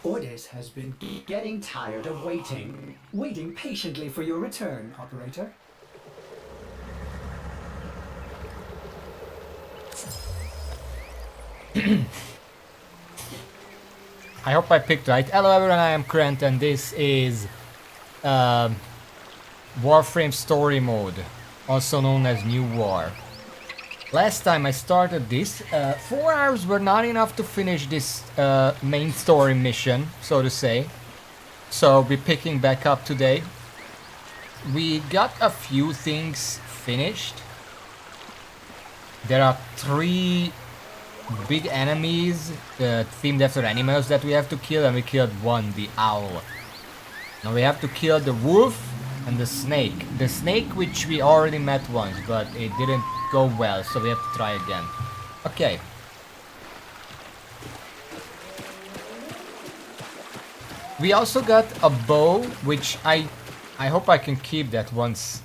Ordis has been getting tired of waiting patiently for your return, operator. I hope I picked right. Hello everyone, I am Krent and this is Warframe Story Mode, also known as New War. Last time I started this, 4 hours were not enough to finish this main story mission, so to say. So we're picking back up today. We got a few things finished. There are 3 big enemies themed after animals that we have to kill, and we killed one, the owl. Now we have to kill the wolf and the snake. The snake which we already met once, but it didn't go well, so we have to try again. Okay. We also got a bow, which I hope I can keep that once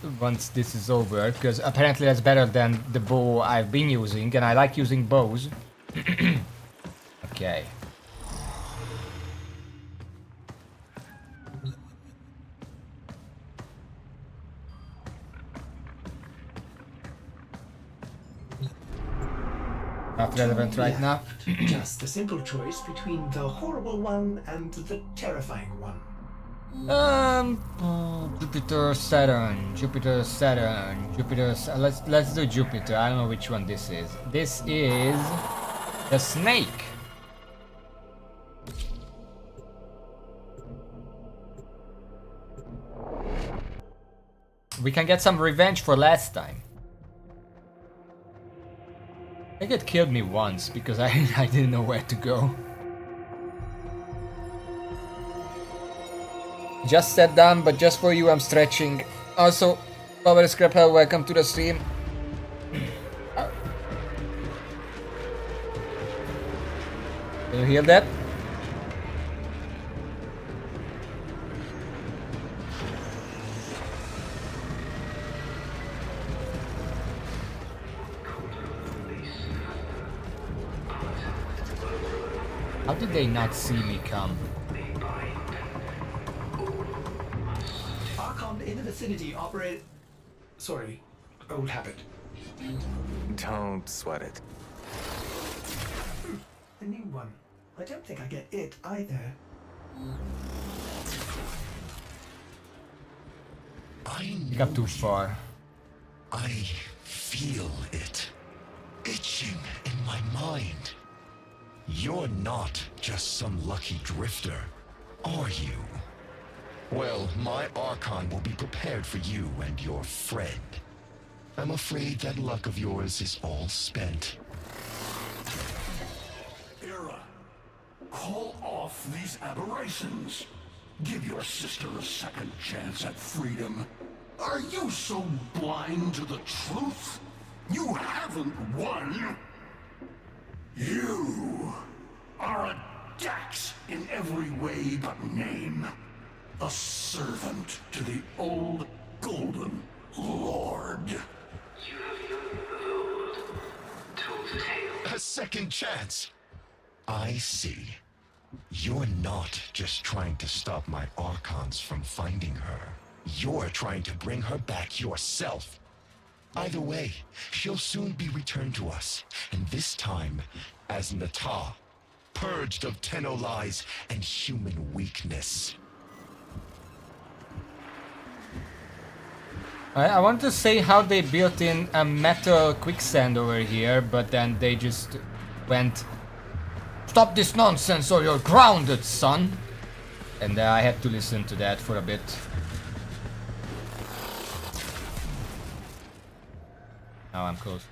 this is over, because apparently that's better than the bow I've been using, and I like using bows. Okay. Not relevant right now. Just a simple choice between the horrible one and the terrifying one. Jupiter, Saturn, Jupiter, Saturn, Jupiter. Let's do Jupiter. I don't know which one this is. This is the snake. We can get some revenge for last time. I think it killed me once because I didn't know where to go. Just sat down, but just for you I'm stretching. Also, Power Scrapel, welcome to the stream. Can you hear that? How did they not see me come? Archon in the vicinity, operate. Sorry, old habit. Don't sweat it. A new one. I don't think I get it either. You got too far. I feel it itching in my mind. You're not just some lucky drifter, are you? Well, my Archon will be prepared for you and your friend. I'm afraid that luck of yours is all spent. Erra, call off these aberrations. Give your sister a second chance at freedom. Are you so blind to the truth? You haven't won. You are a Dax in every way but name. A servant to the old Golden Lord. You have told the tale. A second chance. I see. You're not just trying to stop my Archons from finding her. You're trying to bring her back yourself. Either way, she'll soon be returned to us, and this time as Nata, purged of Tenno lies and human weakness. I want to say how they built in a metal quicksand over here, but then they just went, "Stop this nonsense or you're grounded, son!" And I had to listen to that for a bit. Now I'm close.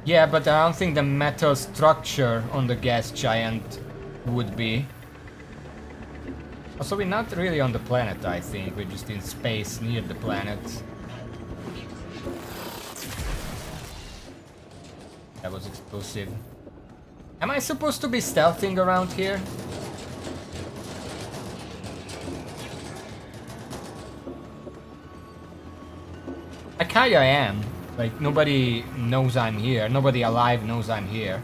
Yeah, but I don't think the metal structure on the gas giant would be. Also, we're not really on the planet, I think. We're just in space near the planet. That was explosive. Am I supposed to be stealthing around here? kinda am. Like, nobody knows I'm here. Nobody alive knows I'm here.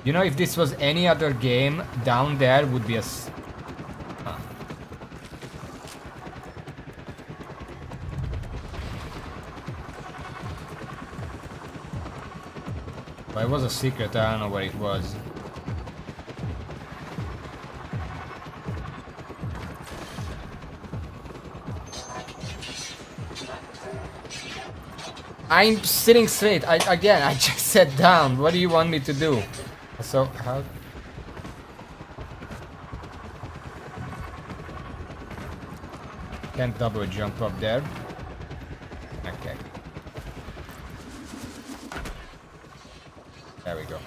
You know, if this was any other game, down there would be a... But it was a secret, I don't know what it was. I'm sitting straight. Again, I just sat down. What do you want me to do? So, how... Can't double jump up there. Okay. There we go.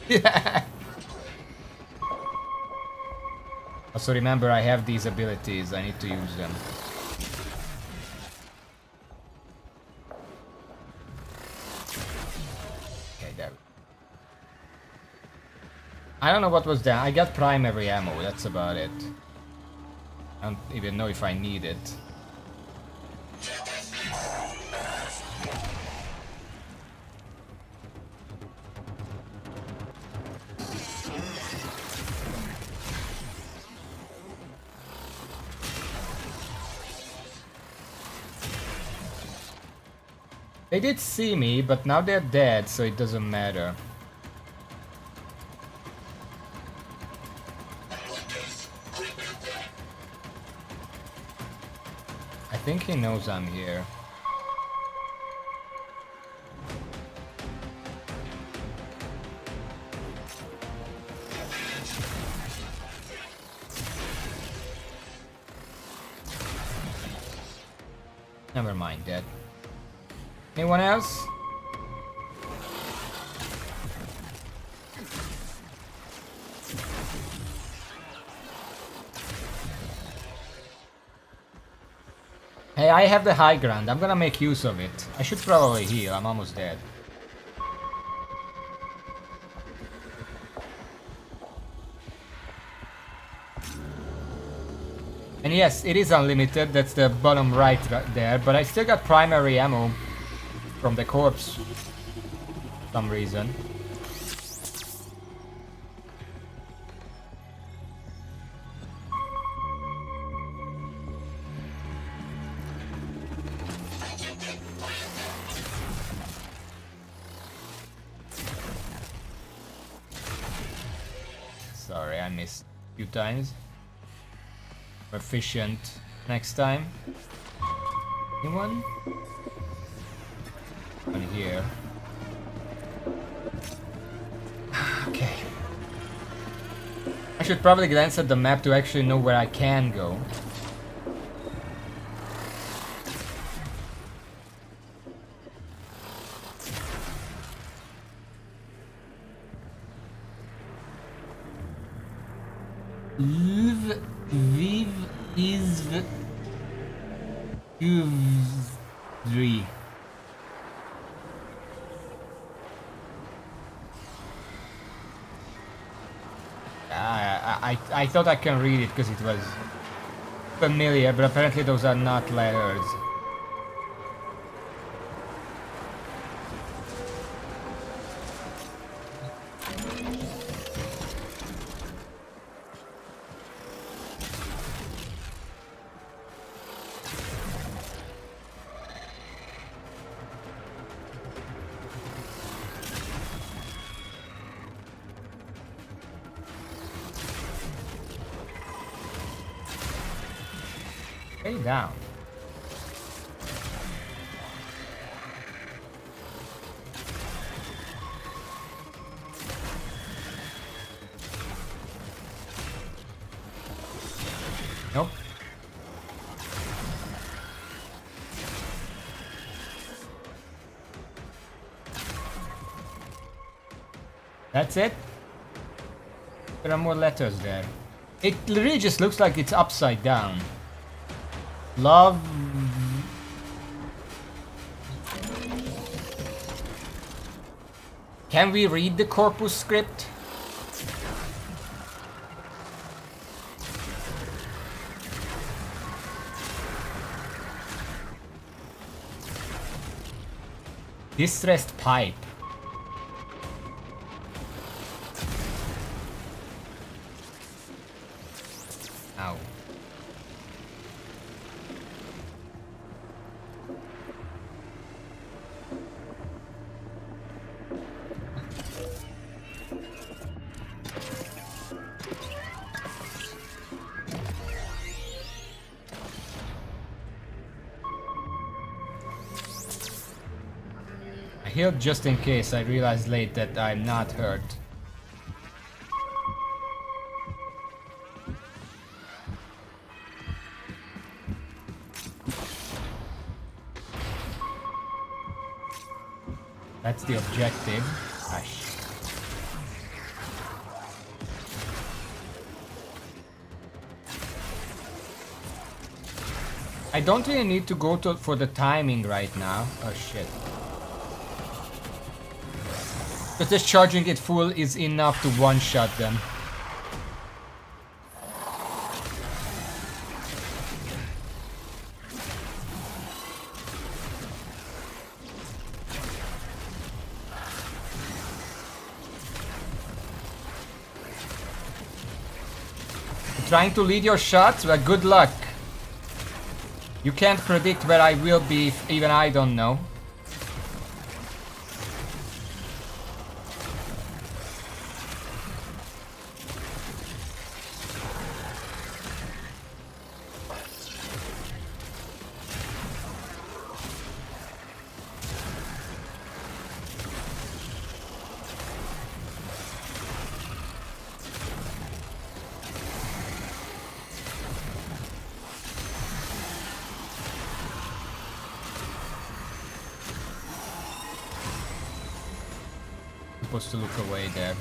Yeah. Also remember, I have these abilities. I need to use them. Okay, there. I don't know what was that. I got primary ammo. That's about it. I don't even know if I need it. They did see me, but now they're dead, so it doesn't matter. I think he knows I'm here. Never mind that. Anyone else? Hey, I have the high ground. I'm gonna make use of it. I should probably heal. I'm almost dead. And yes, it is unlimited. That's the bottom right there. But I still got primary ammo from the corpse. For some reason. Sorry, I missed a few times. Efficient next time. Anyone? One here. Okay. I should probably glance at the map to actually know where I can go. Live, vive, is, three. I thought I can read it because it was familiar, but apparently those are not letters. Stay down. Nope. That's it? There are more letters there. It really just looks like it's upside down. Love. Can we read the corpus script? Distressed pipe. Ow. I healed just in case. I realized late that I'm not hurt. That's the objective. Gosh. I don't really need to go for the timing right now. Oh shit. But just charging it full is enough to one-shot them. Trying to lead your shots? Well, good luck. You can't predict where I will be if even I don't know. Supposed to look away there.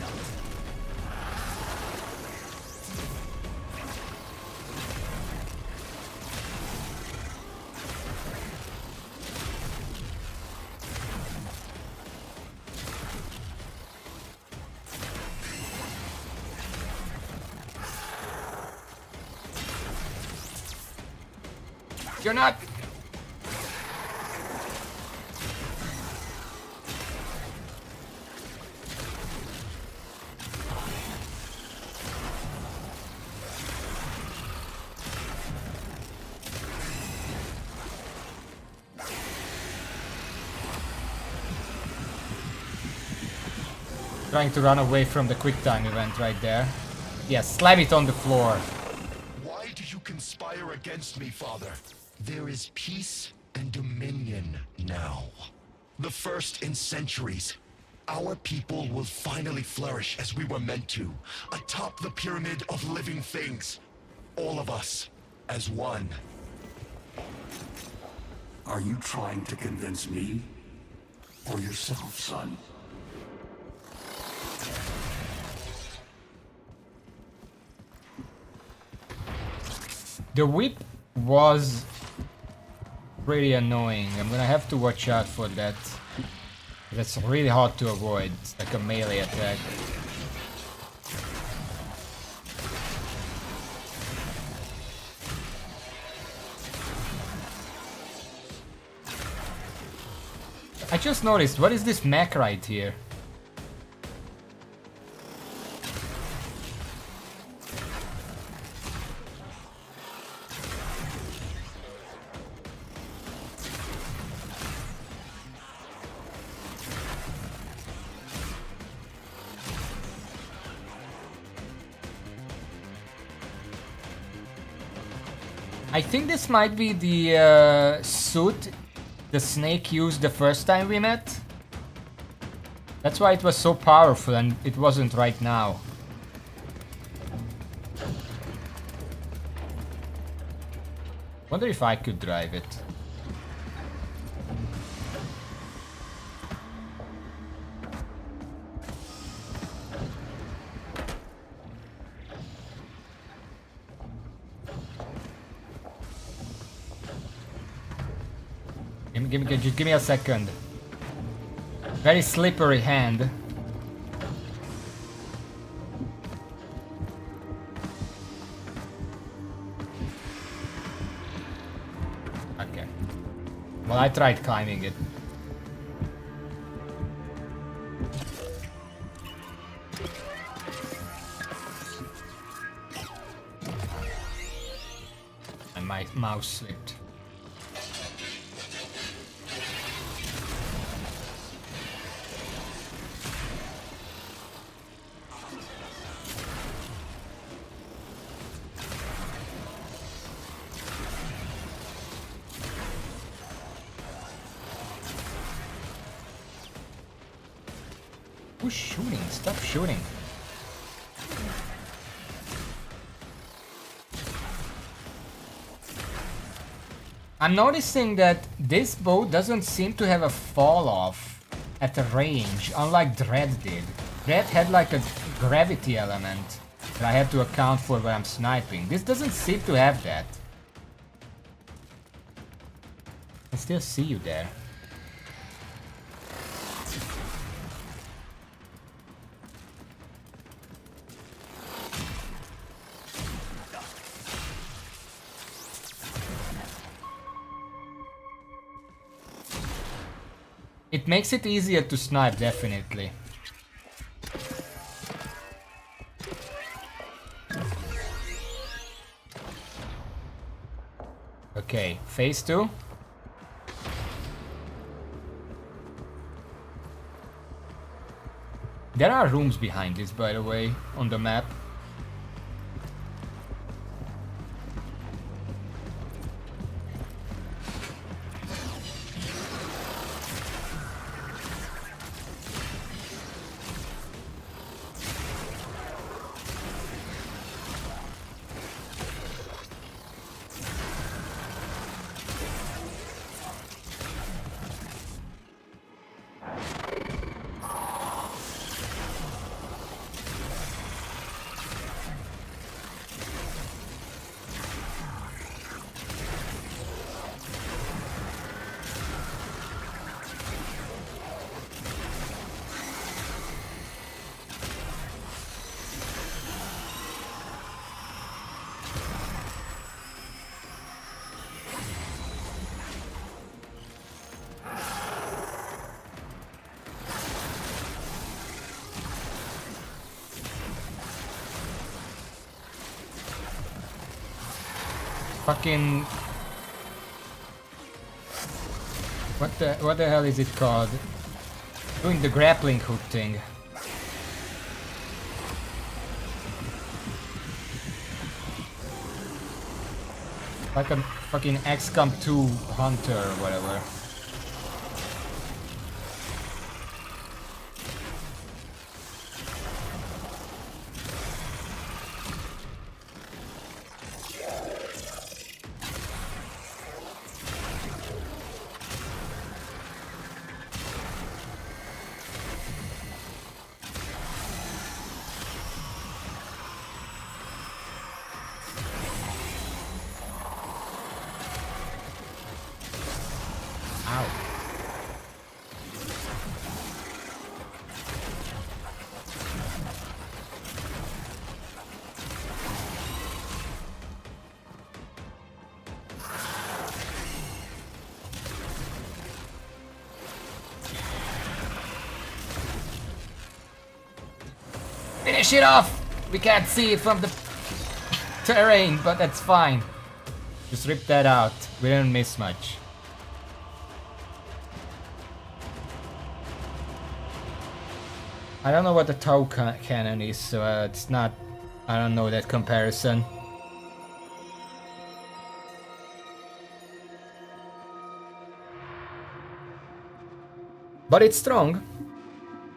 You're not. Trying to run away from the quick time event right there. Yes, slam it on the floor. Why do you conspire against me, Father? There is peace and dominion now. The first in centuries. Our people will finally flourish as we were meant to, atop the pyramid of living things. All of us, as one. Are you trying to convince me? Or yourself, son? The whip was pretty annoying. I'm gonna have to watch out for that. That's really hard to avoid. It's like a melee attack. I just noticed, what is this mech right here? I think this might be the suit the snake used the first time we met. That's why it was so powerful and it wasn't right now. Wonder if I could drive it. Just give me a second. Very slippery hand. Okay. Well, I tried climbing it. my mouse slipped. Who's shooting? Stop shooting. I'm noticing that this bow doesn't seem to have a fall off at the range, unlike Dread did. Dread had like a gravity element that I had to account for when I'm sniping. This doesn't seem to have that. I still see you there. It makes it easier to snipe, definitely. Okay, phase 2. There are rooms behind this, by the way, on the map. Fucking... What the hell is it called? Doing the grappling hook thing. Like a fucking XCOM 2 hunter or whatever. Finish it off! We can't see it from the terrain, but that's fine. Just rip that out. We didn't miss much. I don't know what the tow cannon is, so it's not... I don't know that comparison. But it's strong.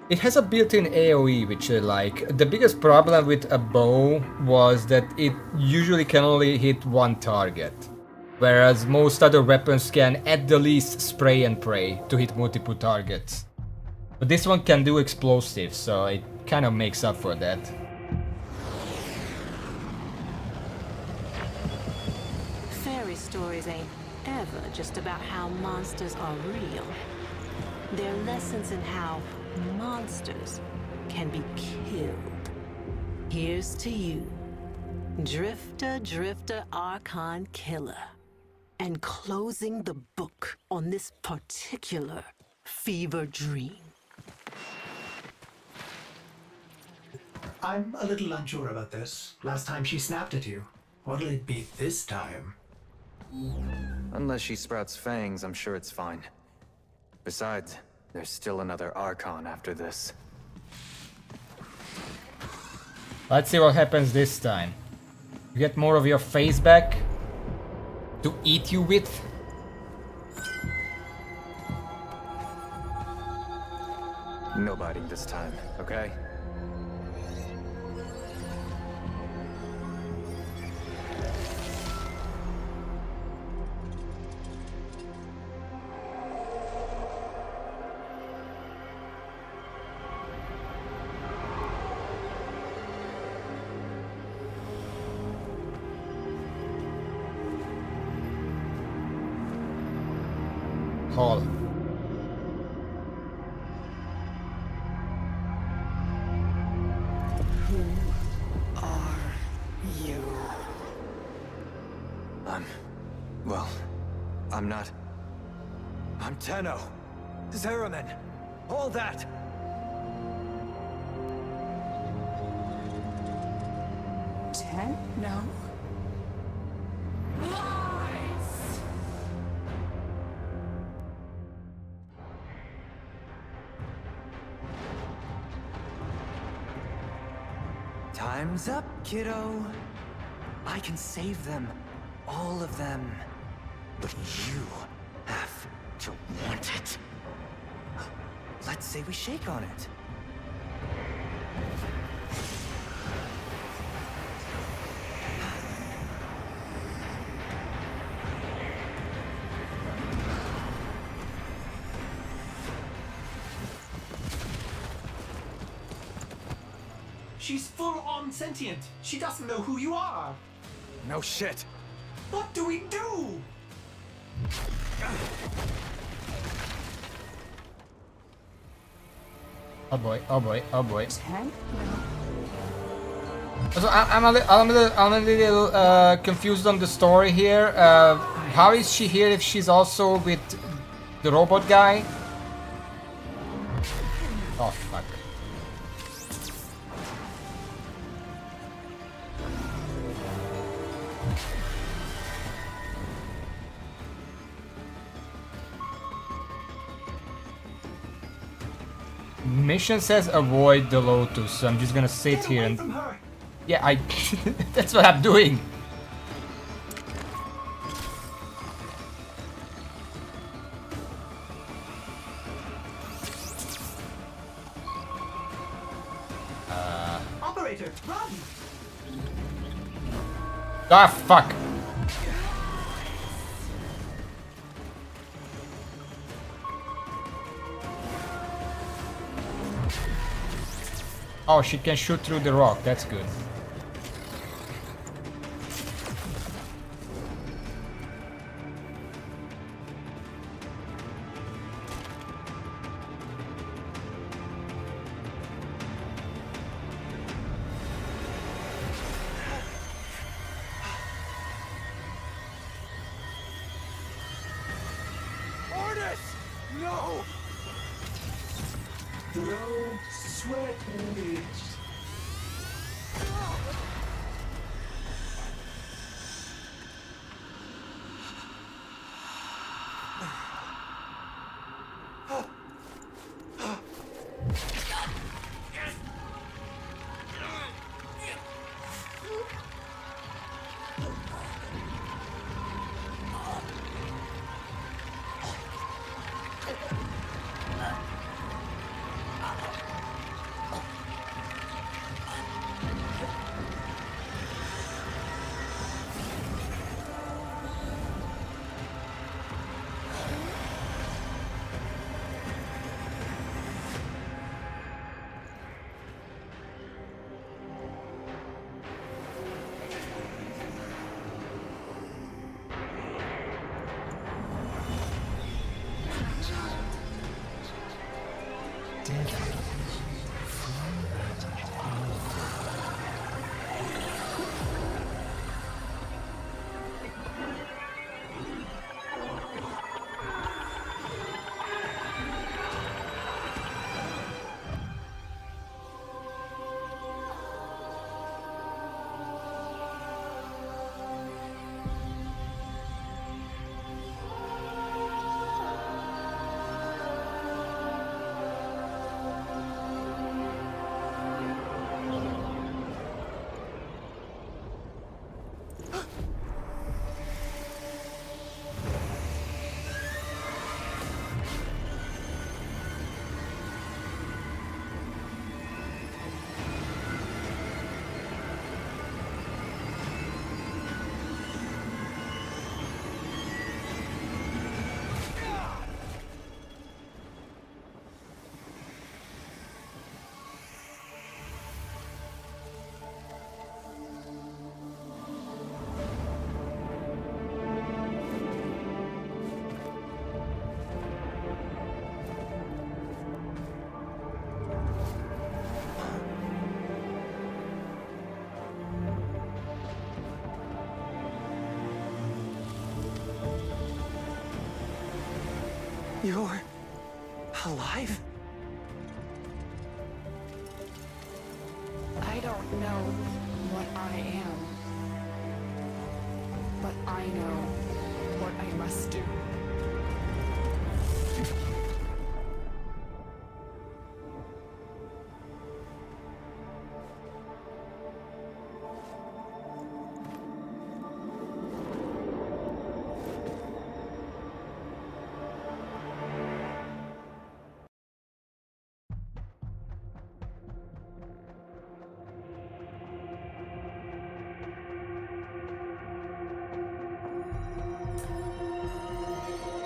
It has a built-in AoE, which I like. The biggest problem with a bow was that it usually can only hit one target, whereas most other weapons can at the least spray and pray to hit multiple targets. But this one can do explosives, so it kind of makes up for that. Fairy stories ain't ever just about how monsters are real. They're lessons in how monsters can be killed. Here's to you, Drifter Archon Killer, and closing the book on this particular fever dream. I'm a little unsure about this. Last time she snapped at you. What'll it be this time? Unless she sprouts fangs, I'm sure it's fine. Besides, there's still another Archon after this. Let's see what happens this time. You get more of your face back to eat you with. No biting this time, okay? Hall. Well, I'm not... I'm Tenno. Zeraman. All that. No. Time's up, kiddo. I can save them. All of them. But you have to want it. Let's say we shake on it. She's full-on sentient. She doesn't know who you are. No shit. What do we do? Oh boy, oh boy, oh boy. No. So I'm a little confused on the story here. How is she here if she's also with the robot guy? Oh fuck. Mission says avoid the Lotus, so I'm just gonna sit Get here away and... from her. Yeah, that's what I'm doing! Operator, run! Ah, fuck! Oh, she can shoot through the rock, that's good. No! Throw sweat image. You're alive? I don't know what I am, but I know what I must do.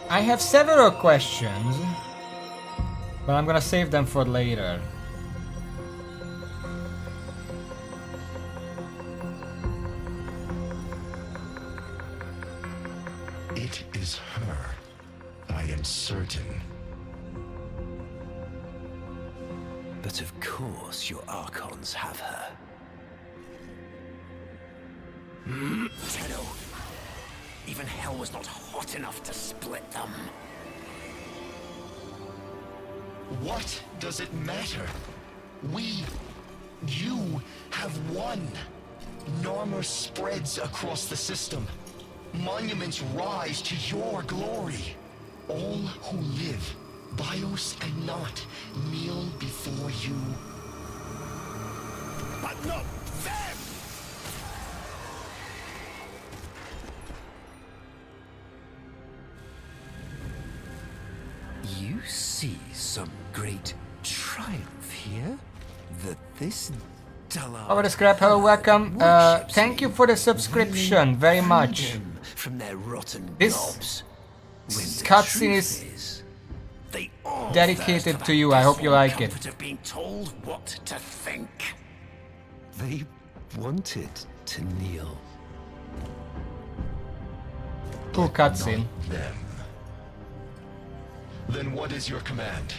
I have several questions, but I'm gonna save them for later. It is her. I am certain. But of course your Archons have her. Shadow. Even hell was not hot enough to split them. What does it matter? You have won. Armor spreads across the system. Monuments rise to your glory. All who live, bios and not, kneel before you. But not them! You see some great triumph here? That this dullard... Over the scrap, hello, welcome. Thank you for the subscription, very much. From their rotten This gobs. When the cutscene truth is they all dedicated thirst to for you. that I hope you like comfort it. Of being told what to think. They wanted to kneel. Cool cutscene. Them. Then what is your command?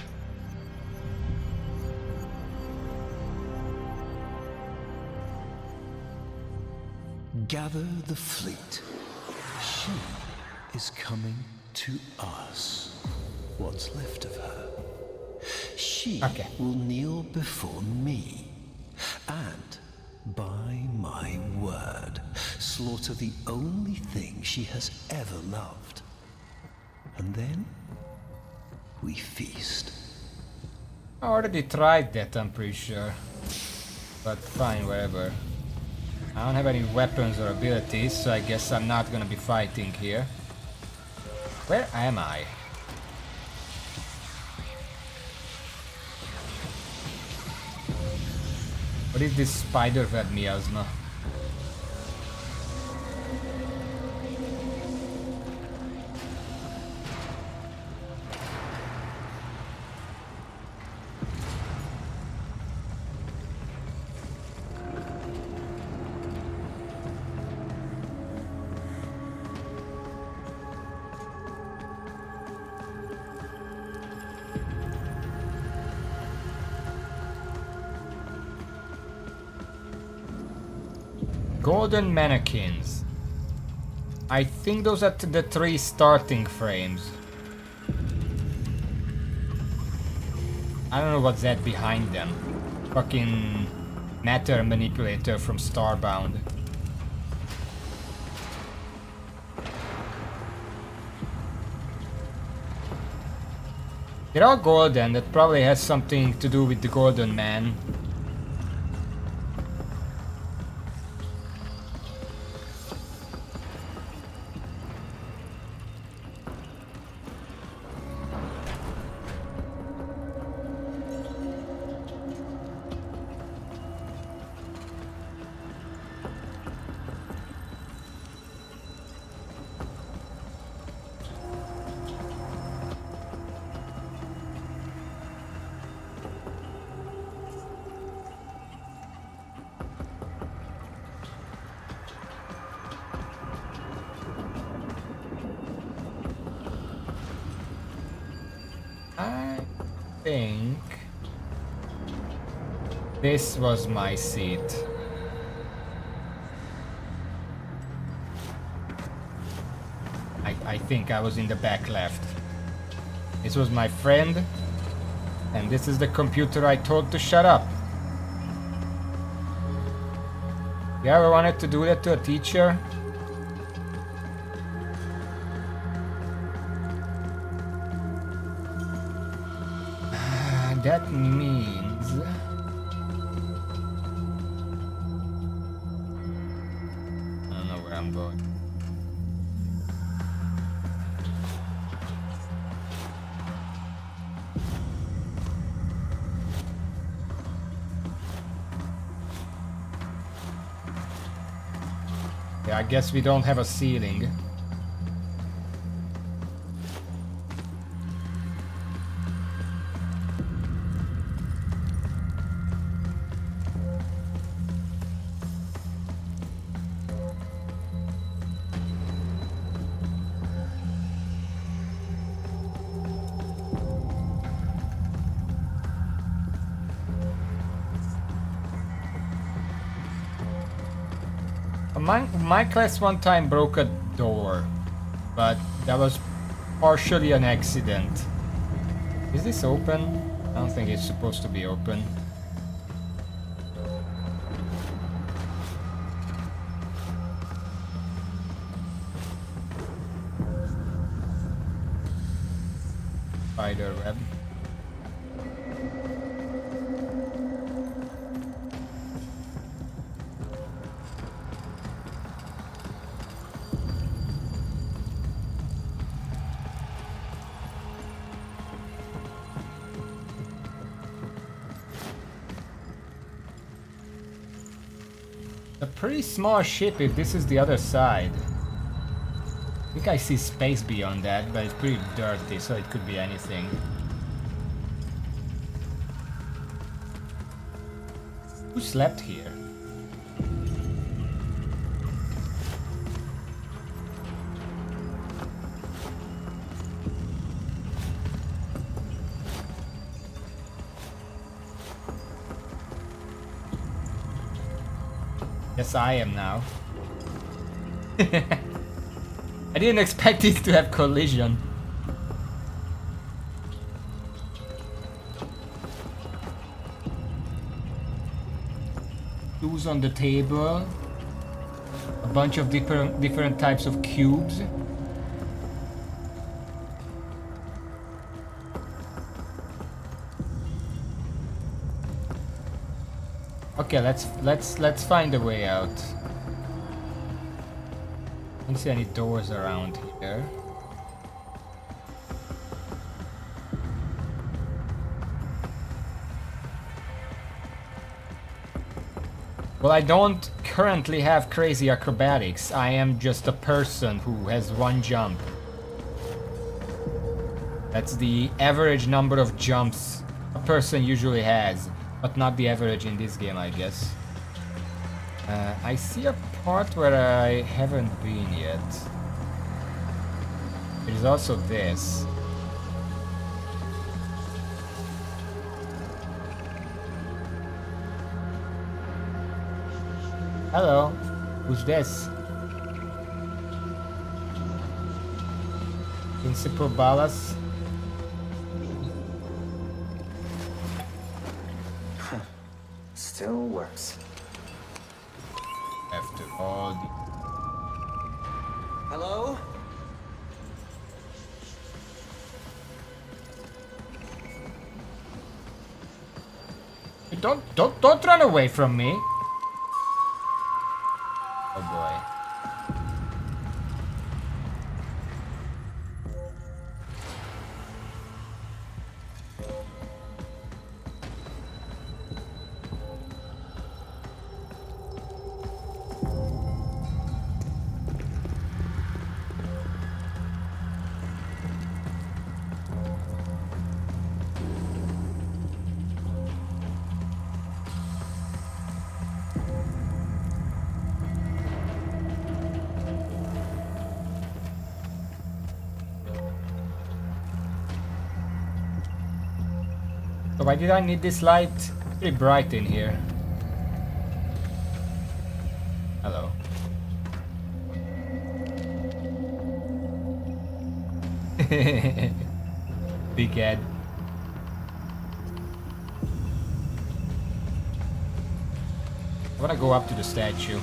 Gather the fleet. She is coming to us. What's left of her. She will kneel before me. And, by my word, slaughter the only thing she has ever loved. And then, we feast. I already tried that, I'm pretty sure. But fine, whatever. I don't have any weapons or abilities, so I guess I'm not gonna be fighting here. Where am I? What is this spider web miasma? Golden mannequins. I think those are the 3 starting frames. I don't know what's that behind them. Fucking matter manipulator from Starbound. They're all golden, that probably has something to do with the Golden Man. think this was my seat. I think I was in the back left. This was my friend, and this is the computer I told to shut up. You ever wanted to do that to a teacher? That means... I don't know where I'm going. Yeah, I guess we don't have a ceiling. My class one time broke a door, but that was partially an accident. Is this open? I don't think it's supposed to be open. Spider web. A pretty small ship if this is the other side. I think I see space beyond that, but it's pretty dirty, so it could be anything. Who slept here? Yes, I am now. I didn't expect it to have collision. Tools on the table. A bunch of different types of cubes. Okay, let's find a way out. I don't see any doors around here. Well, I don't currently have crazy acrobatics. I am just a person who has one jump. That's the average number of jumps a person usually has, but not the average in this game, I guess. I see a part where I haven't been yet. There's also this. Hello, who's this? Principal Ballas? Still works. After all the... Hello? Don't run away from me. Oh boy. So why did I need this light? Pretty bright in here. Hello. Big head. I wanna go up to the statue.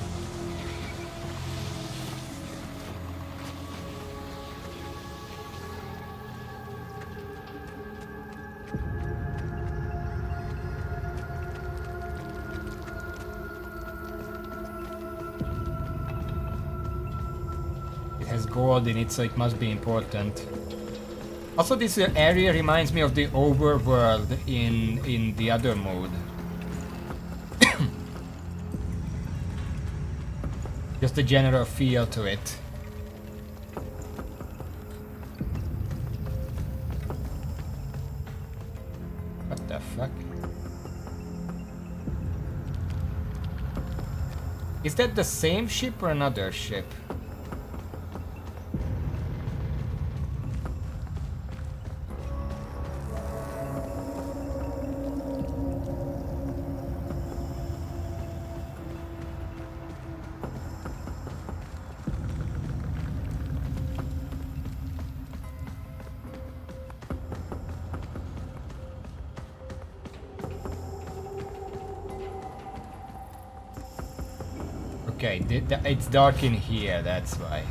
It has gold in it, so it must be important. Also, this area reminds me of the overworld in the other mode. Just the general feel to it. What the fuck? Is that the same ship or another ship? Okay, it's dark in here, that's why.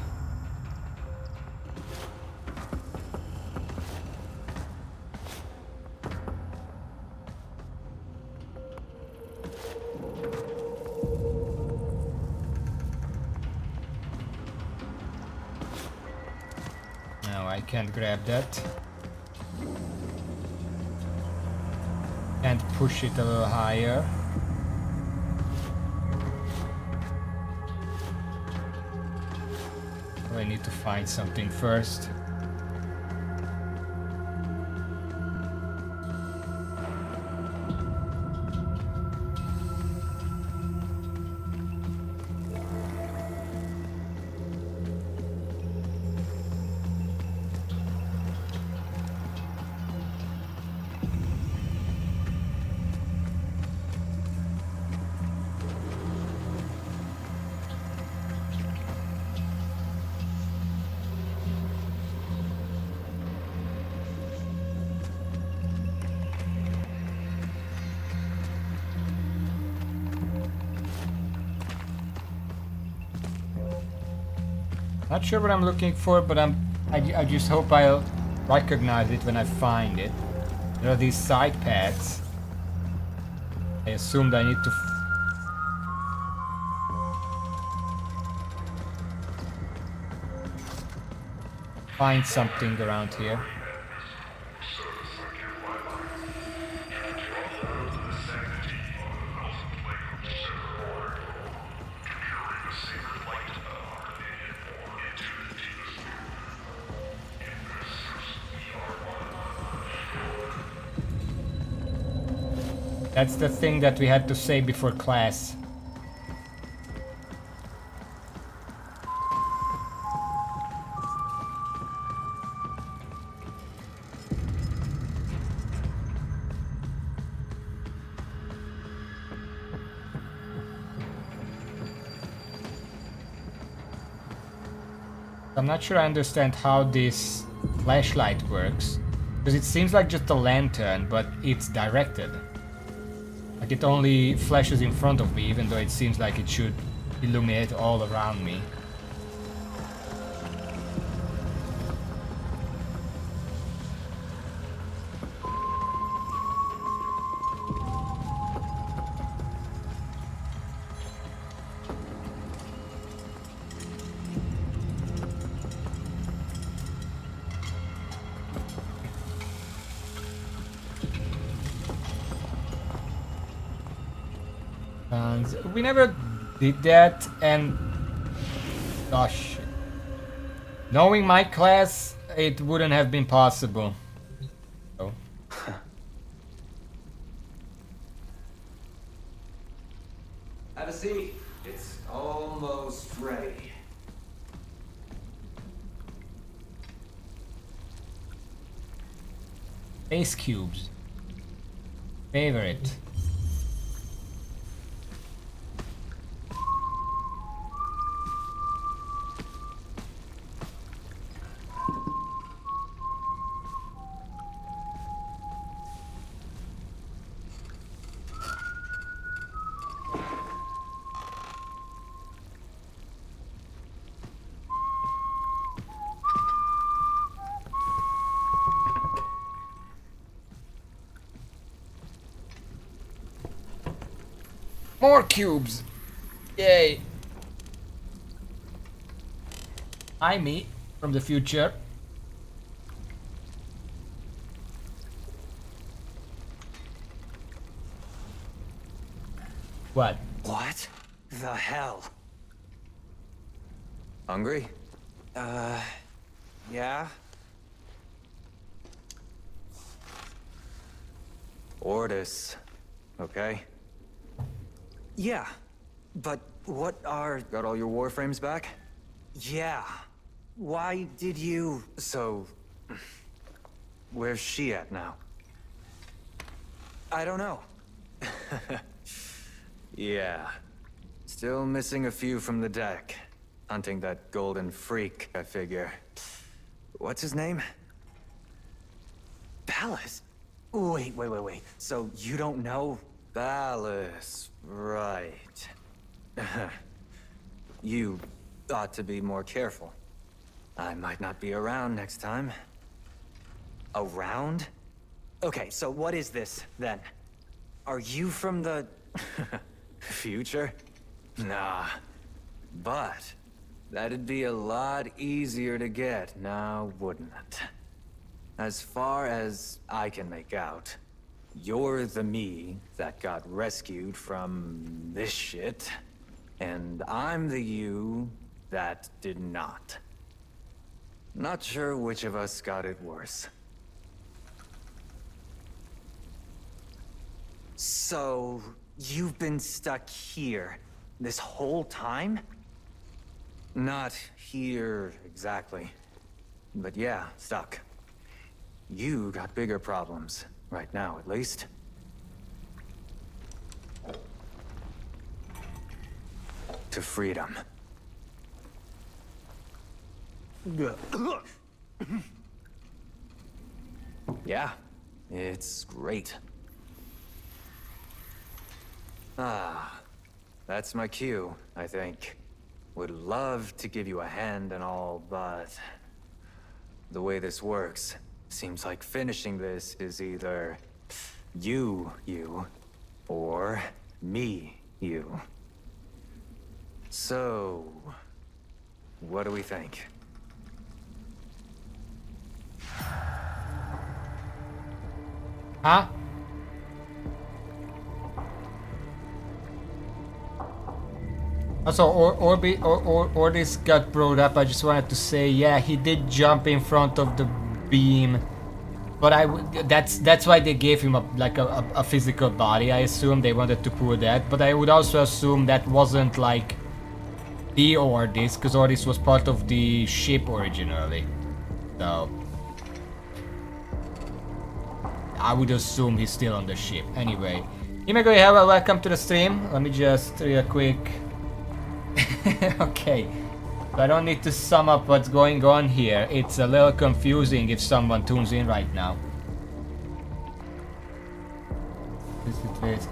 No, I can't grab that. Can't push it a little higher. I need to find something first. Not sure what I'm looking for, but I just hope I'll recognize it when I find it. There are these side paths. I assumed I need to find something around here. That's the thing that we had to say before class. I'm not sure I understand how this flashlight works, because it seems like just a lantern, but it's directed. Like it only flashes in front of me, even though it seems like it should illuminate all around me. We never did that, and gosh, knowing my class, it wouldn't have been possible. So. Have a seat. It's almost ready. Ice cubes. Favorite. More cubes! Yay! Hi, me from the future. What? What the hell? Hungry? Yeah? Ordis, okay? Yeah, but what are... Got all your Warframes back? Yeah. Why did you... So... Where's she at now? I don't know. Yeah. Still missing a few from the deck. Hunting that golden freak, I figure. What's his name? Ballas? Wait. So you don't know? Ballas, right. You ought to be more careful. I might not be around next time. Around? Okay, so what is this, then? Are you from the... future? Nah. But... that'd be a lot easier to get now, wouldn't it? As far as I can make out, you're the me that got rescued from this shit, and I'm the you that did not. Not sure which of us got it worse. So, you've been stuck here this whole time? Not here exactly, but yeah, stuck. You got bigger problems, right now at least. To freedom. Yeah, it's great. Ah, that's my cue, I think. Would love to give you a hand and all, but... the way this works, seems like finishing this is either... you, or me, you. So... what do we think? Huh? Also, Ordis got brought up. I just wanted to say, yeah, he did jump in front of the beam, but that's why they gave him a physical body. I assume they wanted to prove that, but I would also assume that wasn't like the Ordis, because Ordis was part of the ship originally. So I would assume he's still on the ship. Anyway, Himego, welcome to the stream. Let me just do a quick. Okay, so I don't need to sum up what's going on here. It's a little confusing if someone tunes in right now.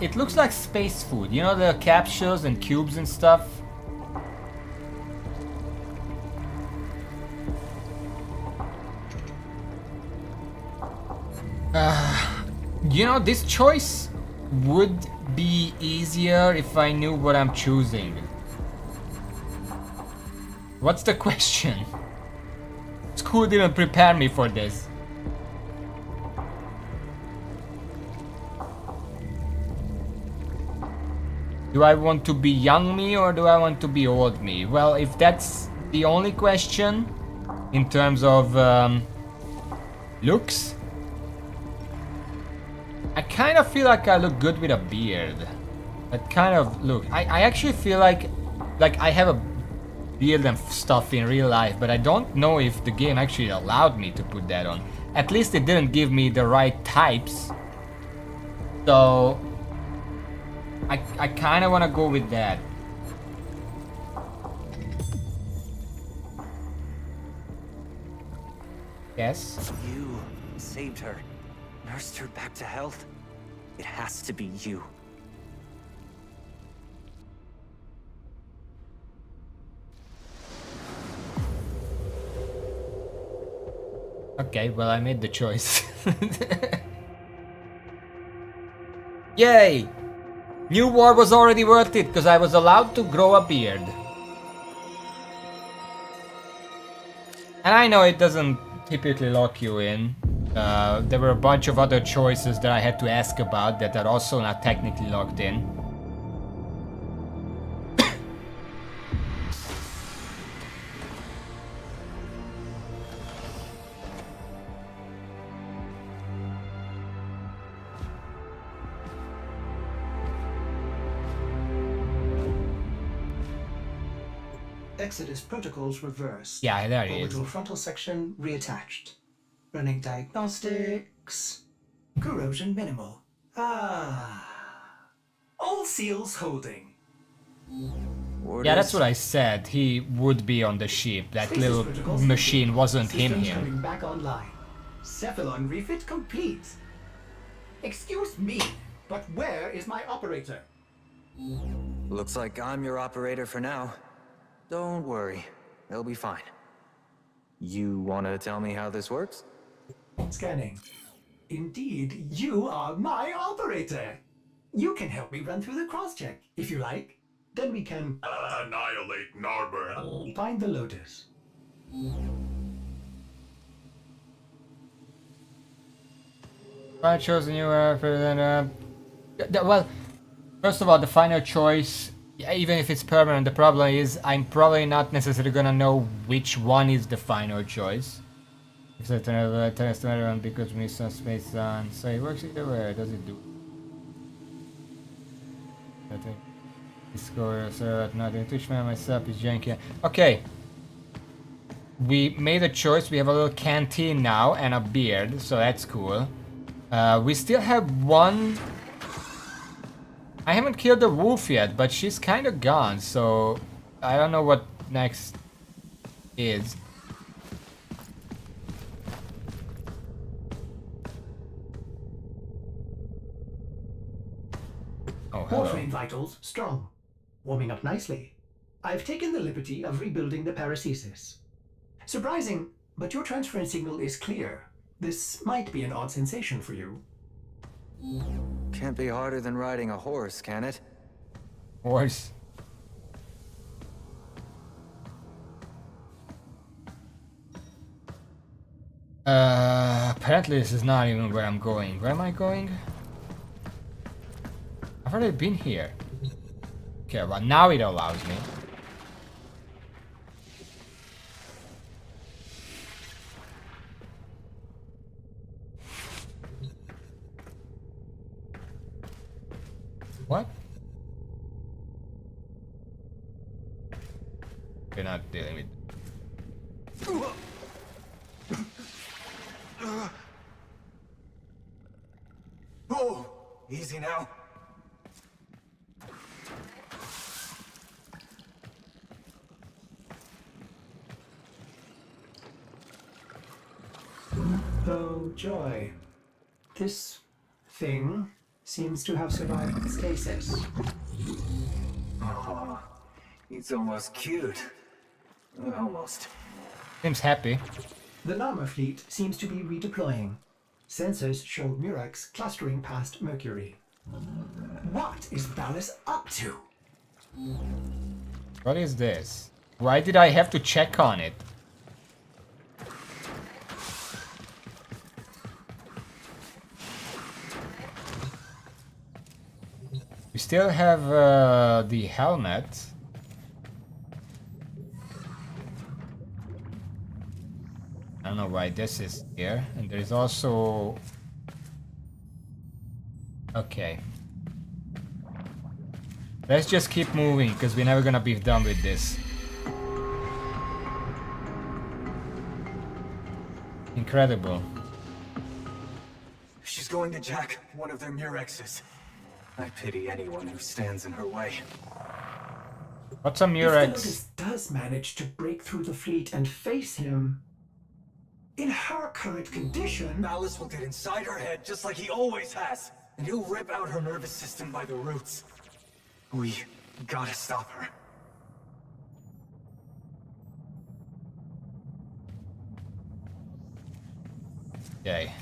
It looks like space food, you know, the capsules and cubes and stuff. You know, this choice would be easier if I knew what I'm choosing. What's the question? School didn't prepare me for this. Do I want to be young me or do I want to be old me? Well, if that's the only question in terms of looks, I kind of feel like I look good with a beard. That kind of look. I actually feel like I have a beard and stuff in real life, but I don't know if the game actually allowed me to put that on. At least it didn't give me the right types. So I kind of want to go with that. Yes. You saved her, nursed her back to health. It has to be you. Okay, well, I made the choice. Yay! New War was already worth it because I was allowed to grow a beard. And I know it doesn't typically lock you in. There were a bunch of other choices that I had to ask about that are also not technically locked in. Exodus protocols reversed. Yeah, there it is. Orbital frontal section reattached. Running diagnostics. Corrosion minimal. All seals holding. Yeah, that's what I said. He would be on the ship. That Stasis little protocols machine wasn't Systems him. coming back online. Cephalon refit complete. Excuse me, but where is my operator? Looks like I'm your operator for now. Don't worry, they'll be fine. You wanna tell me how this works? Scanning. Indeed, you are my operator. You can help me run through the cross-check, if you like. Then we can Annihilate Narber. find the Lotus. I chose a new for then. Well, first of all, the final choice, even if it's permanent, the problem is I'm probably not necessarily gonna know which one is the final choice. If I test another one because we some space on, so it works either way. Does it do? I think Discord, so not in Twitch man myself is janky. Okay. We made a choice. We have a little canteen now and a beard, so that's cool. We still have one. I haven't killed the wolf yet, but she's kind of gone, so I don't know what next is. Oh, hello. Warframe vitals strong. Warming up nicely. I've taken the liberty of rebuilding the paracesis. Surprising, but your transference signal is clear. This might be an odd sensation for you. Can't be harder than riding a horse, can it? Horse. Apparently this is not even where I'm going. Where am I going? I've already been here. Okay, well now it allows me. What? You're not dealing with. Oh, easy now. Oh, joy. This thing seems to have survived stasis. Oh, it's almost cute. Almost. Seems happy. The Narmer fleet seems to be redeploying. Sensors show Murex clustering past Mercury. What is Ballas up to? What is this? Why did I have to check on it? We still have the helmet. I don't know why this is here. And there's also... Okay. Let's just keep moving, because we're never gonna be done with this. Incredible. She's She's going to jack one of their Murexes. I pity anyone who stands in her way. What's a If the Murex? Lotus does manage to break through the fleet and face him, in her current condition, Malice will get inside her head just like he always has, and he'll rip out her nervous system by the roots. We gotta stop her. Okay.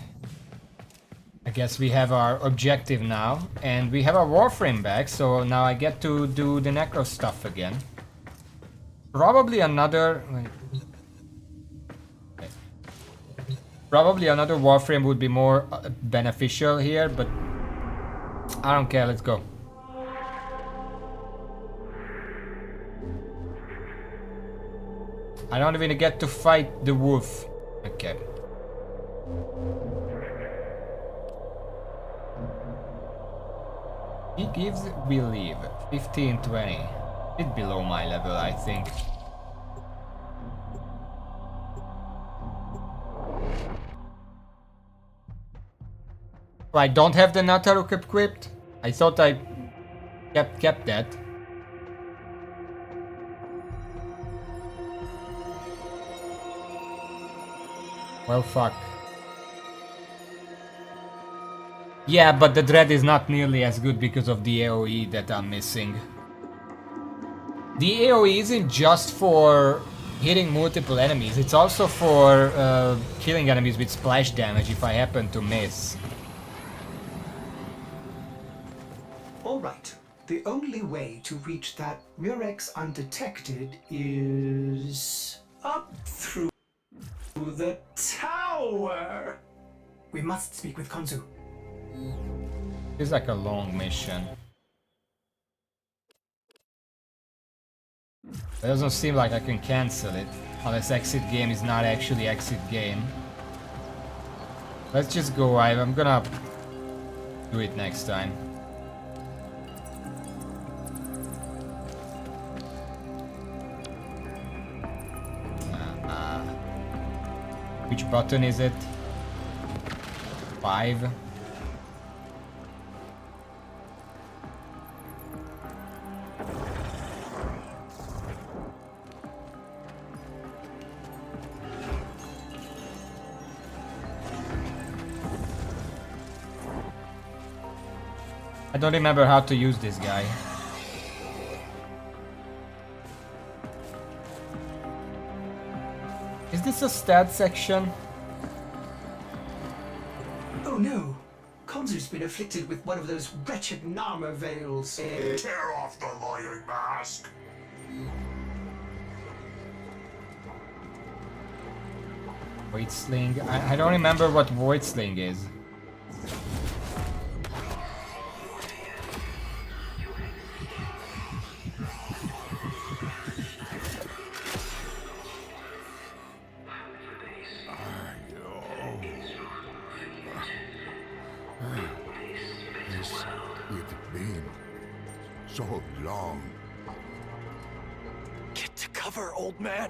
I guess we have our objective now, and we have our Warframe back, so now I get to do the Necro stuff again. Probably another... Okay. Probably another Warframe would be more beneficial here, but I don't care, let's go. I don't even get to fight the wolf. Okay. He gives believe 15, 20. Bit below my level, I think. I don't have the Nataruk equipped. I thought I kept that. Well, fuck. Yeah, but the Dread is not nearly as good because of the AoE that I'm missing. The AoE isn't just for hitting multiple enemies, it's also for killing enemies with splash damage if I happen to miss. alright. The only way to reach that Murex undetected is up through the tower. We must speak with Konzu. It's like a long mission. It doesn't seem like I can cancel it, unless exit game is not actually exit game. Let's just go. I'm gonna do it next time. Which button is it? 5. I don't remember how to use this guy. Is this a stat section? Oh no! Konzu's been afflicted with one of those wretched Narmer veils. Tear off the lying mask! Void Sling? I don't remember what Void Sling is. So long. Get to cover, old man!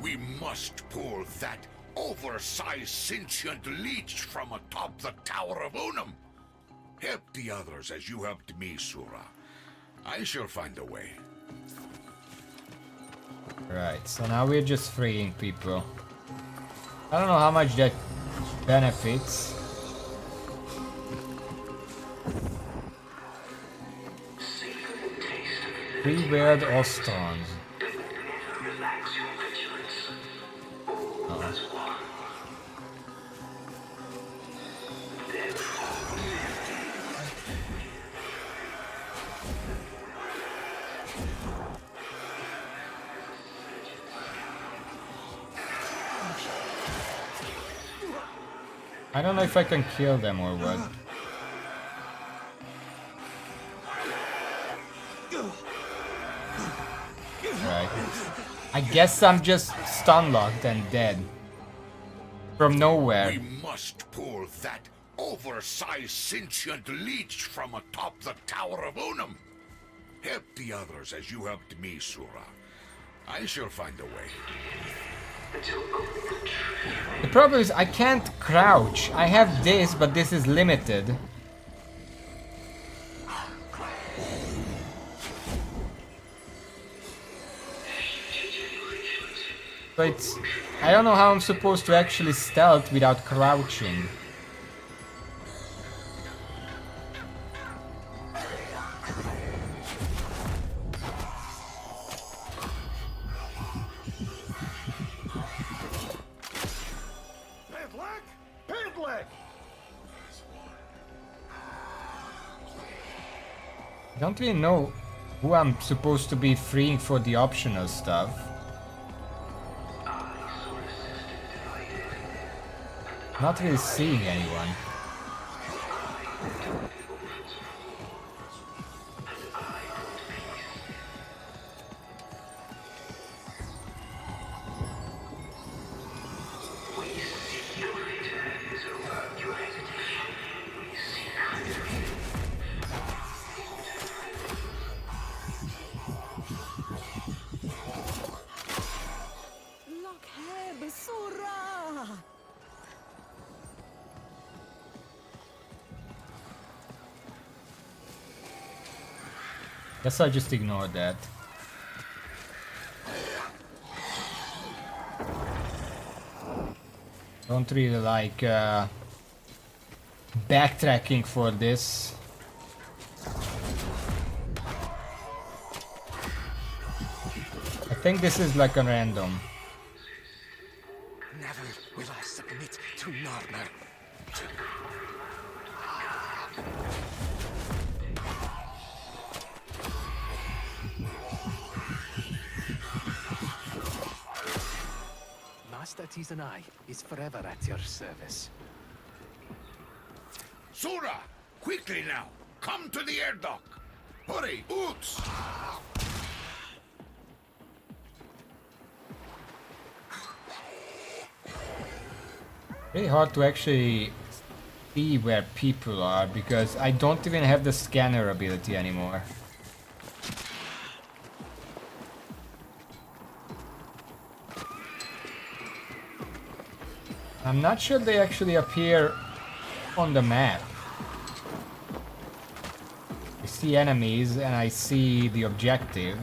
We must pull that oversized sentient leech from atop the Tower of Unum. Help the others as you helped me, Sura. I shall find a way. Right, so now we're just freeing people. I don't know how much that benefits. Three weird Ostrons. I don't know if I can kill them or what. Right. I guess I'm just stun locked and dead. From nowhere. We must pull that oversized sentient leech from atop the Tower of Unum. Help the others as you helped me, Sura. I shall find a way. The problem is I can't crouch. I have this, but this is limited. So it's... I don't know how I'm supposed to actually stealth without crouching. I don't really know who I'm supposed to be freeing for the optional stuff. Not really seeing anyone. Guess I'll just ignore that. Don't really like backtracking for this. I think this is like a random. Never will I submit to Narmer. Master Tizanai is forever at your service. Sura! Quickly now! Come to the air dock! Hurry, Oots! Really hard to actually see where people are because I don't even have the scanner ability anymore. I'm not sure they actually appear on the map. I see enemies and I see the objective.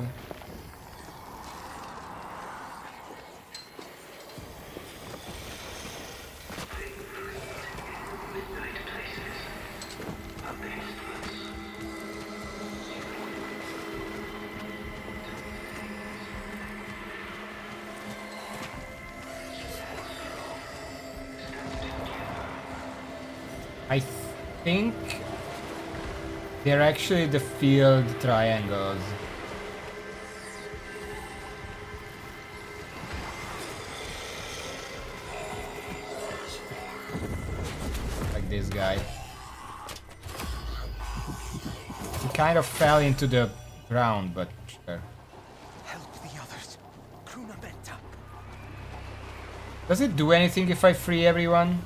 I think they're actually the field triangles. Like this guy. He kind of fell into the ground, but sure. Help the others. Krunamenta. Does it do anything if I free everyone?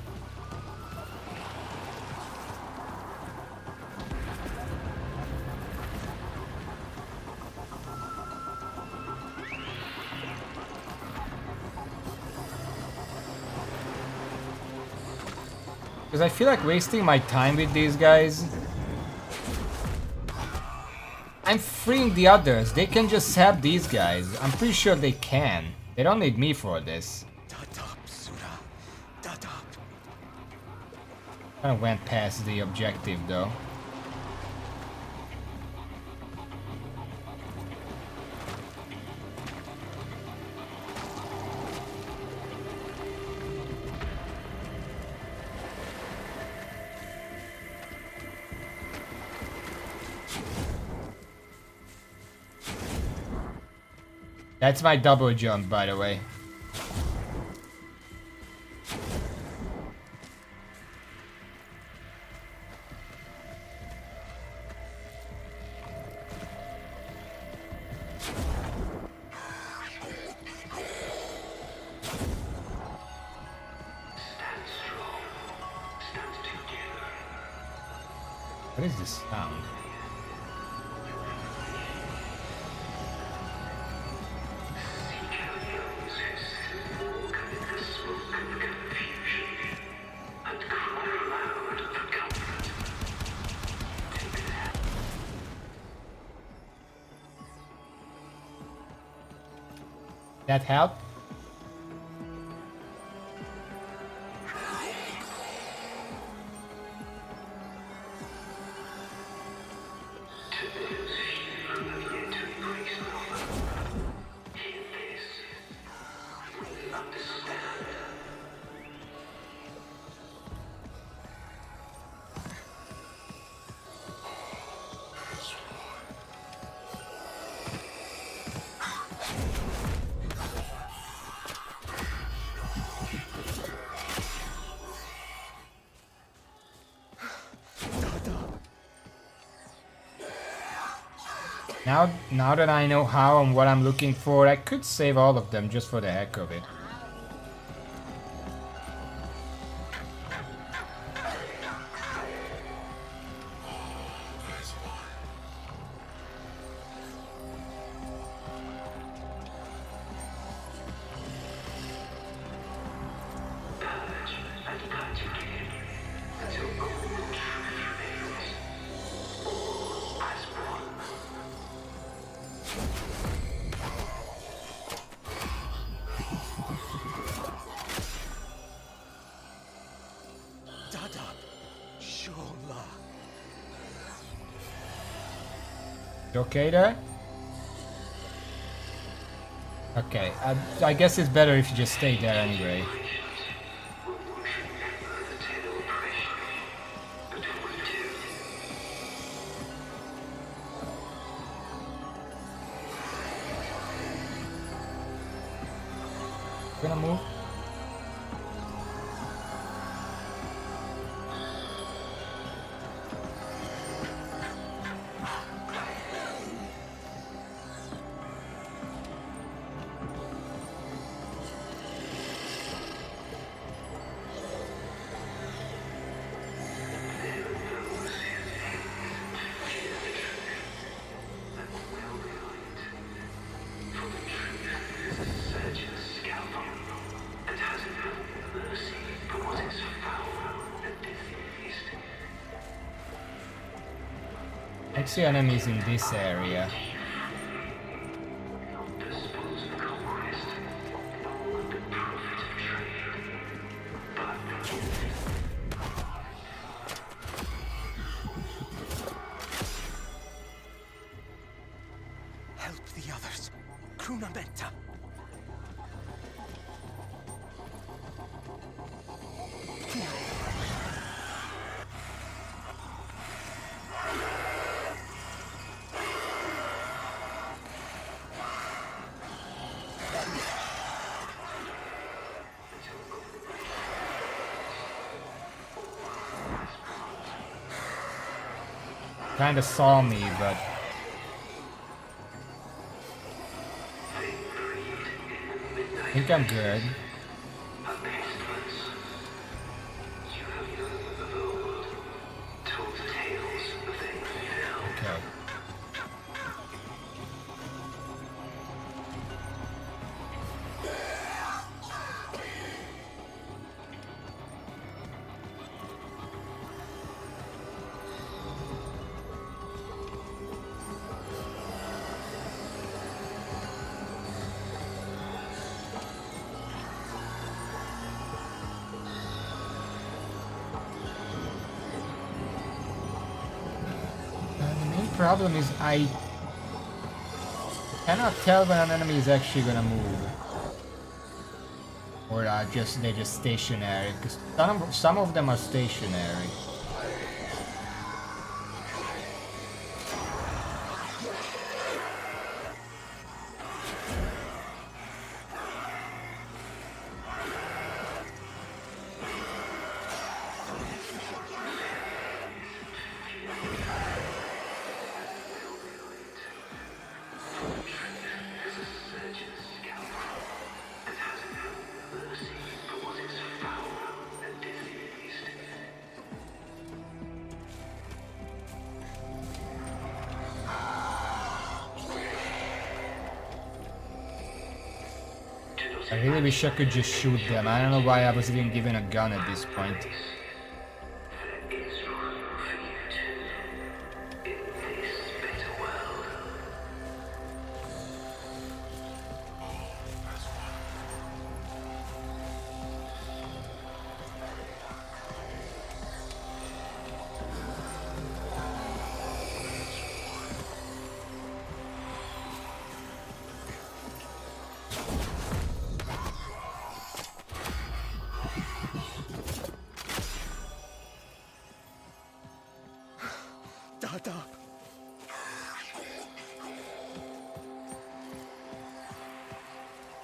Because I feel like wasting my time with these guys. I'm freeing the others. They can just have these guys. I'm pretty sure they can. They don't need me for this. Kind of went past the objective though. That's my double jump, by the way. What is this sound? That help? Now that I know how and what I'm looking for, I could save all of them just for the heck of it. You okay there? Okay, I guess it's better if you just stay there anyway. Gonna move? I see enemies in this area. Help the others. Krunamenta. Kinda saw me, but I think I'm good. Okay. Problem is I cannot tell when an enemy is actually gonna move, or they're just stationary, because some of them are stationary. I really wish I could just shoot them. I don't know why I was even given a gun at this point.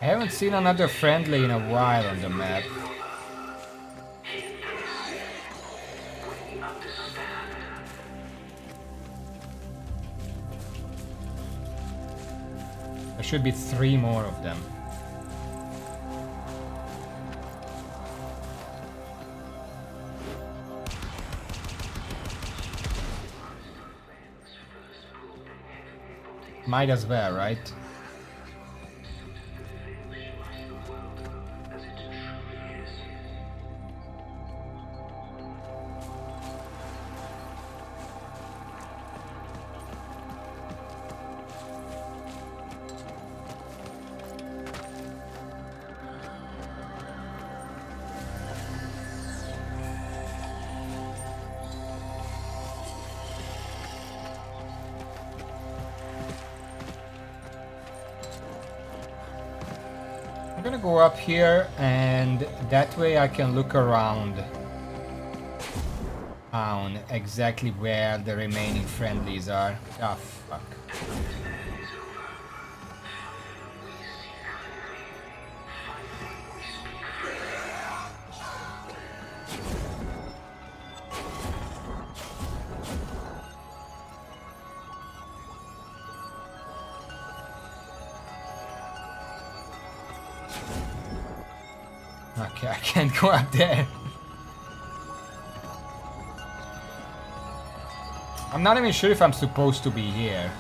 I haven't seen another friendly in a while on the map. There should be 3 more of them. Might as well, right? I'm gonna go up here, and that way I can look around town exactly where the remaining friendlies are. Ah, fuck. Okay, I can't go up there. I'm not even sure if I'm supposed to be here.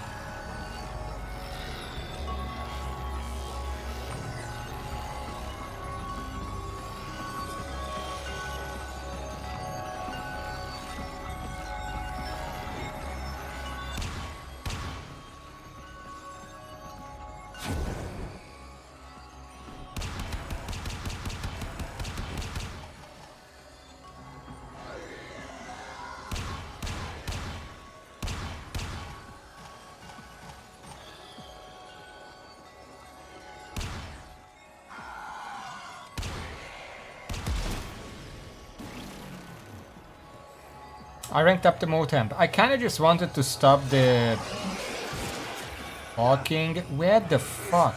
I ranked up the Motemp. I kinda just wanted to stop the walking. Where the fuck?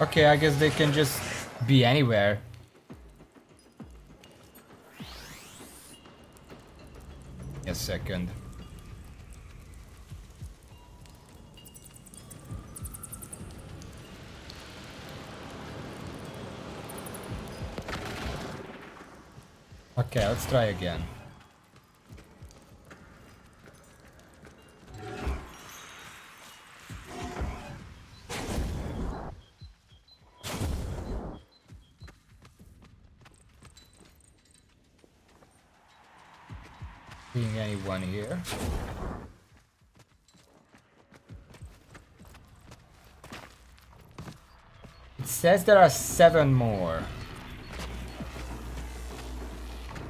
Okay, I guess they can just be anywhere. A second. Okay, let's try again. Seeing anyone here? It says there are 7 more.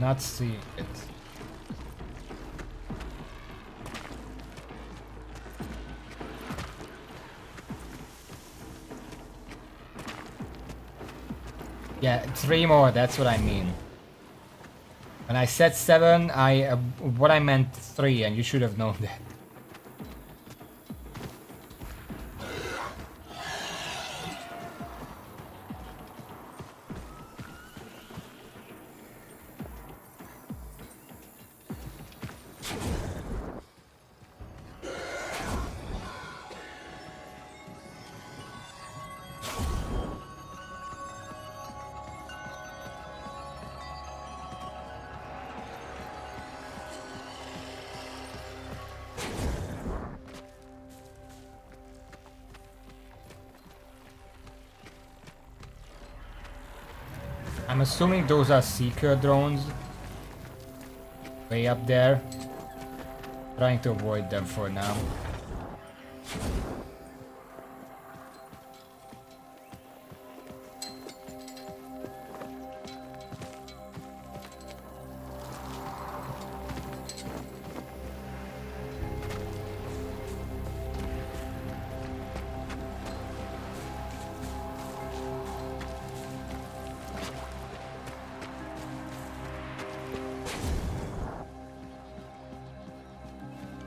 Not seeing it. Yeah, 3 more, that's what I mean. When I said 7, what I meant 3, and you should have known that. I'm assuming those are seeker drones. Way up there. Trying to avoid them for now.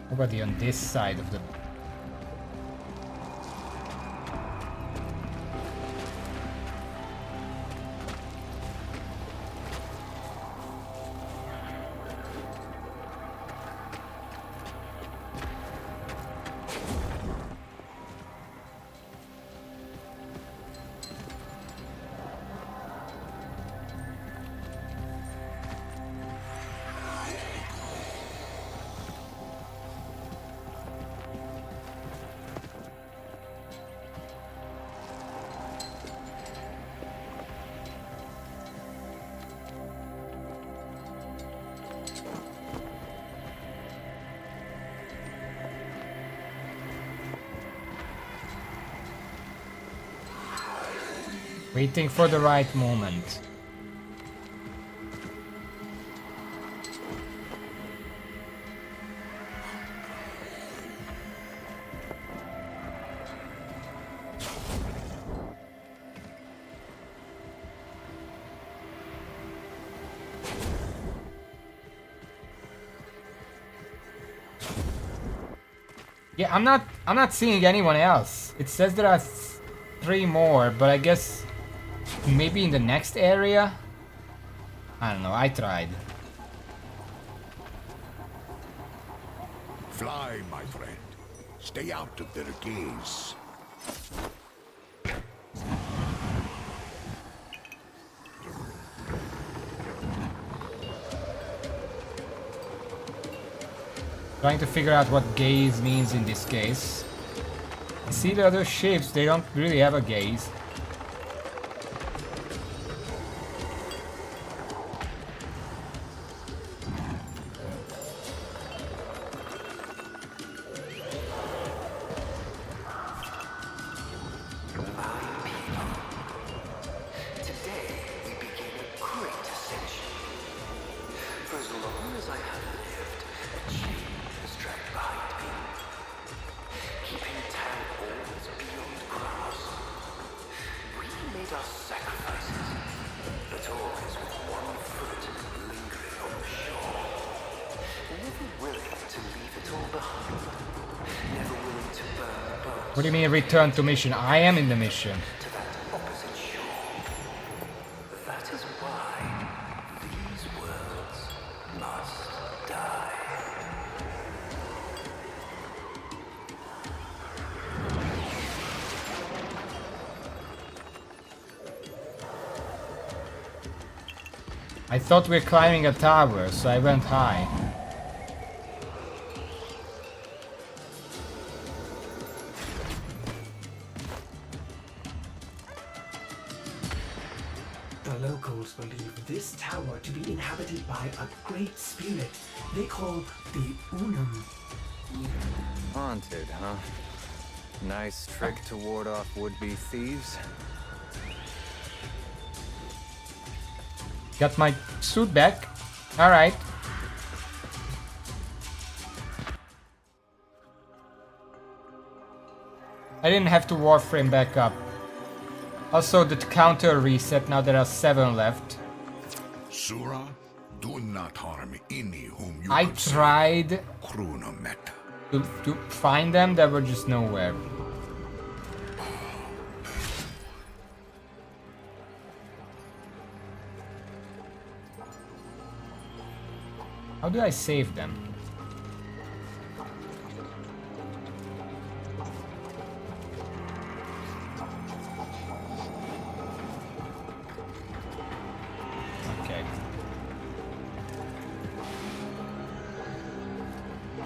Nobody on this side of the... Waiting for the right moment. Yeah, I'm not seeing anyone else. It says there are 3 more, but I guess maybe in the next area? I don't know, I tried. Fly, my friend. Stay out of their gaze. Trying to figure out what gaze means in this case. See the other ships, they don't really have a gaze. What do you mean return to mission? I am in the mission. That is why these worlds must die. I thought we were climbing a tower, so I went high. The locals believe this tower to be inhabited by a great spirit they call the Unum. Haunted, huh? Nice trick to ward off would-be thieves. Got my suit back. Alright. I didn't have to Warframe back up. Also, the counter reset, now there are 7 left. Surah, do not harm any whom you I consider tried Chronomet. to find them, they were just nowhere. How do I save them? Okay.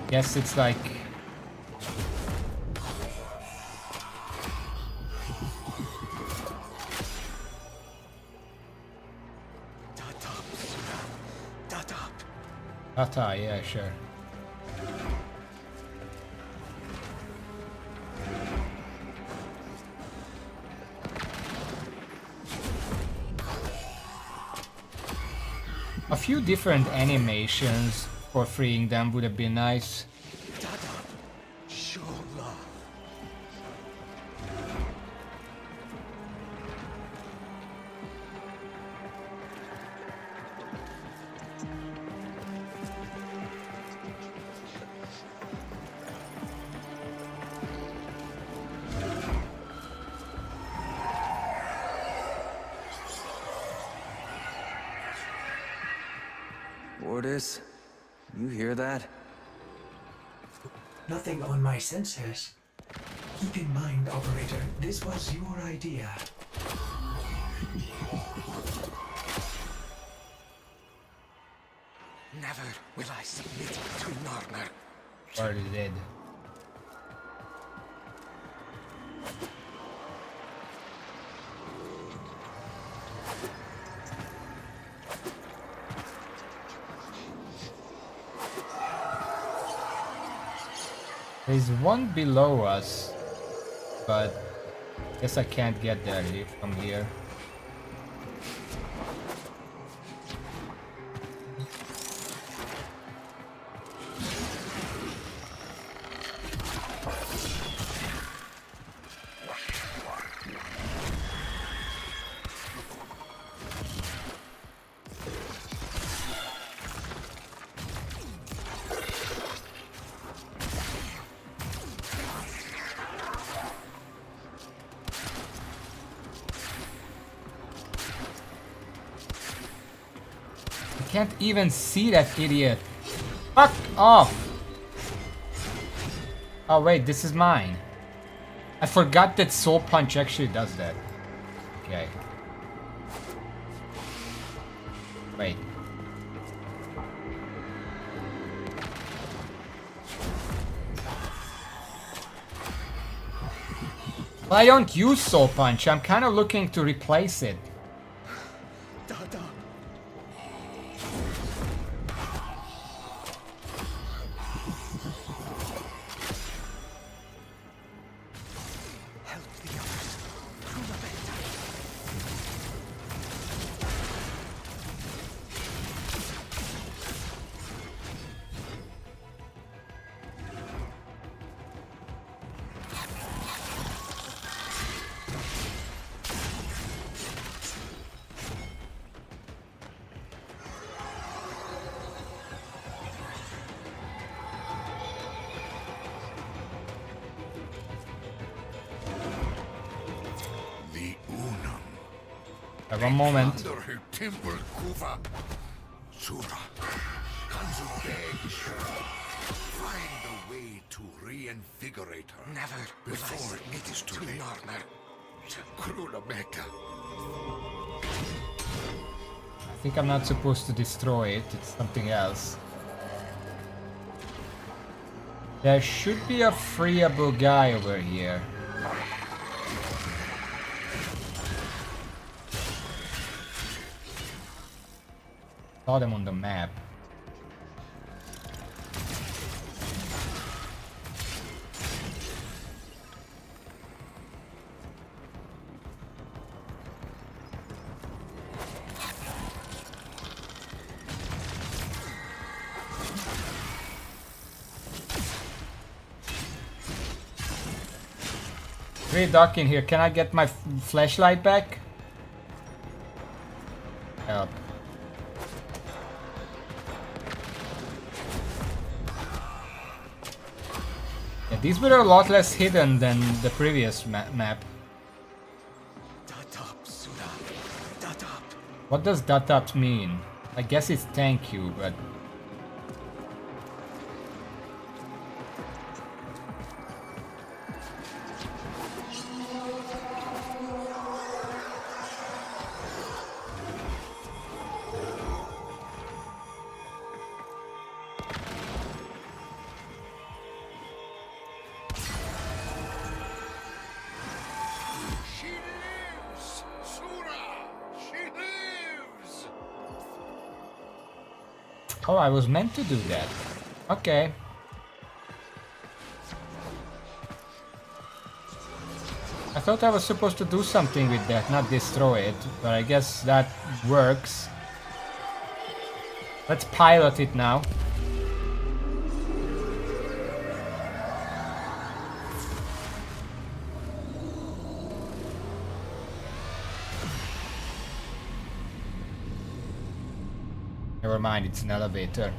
Guess it's like... Tata, yeah, sure. A few different animations for freeing them would have been nice. Lourdes, you hear that? Nothing on my sensors. Keep in mind, Operator, this was your idea. Never will I submit to Narmer. Already dead. There's one below us, but guess I can't get there from here. Can't even see that idiot. Fuck off! Oh wait, this is mine. I forgot that Soul Punch actually does that. Okay. Wait. Well, I don't use Soul Punch. I'm kind of looking to replace it. One moment. Temple Kuva. Sura. Kanzu beg. Find a way to reinvigorate her. Never before it is too late. Krula Mecca. I think I'm not supposed to destroy it. It's something else. There should be a freeable guy over here. Saw them on the map. Very dark in here. Can I get my flashlight back? Help. Yeah, these were a lot less hidden than the previous map. What does Datap mean? I guess it's thank you, but... Oh, I was meant to do that. Okay. I thought I was supposed to do something with that, not destroy it, but I guess that works. Let's pilot it now. Never mind, it's an elevator.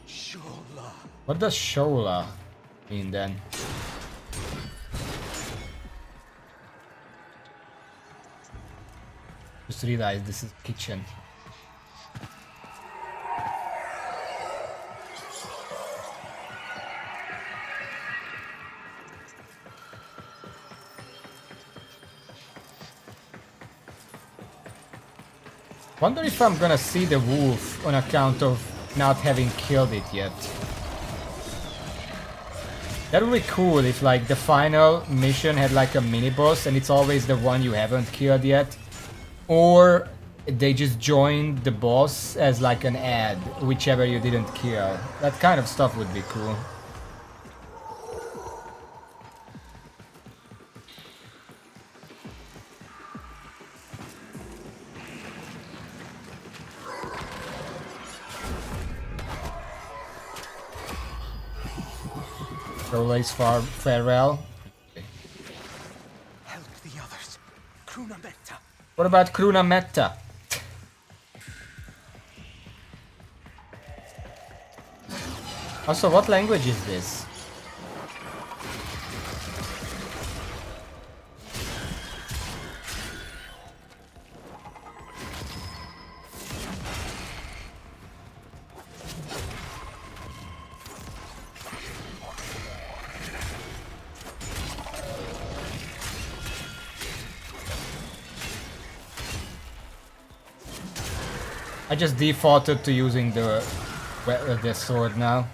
Shola. What does Shola mean then? Just realized this is kitchen. Wonder if I'm gonna see the wolf on account of not having killed it yet. That would be cool if like the final mission had like a mini boss and it's always the one you haven't killed yet. Or they just joined the boss as like an ad, whichever you didn't kill. That kind of stuff would be cool. Shola farewell. Help the others. Kruna Metta. What about Kruna Metta? Also, what language is this? I just defaulted to using the sword now.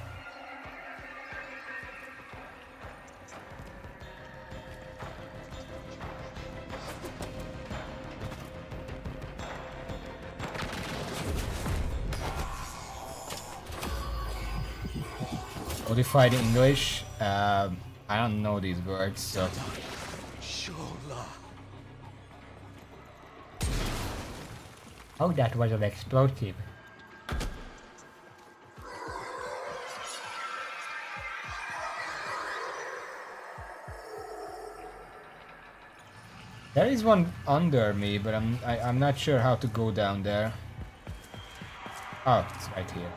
Modified English. I don't know these words, so. Shola. Oh, that was an explosive. There is one under me, but I'm not sure how to go down there. Oh, it's right here.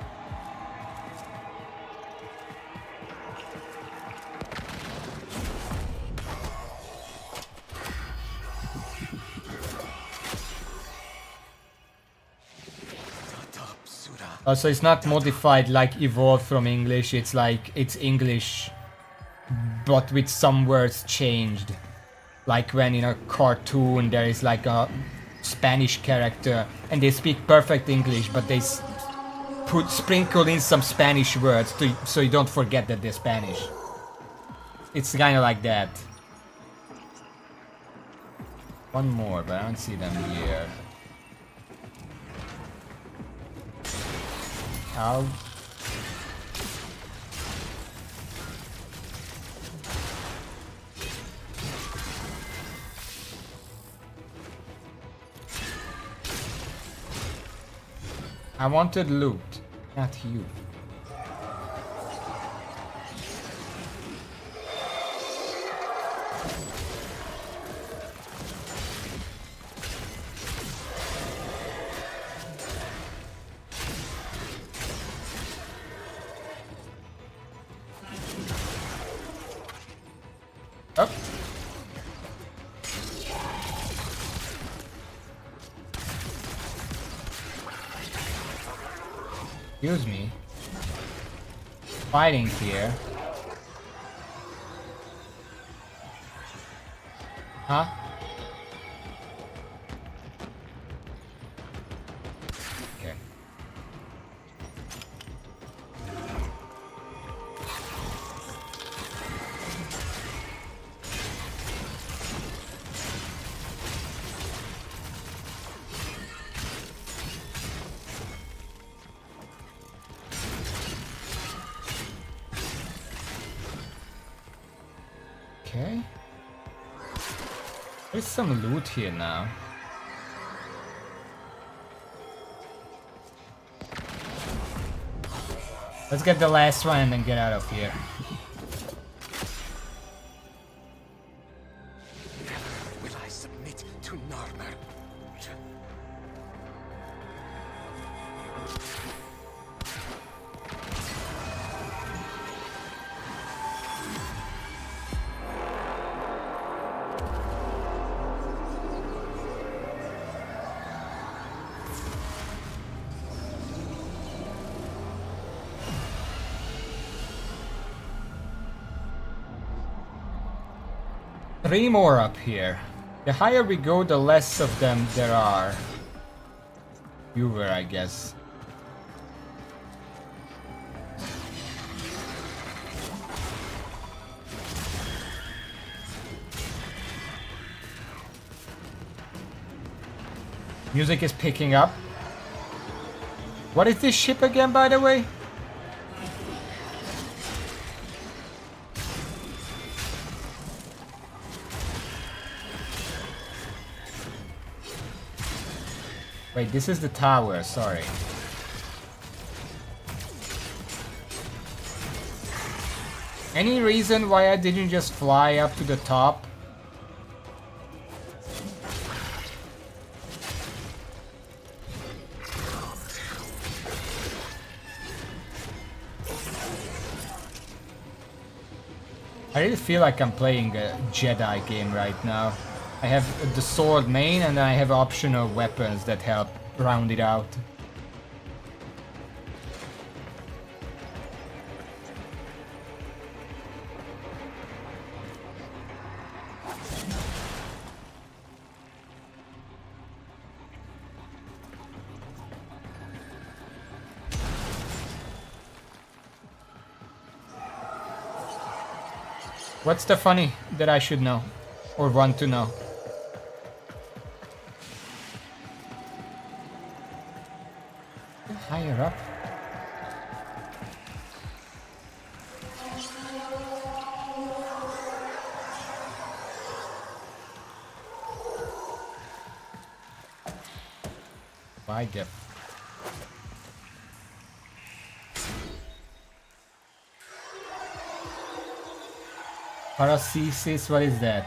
So it's not modified like evolved from English, it's like, it's English, but with some words changed. Like when in a cartoon there is like a Spanish character and they speak perfect English, but they sprinkle in some Spanish words so you don't forget that they're Spanish. It's kind of like that. One more, but I don't see them here. Ow. I wanted loot, not you. Up. Excuse me. Fighting here. Huh? Okay. Okay. There's some loot here now. Let's get the last one and then get out of here. Never will I submit to Narmer. 3 more up here. The higher we go, the less of them there are. Fewer, I guess. Music is picking up. What is this ship again, by the way? Wait, this is the tower, sorry. Any reason why I didn't just fly up to the top? I really feel like I'm playing a Jedi game right now. I have the sword main and I have optional weapons that help round it out. What's the funny that I should know or want to know? Higher up. Why the... Paracesis, what is that?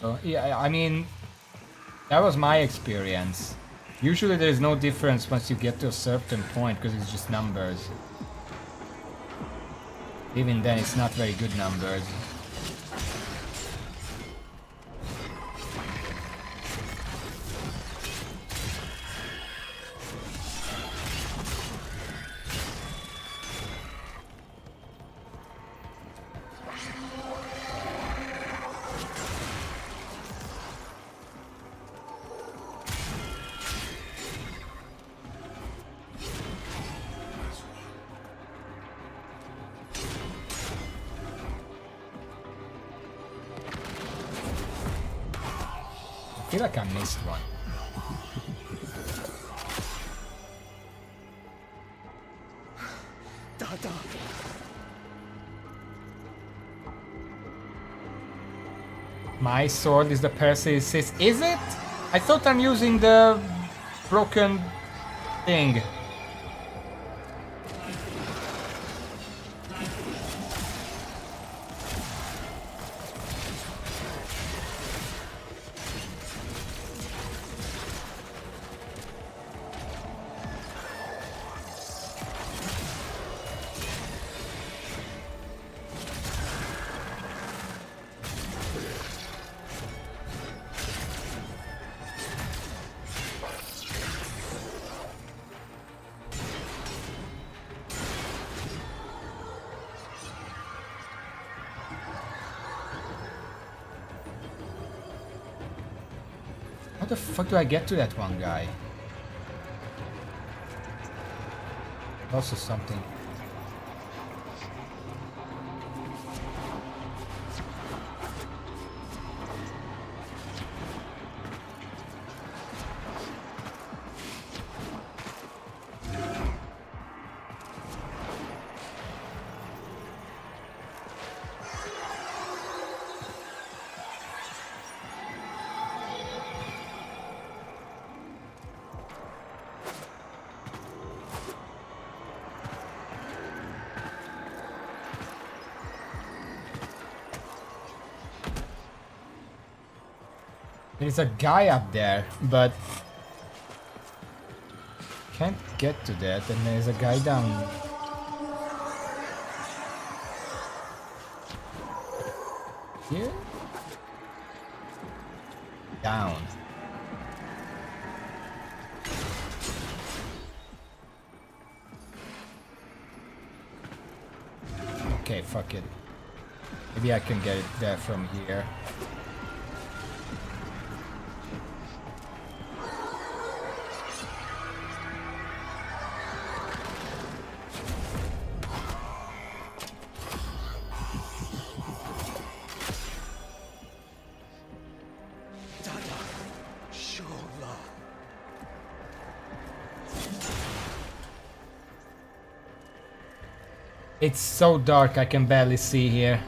Oh, yeah, I mean, that was my experience. Usually there's no difference once you get to a certain point because it's just numbers. Even then it's not very good numbers. I feel like I missed one. My sword is the Paracesis. Is it? I thought I'm using the broken thing. How the fuck do I get to that one guy? Also something. There's a guy up there, but can't get to that, and there's a guy down here? Down. Okay, fuck it. Maybe I can get it there from here. It's so dark I can barely see here.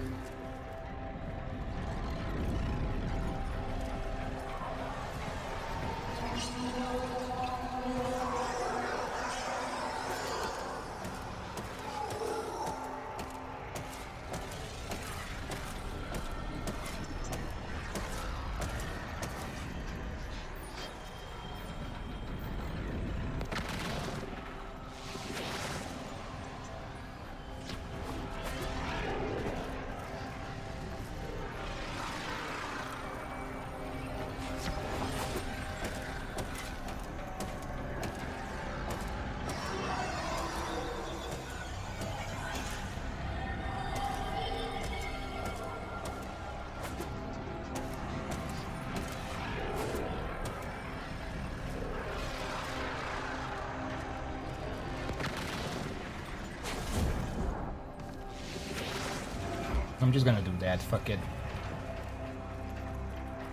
I'm just gonna do that, fuck it.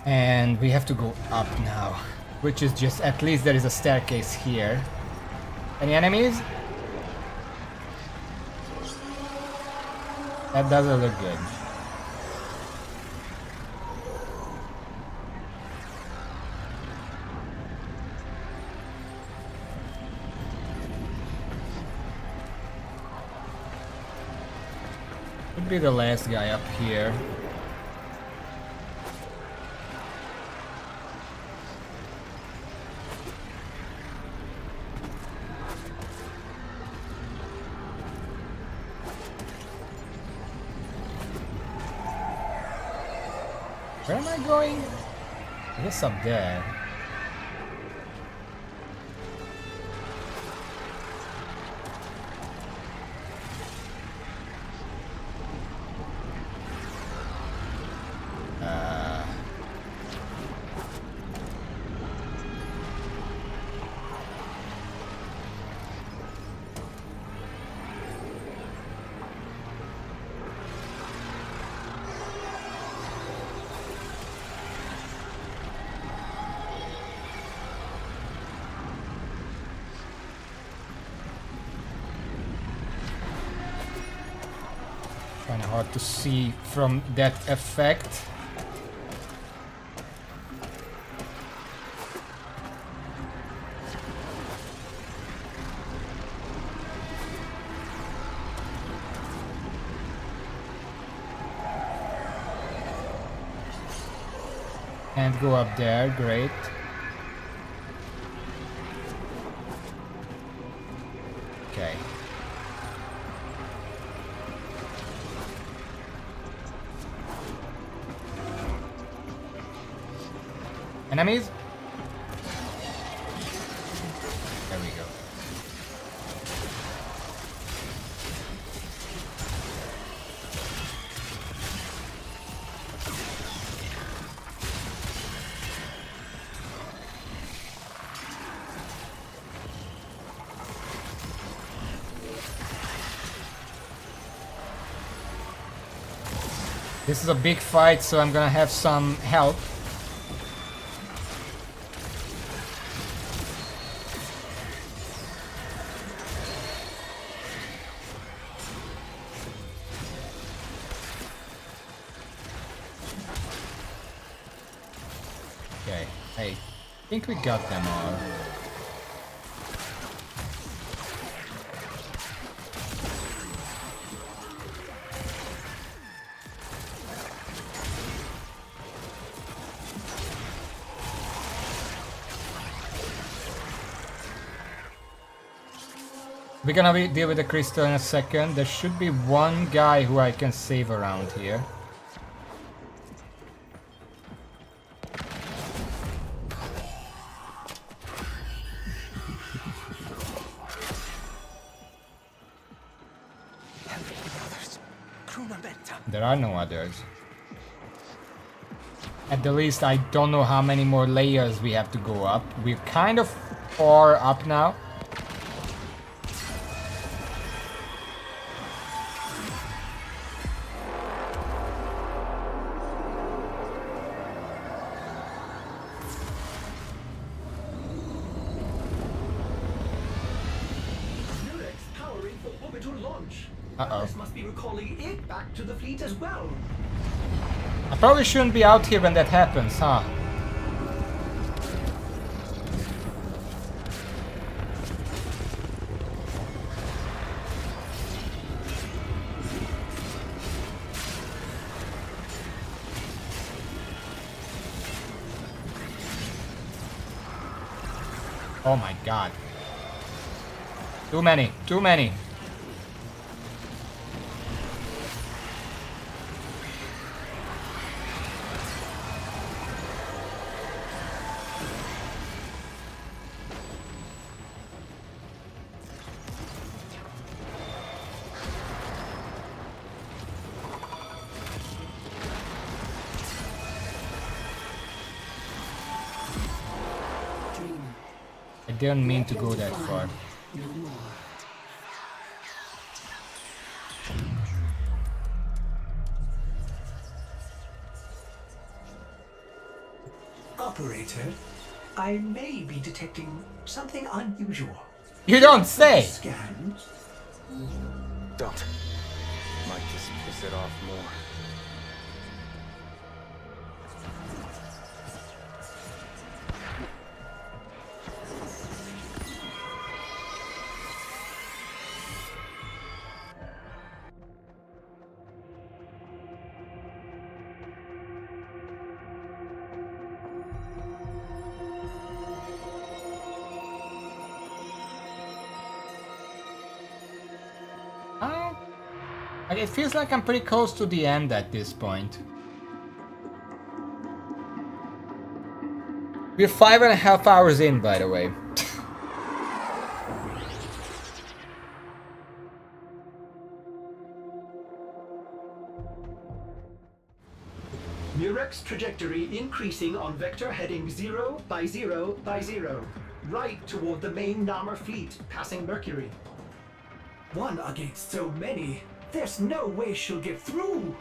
And we have to go up now, which is just, at least there is a staircase here. Any enemies? That doesn't look good. Could be the last guy up here. Where am I going? I guess up there. Kinda hard to see from that effect. And go up there, great. Okay. Enemies? There we go. This is a big fight, so I'm gonna have some help. Okay, hey, I think we got them all. We're gonna deal with the crystal in a second. There should be one guy who I can save around here. Help the others. Crewman. There are no others. At the least, I don't know how many more layers we have to go up. We're kind of far up now. Uh-oh. This must be recalling it back to the fleet as well. I probably shouldn't be out here when that happens, huh? Oh my god. Too many, too many. I didn't mean to go that far. Operator, I may be detecting something unusual. You don't say! Scans. Don't. Might just piss it off more. It feels like I'm pretty close to the end at this point. We're 5.5 hours in, by the way. Murex trajectory increasing on vector heading 0 by 0 by 0. Right toward the main Namur fleet, passing Mercury. One against so many. There's no way she'll get through.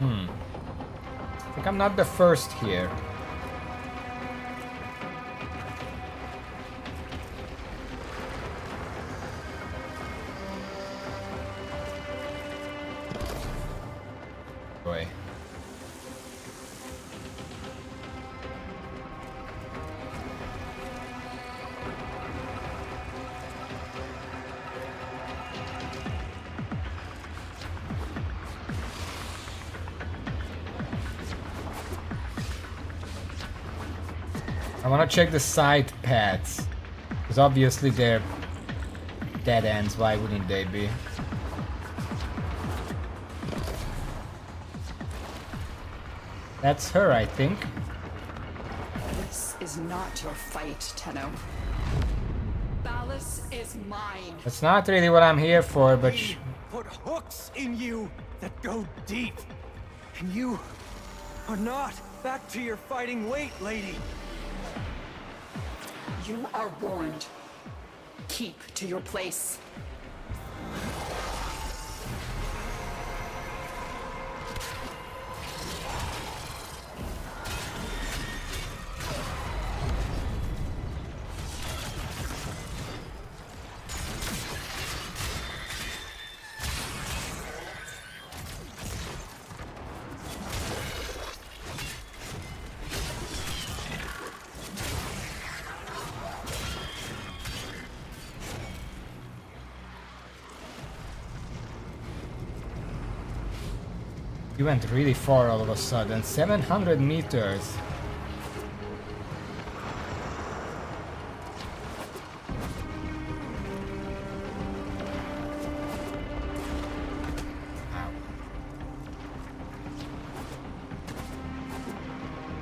I think I'm not the first here. Boy. I want to check the side paths, because obviously they're dead ends. Why wouldn't they be? That's her, I think. This is not your fight, Tenno. Ballas is mine. That's not really what I'm here for, but We put hooks in you that go deep. And you are not back to your fighting weight, lady. You are warned. Keep to your place. you went really far all of a sudden. 700 meters.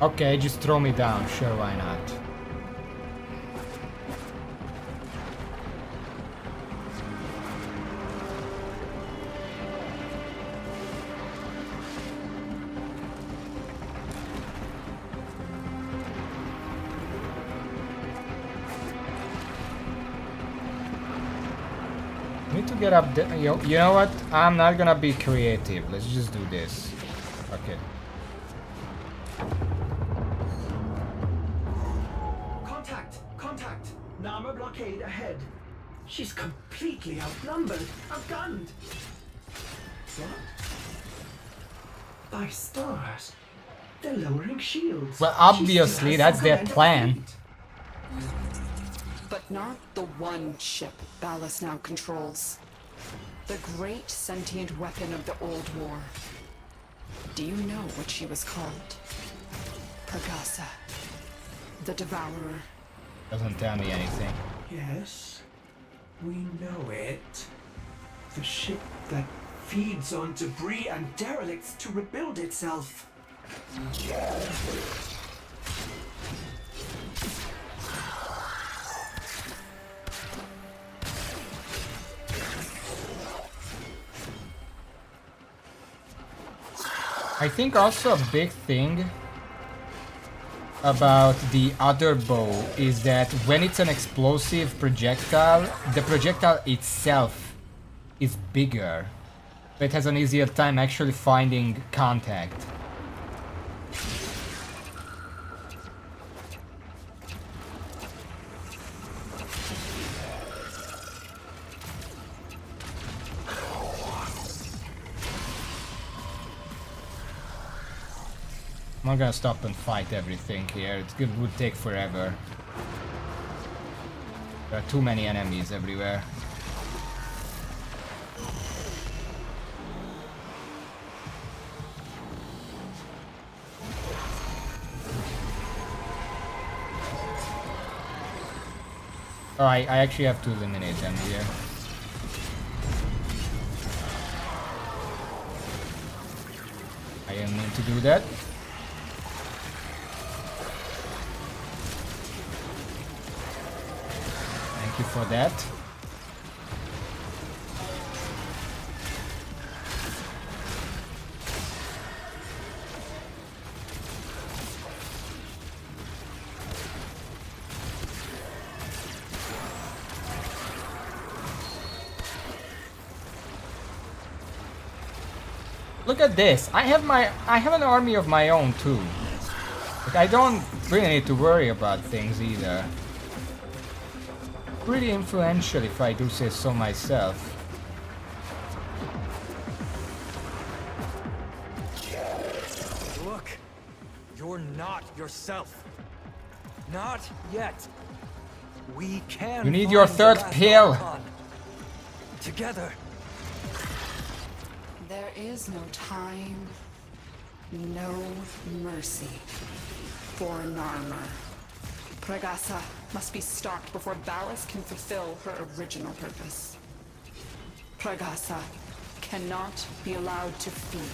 Okay, just throw me down. Sure, why not? Need to get up there. You know what? I'm not gonna be creative. Let's just do this. Okay. Contact! Contact! Nama blockade ahead. She's completely outnumbered, outgunned. What? By stars. They're lowering shields. Well, She still obviously, has that's some their command of plan. fleet. But not the one ship Ballas now controls. The great sentient weapon of the old war. Do you know what she was called? Pregasa. The Devourer. Doesn't tell me anything. Yes, we know it. The ship that feeds on debris and derelicts to rebuild itself. I think also a big thing about the other bow is that when it's an explosive projectile, the projectile itself is bigger. It has an easier time actually finding contact. I'm not gonna stop and fight everything here. It would take forever. There are too many enemies everywhere. Oh, I actually have to eliminate them here. I didn't mean to do that. Thank you for that. Look at this. I have an army of my own too. Like, I don't really need to worry about things either. Pretty influential if I do say so myself. Look, you're not yourself. Not yet. We can. You need your find third the last pill. Archon. Together. There is no time, no mercy for Narmer. Pregasa must be stopped before Ballas can fulfill her original purpose. Pregasa cannot be allowed to feed.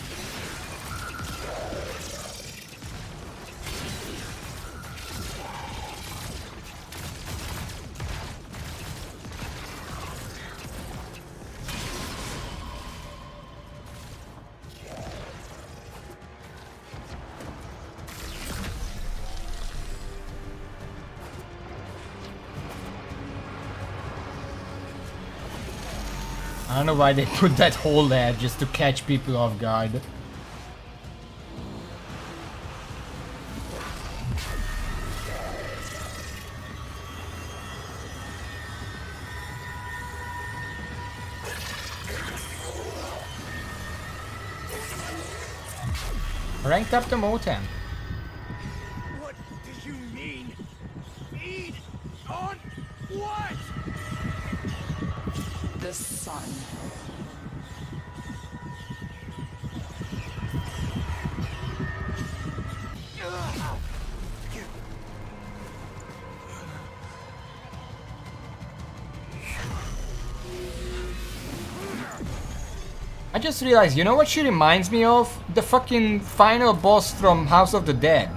I don't know why they put that hole there just to catch people off guard. Ranked up the Motem. What do you mean? Feed on what? The sun. I just realized, you know what she reminds me of? The fucking final boss from House of the Dead.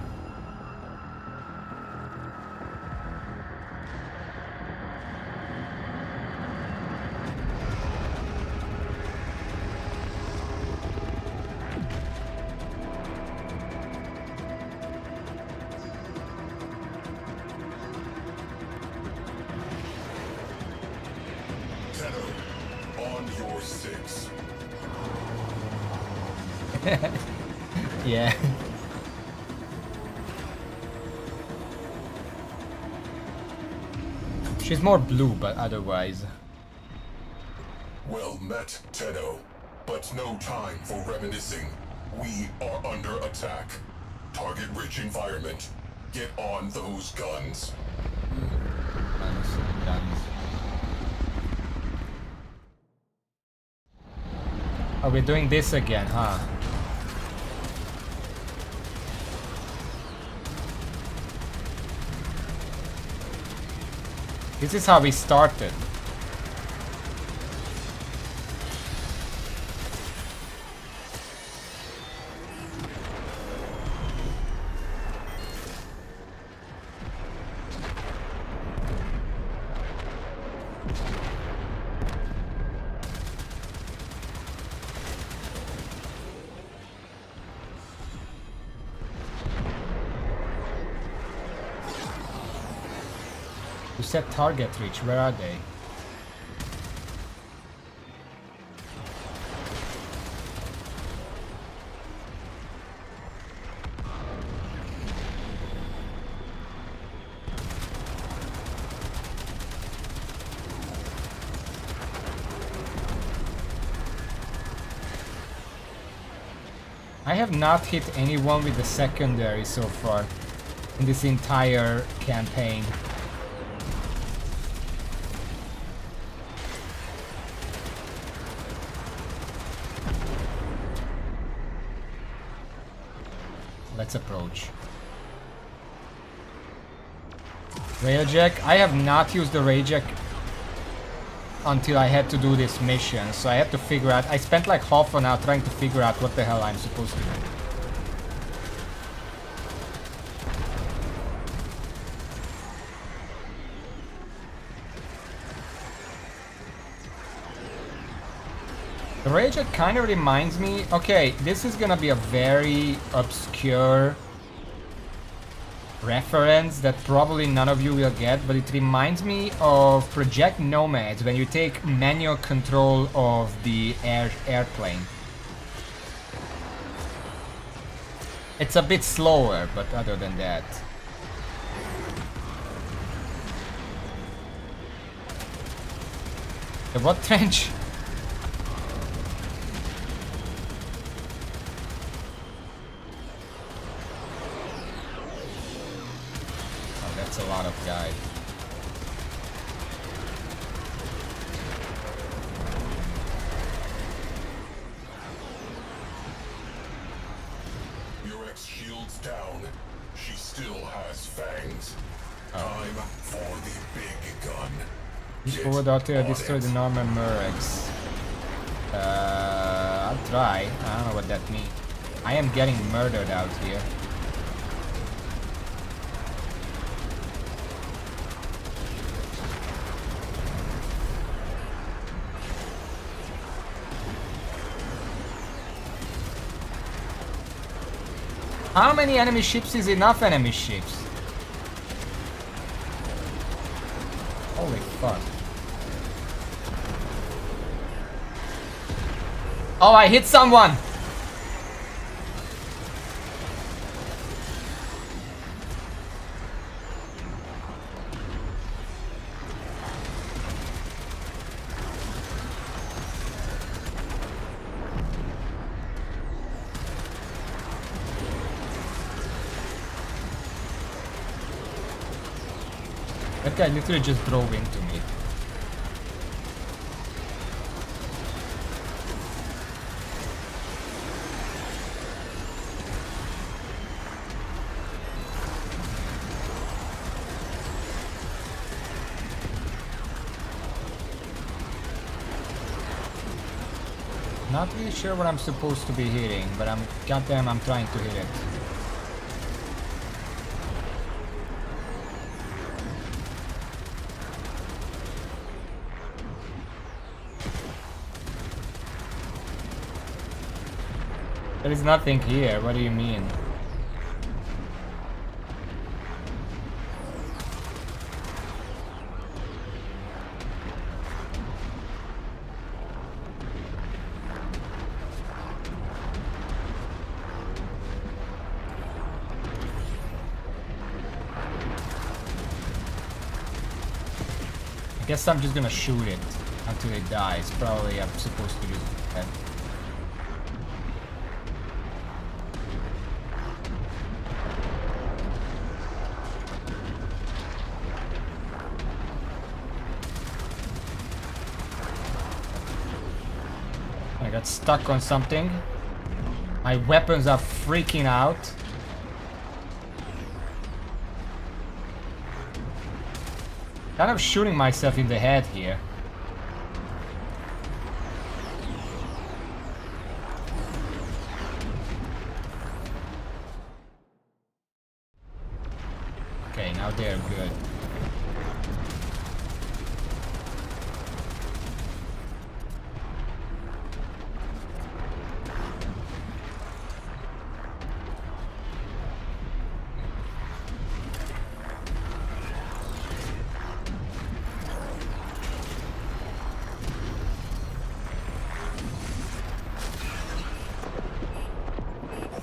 on your six. Yeah. She's more blue, but otherwise. Well met, Tenno. But no time for reminiscing. We are under attack. Target-rich environment. Get on those guns. Guns. Oh, we're doing this again, huh? This is how we started. You said target reach, where are they? I have not hit anyone with the secondary so far in this entire campaign. Let's approach. Railjack. I have not used the Railjack until I had to do this mission, so I had to figure out. I spent like half an hour trying to figure out what the hell I'm supposed to do. The Railjack kind of reminds me. Okay, this is gonna be a very obscure reference that probably none of you will get, but it reminds me of Project Nomads when you take manual control of the airplane. It's a bit slower, but other than that. What trench? That's a lot of guys. Your ex-shield's down. She still has fangs. Time for the big gun. Use forward artillery, destroy the Norman Murex. I'll try. I don't know what that means. I am getting murdered out here. How many enemy ships is enough enemy ships? Holy fuck. Oh, I hit someone! That guy literally just drove into me. Not really sure what I'm supposed to be hitting, but goddamn, I'm trying to hit it. There is nothing here, what do you mean? Guess I'm just gonna shoot it until it dies. Probably I'm supposed to do that. I got stuck on something. My weapons are freaking out. Kind of shooting myself in the head here. Okay, now they're good.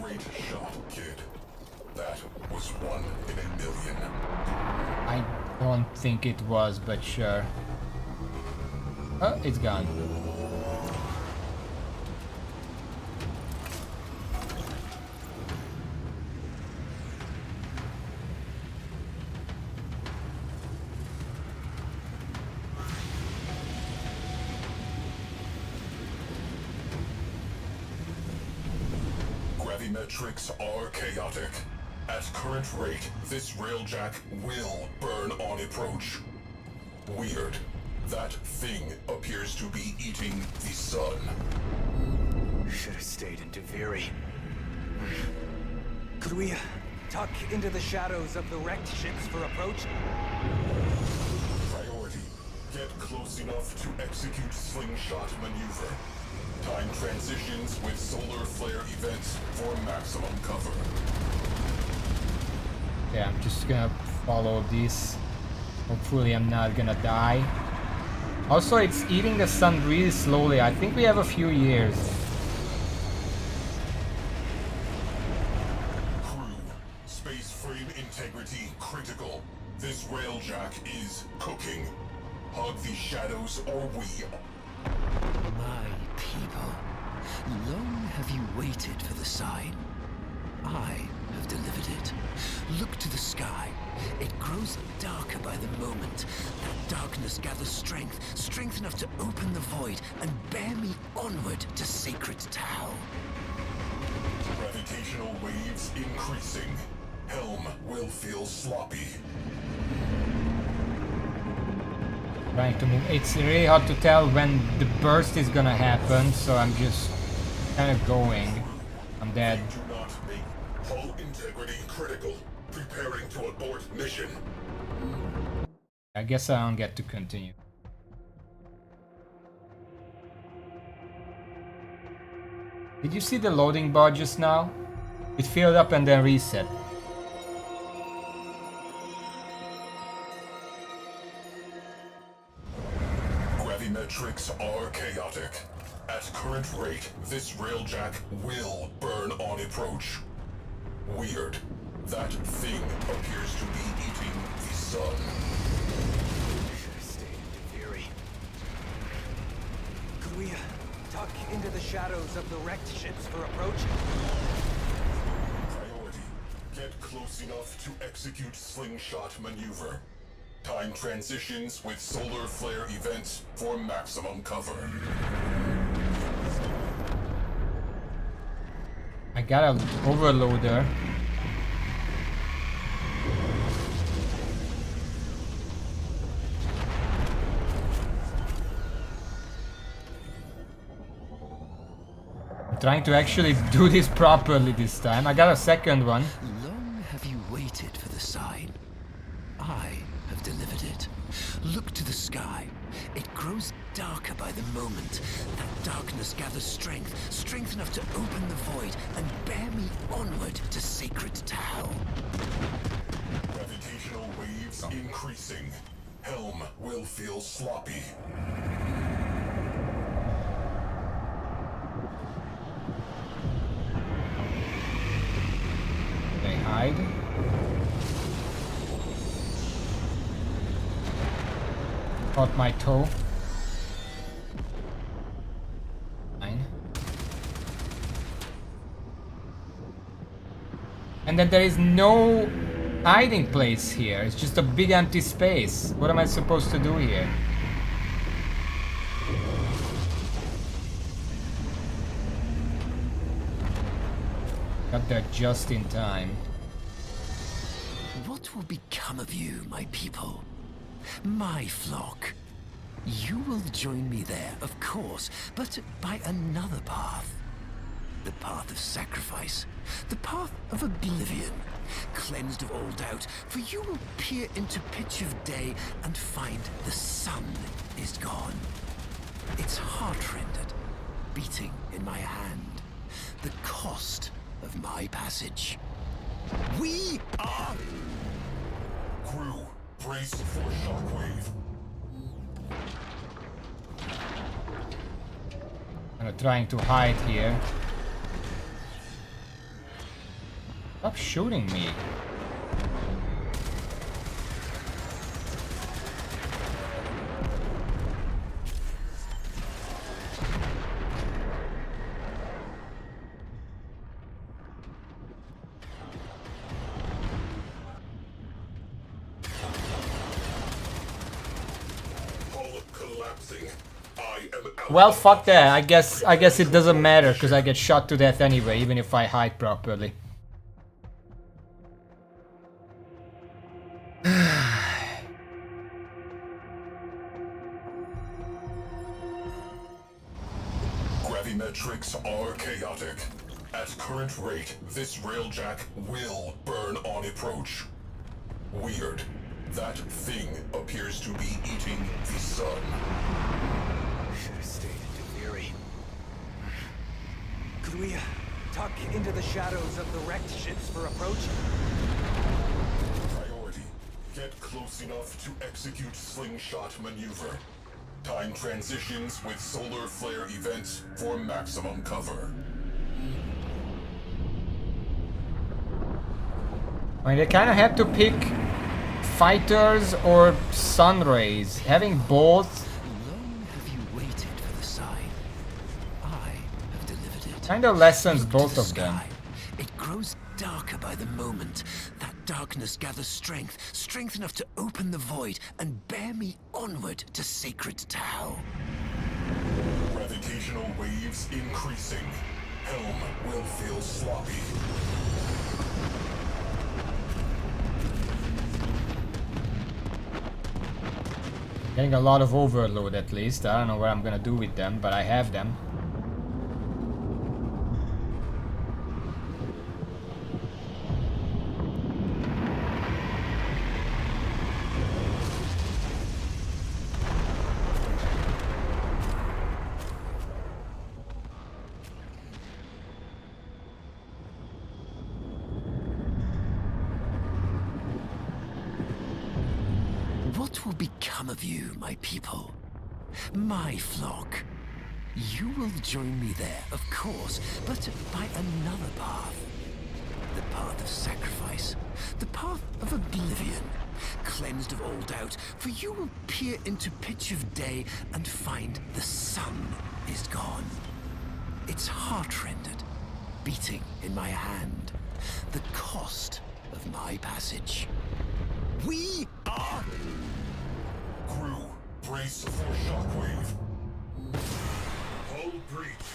Great shot, kid. That was 1 in a million. I don't think it was, but sure. Oh, it's gone. Gravimetrics are chaotic. At current rate, this railjack will burn on approach. Weird. That thing appears to be eating the sun. Should have stayed in Deviri. Could we tuck into the shadows of the wrecked ships for approach? Priority. Get close enough to execute slingshot maneuver. Time transitions with solar flare events for maximum cover. Yeah, I'm just gonna follow this. Hopefully I'm not gonna die. Also, it's eating the sun really slowly. I think we have a few years. Crew, space frame integrity critical. This railjack is cooking. Hug the shadows or we... My people, long have you waited for the sign. I have delivered it. Look to the sky. It grows darker by the moment. That darkness gathers strength, strength enough to open the void and bear me onward to Sacred Tau. Gravitational waves increasing. Helm will feel sloppy. Trying to move. It's really hard to tell when the burst is gonna happen, so I'm just kind of going. I'm dead. Do not make hull integrity critical. Preparing to abort mission. I guess I don't get to continue. Did you see the loading bar just now? It filled up and then reset. Gravimetrics are chaotic. At current rate, this railjack will burn on approach. Weird. That thing appears to be eating the sun. Should have stayed in Deviri. Could we tuck into the shadows of the wrecked ships for approach? Priority. Get close enough to execute slingshot maneuver. Time transitions with solar flare events for maximum cover. I got an overloader. I'm trying to actually do this properly this time. I got a second one. Long have you waited for the sign. I have delivered it. Look to the sky. It grows darker by the moment. That darkness gathers strength, strength enough to open the void and bear me onward to Sacred Tau. Gravitational waves increasing. Helm will feel sloppy. They hide. caught my toe. Fine. And then there is no hiding place here. It's just a big empty space. What am I supposed to do here? Got there just in time. What will become of you, my people? My flock? You will join me there, of course, but by another path. The path of sacrifice. The path of oblivion. Cleansed of all doubt, for you will peer into pitch of day and find the sun is gone. Its heart-rendered, beating in my hand. The cost of my passage. We are... Crew, brace for shockwave. I'm trying to hide here. Stop shooting me. Well, fuck that. I guess it doesn't matter because I get shot to death anyway, even if I hide properly. Gravimetrics are chaotic. At current rate, this railjack will burn on approach. Weird. That thing appears to be eating the sun. Should have stayed in Deviri. Could we tuck into the shadows of the wrecked ships for approach? Priority. Get close enough to execute slingshot maneuver. Time transitions with solar flare events for maximum cover. I mean, they kind of have to pick fighters or sun rays. Having both Long have you waited for the sign. I have delivered it. kind of lessens Look to both the of them. sky. It grows darker by the moment. That darkness gathers strength, strength enough to open the void and bear me onward to Sacred Tau. Gravitational waves increasing. Helm will feel sloppy. Getting a lot of overload at least. I don't know what I'm gonna do with them, but I have them. What will become of you, my people? My flock? You will join me there, of course, but by another path. The path of sacrifice. The path of oblivion. Cleansed of all doubt, for you will peer into pitch of day and find the sun is gone. Its heart-rendered, beating in my hand. The cost of my passage. We are... Crew, brace for shockwave. Hull breach.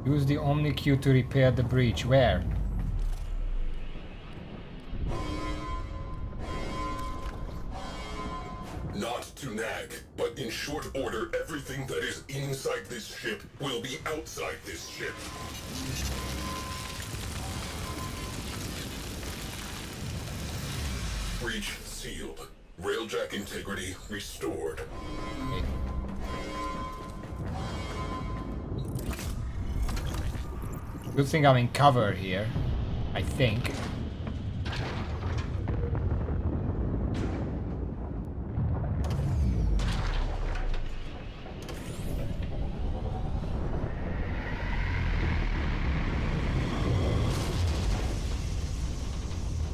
Use the Omni-Q to repair the breach. Where? Not to nag, but in short order, everything that is inside this ship will be outside this ship. Breach sealed. Railjack integrity restored. Okay. Good thing I'm in cover here. I think.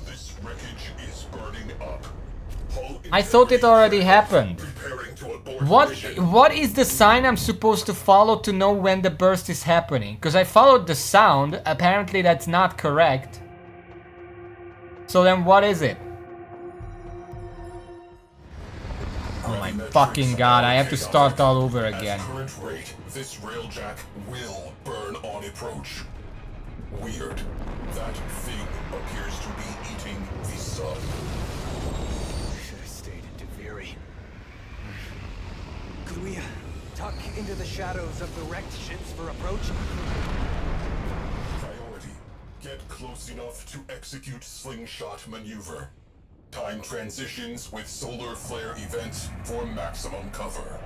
This wreckage is burning. I thought it already happened. What is the sign I'm supposed to follow to know when the burst is happening? Because I followed the sound, apparently that's not correct. So then what is it? Oh my fucking god, I have to start all over again. At current rate, this railjack will burn on approach. Weird. That thing appears to be eating the sun. Should have stayed in Deviri. Could we tuck into the shadows of the wrecked ships for approach? Priority. Get close enough to execute slingshot maneuver. Time transitions with solar flare events for maximum cover.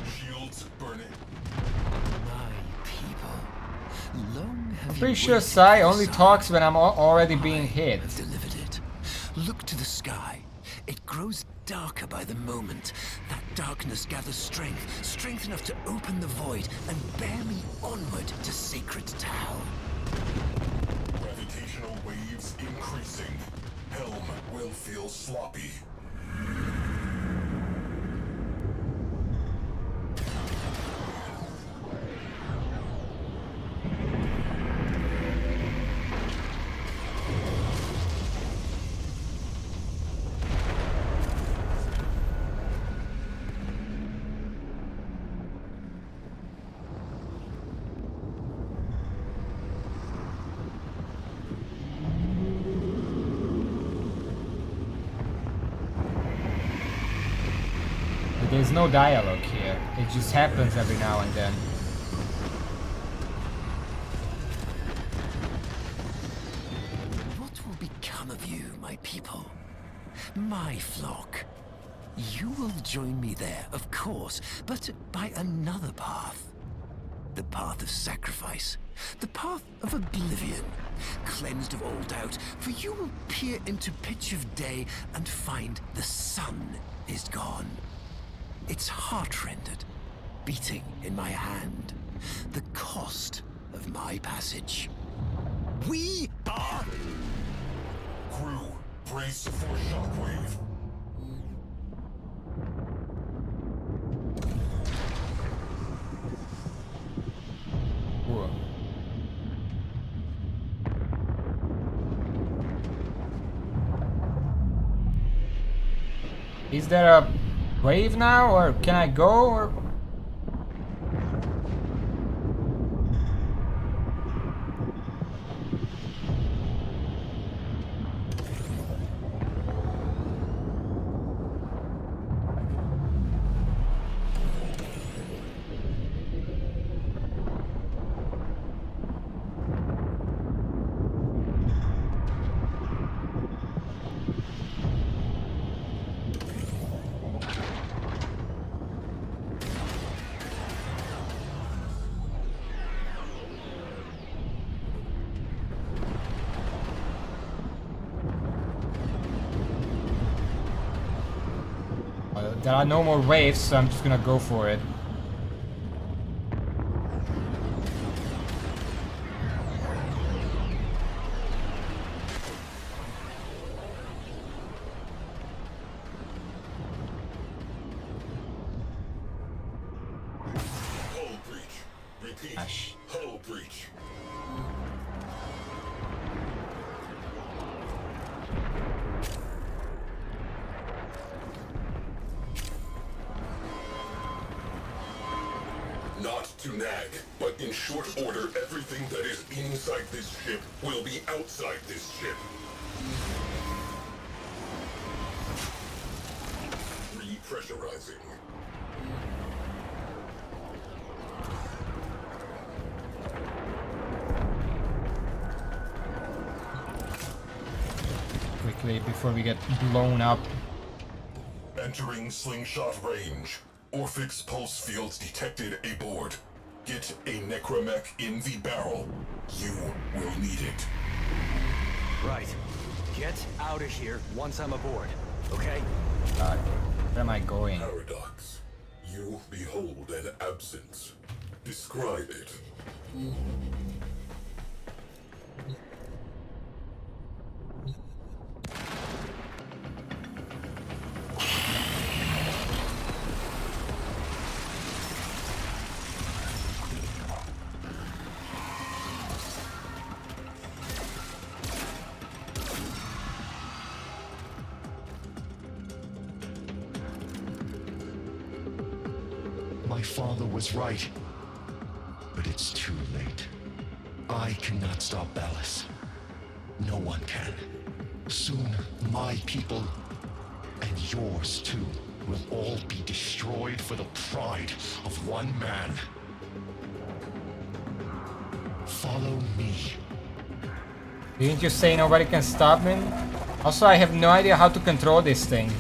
Shields burning. My people, long have I'm you pretty sure waited Sai for only the talks sign. when I'm already being I hit. have delivered it. Look to the sky. It grows darker by the moment. That darkness gathers strength, strength enough to open the void and bear me onward to Sacred Tau. Gravitational waves increasing. Helm will feel sloppy. There's no dialogue here. It just happens every now and then. What will become of you, my people? My flock? You will join me there, of course, but by another path. The path of sacrifice. The path of oblivion. Cleansed of all doubt, for you will peer into pitch of day and find the sun is gone. Its heart-rendered, beating in my hand. The cost of my passage. We are... Crew, brace for shockwave. Whoa. Is there a wave now, or can I go, or... There are no more waves, so I'm just gonna go for it. Hull breach. Repeat. Ash. Hull breach. Not to nag, but in short order, everything that is inside this ship will be outside this ship. Repressurizing. Quickly, before we get blown up. Entering slingshot range. Orphix pulse fields detected aboard. Get a necromech in the barrel. You will need it. Right. Get out of here once I'm aboard, okay? God. am I going? Paradox. You behold an absence. Describe it. My father was right. But it's too late. I cannot stop Ballas. No one can. Soon, my people, and yours too, will all be destroyed for the pride of one man. Follow me. Didn't you say nobody can stop me? Also, I have no idea how to control this thing.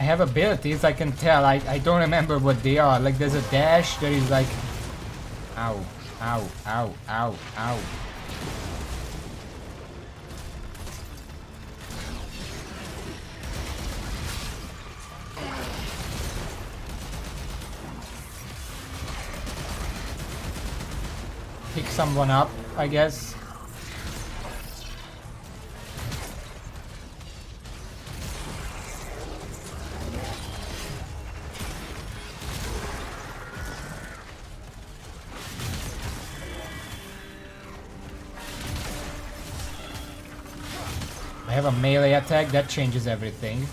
I have abilities, I can tell. I don't remember what they are. Like there's a dash, there is like... Ow, ow, ow, ow, ow. Pick someone up, I guess. I have a melee attack, that changes everything.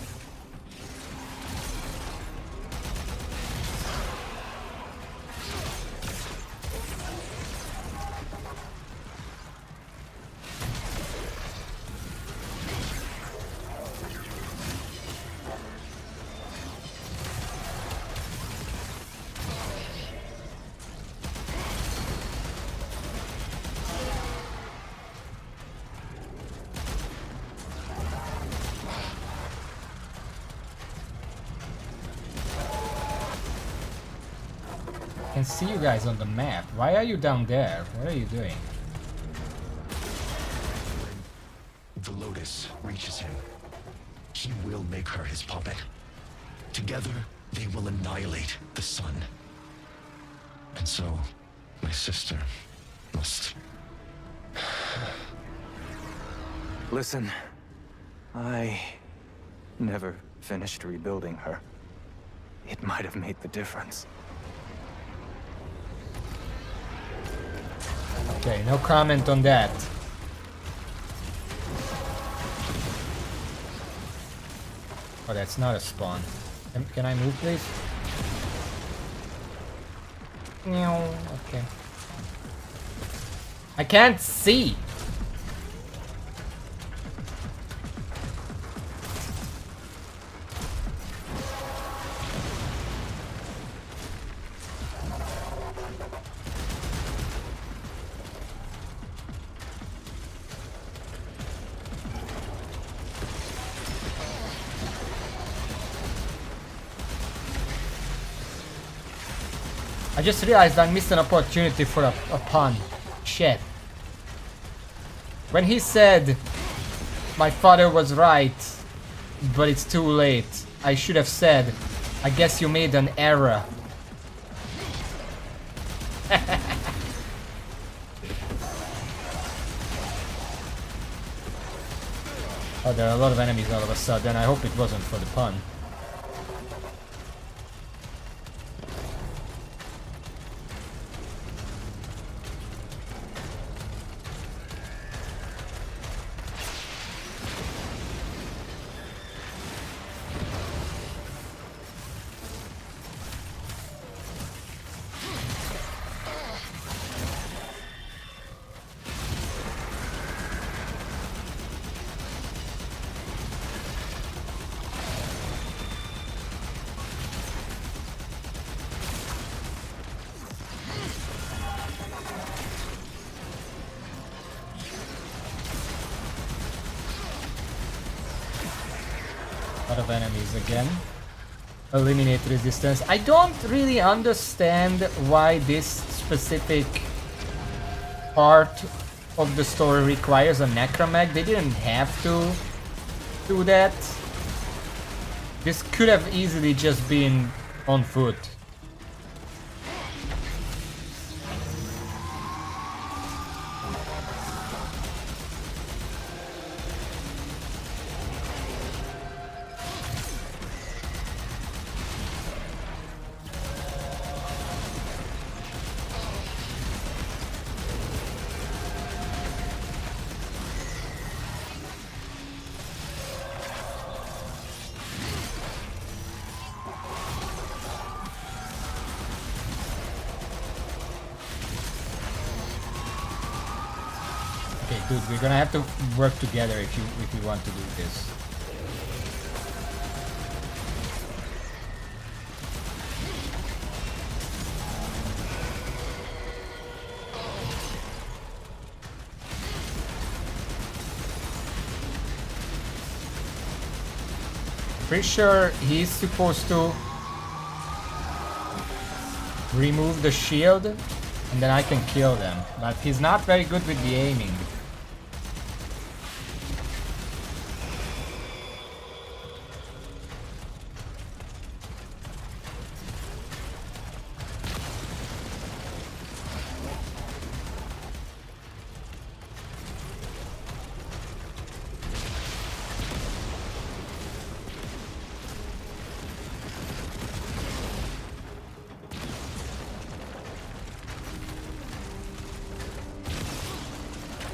I can see you guys on the map. Why are you down there? What are you doing? The Lotus reaches him. He will make her his puppet. Together, they will annihilate the sun. And so, my sister must... Listen, I never finished rebuilding her. It might have made the difference. Okay, no comment on that. Oh, that's not a spawn. Can I move, please? No, okay. I can't see. I just realized I missed an opportunity for a pun. Shit. When he said, my father was right, but it's too late, I should have said, I guess you made an error. Oh, there are a lot of enemies all of a sudden. I hope it wasn't for the pun. Lot of enemies again. Eliminate resistance. I don't really understand why this specific part of the story requires a necromag. They didn't have to do that. This could have easily just been on foot. Okay, dude, we're gonna have to work together if you want to do this. Pretty sure he's supposed to remove the shield and then I can kill them, but he's not very good with the aiming.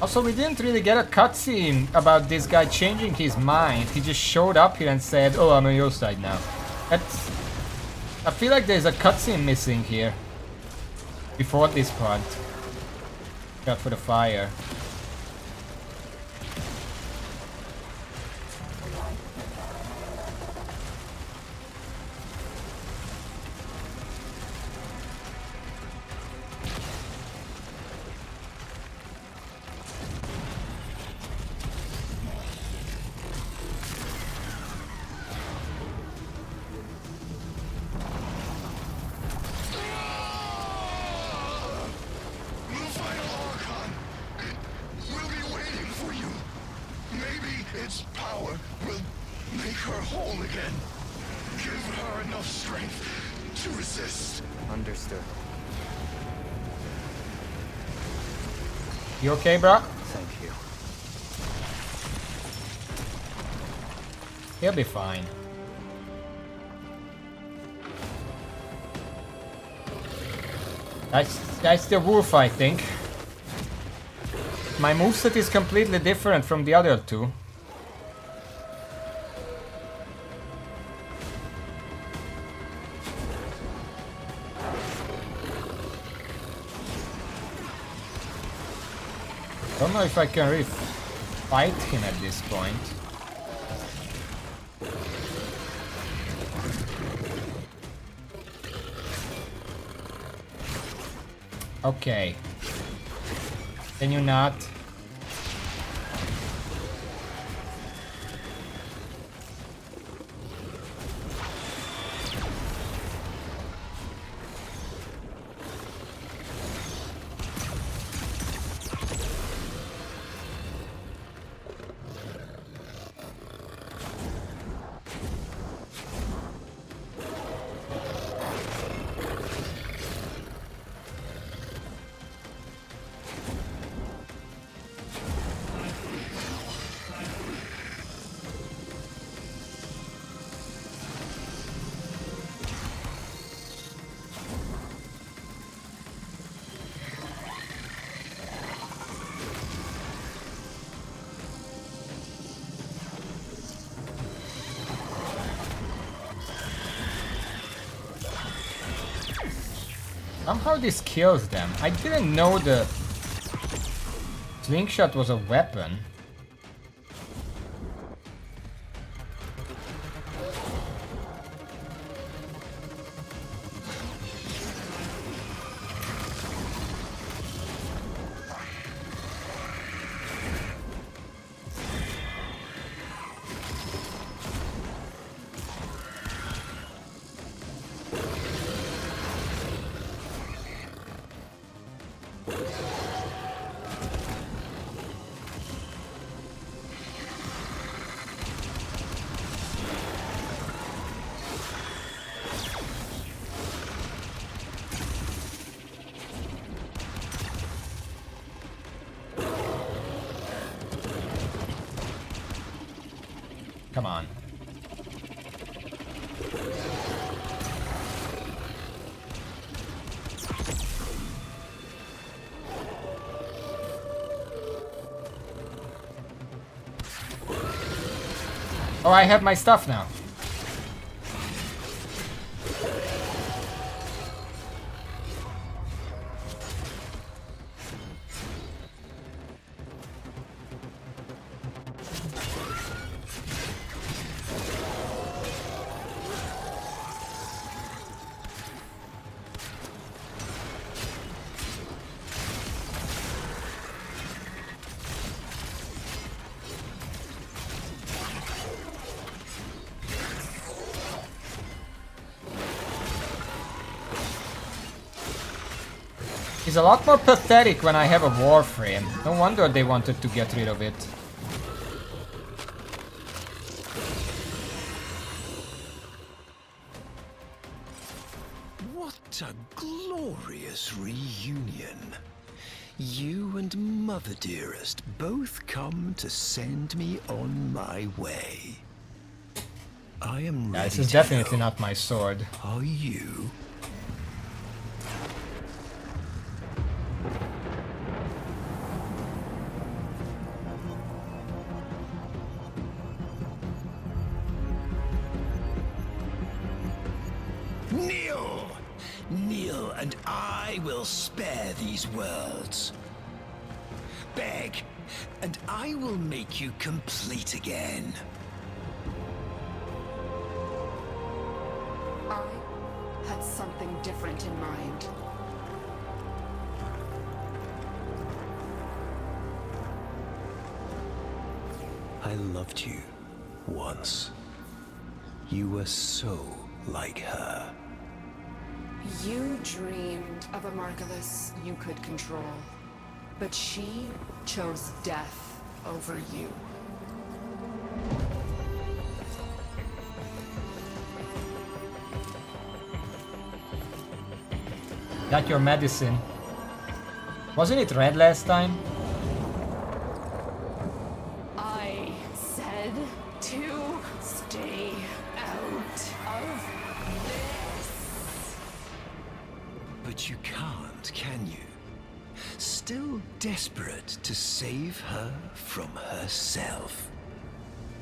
Also, we didn't really get a cutscene about this guy changing his mind. He just showed up here and said, oh, I'm on your side now. That's... I feel like there's a cutscene missing here. Before this part. Got for the fire. You okay, bro? Thank you. He'll be fine. That's the wolf, I think. My moveset is completely different from the other two. I don't know if I can really fight him at this point. Okay. Can you not? Somehow this kills them. I didn't know the slingshot was a weapon. Come on. Oh, I have my stuff now. It's a lot more pathetic when I have a Warframe. No wonder they wanted to get rid of it. What a glorious reunion. You and Mother Dearest both come to send me on my way. I am ready. This is definitely not my sword. Are you? Kneel! Kneel, and I will spare these worlds. Beg, and I will make you complete again. I had something different in mind. I loved you once. You were so like her. You dreamed of a Margulis you could control, but she chose death over you. Got your medicine. Wasn't it red last time? I said to stay out of this. But you can't, can you? Still desperate to save her from herself.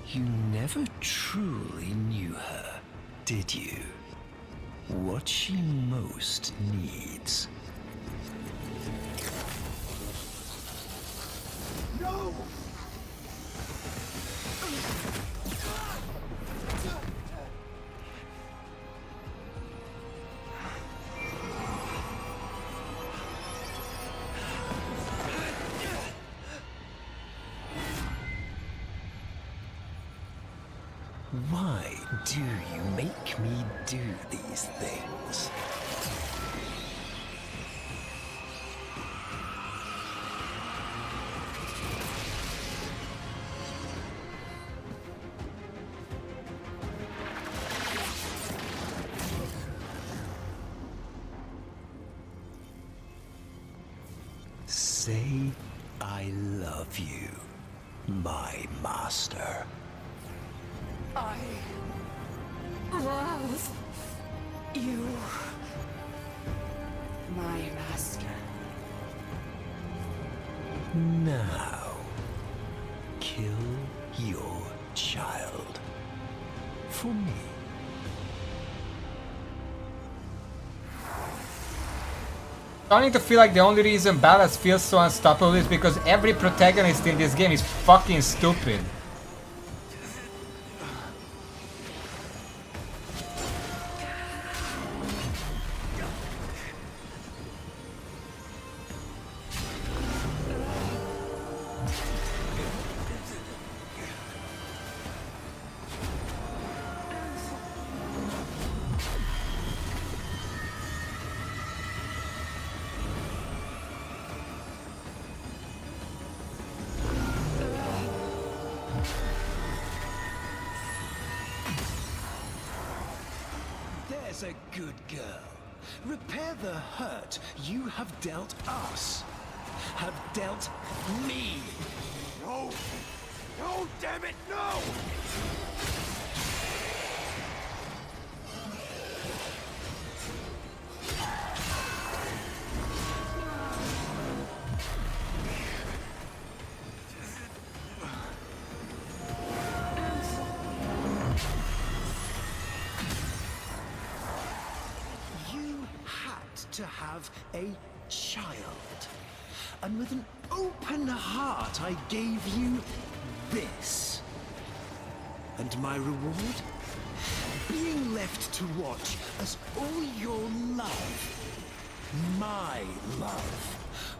You never truly knew her, did you? What she most needs. No! Why do you make me do these things? Say I love you, my master. I love you, my master. Now, kill your child for me. Starting to feel like the only reason Ballas feels so unstoppable is because every protagonist in this game is fucking stupid. There's a good girl. Repair the hurt you have dealt us. Have dealt me. No! No, damn it, no! You had to have a child. And with an open heart, I gave you this. And my reward? Being left to watch as all your love, my love,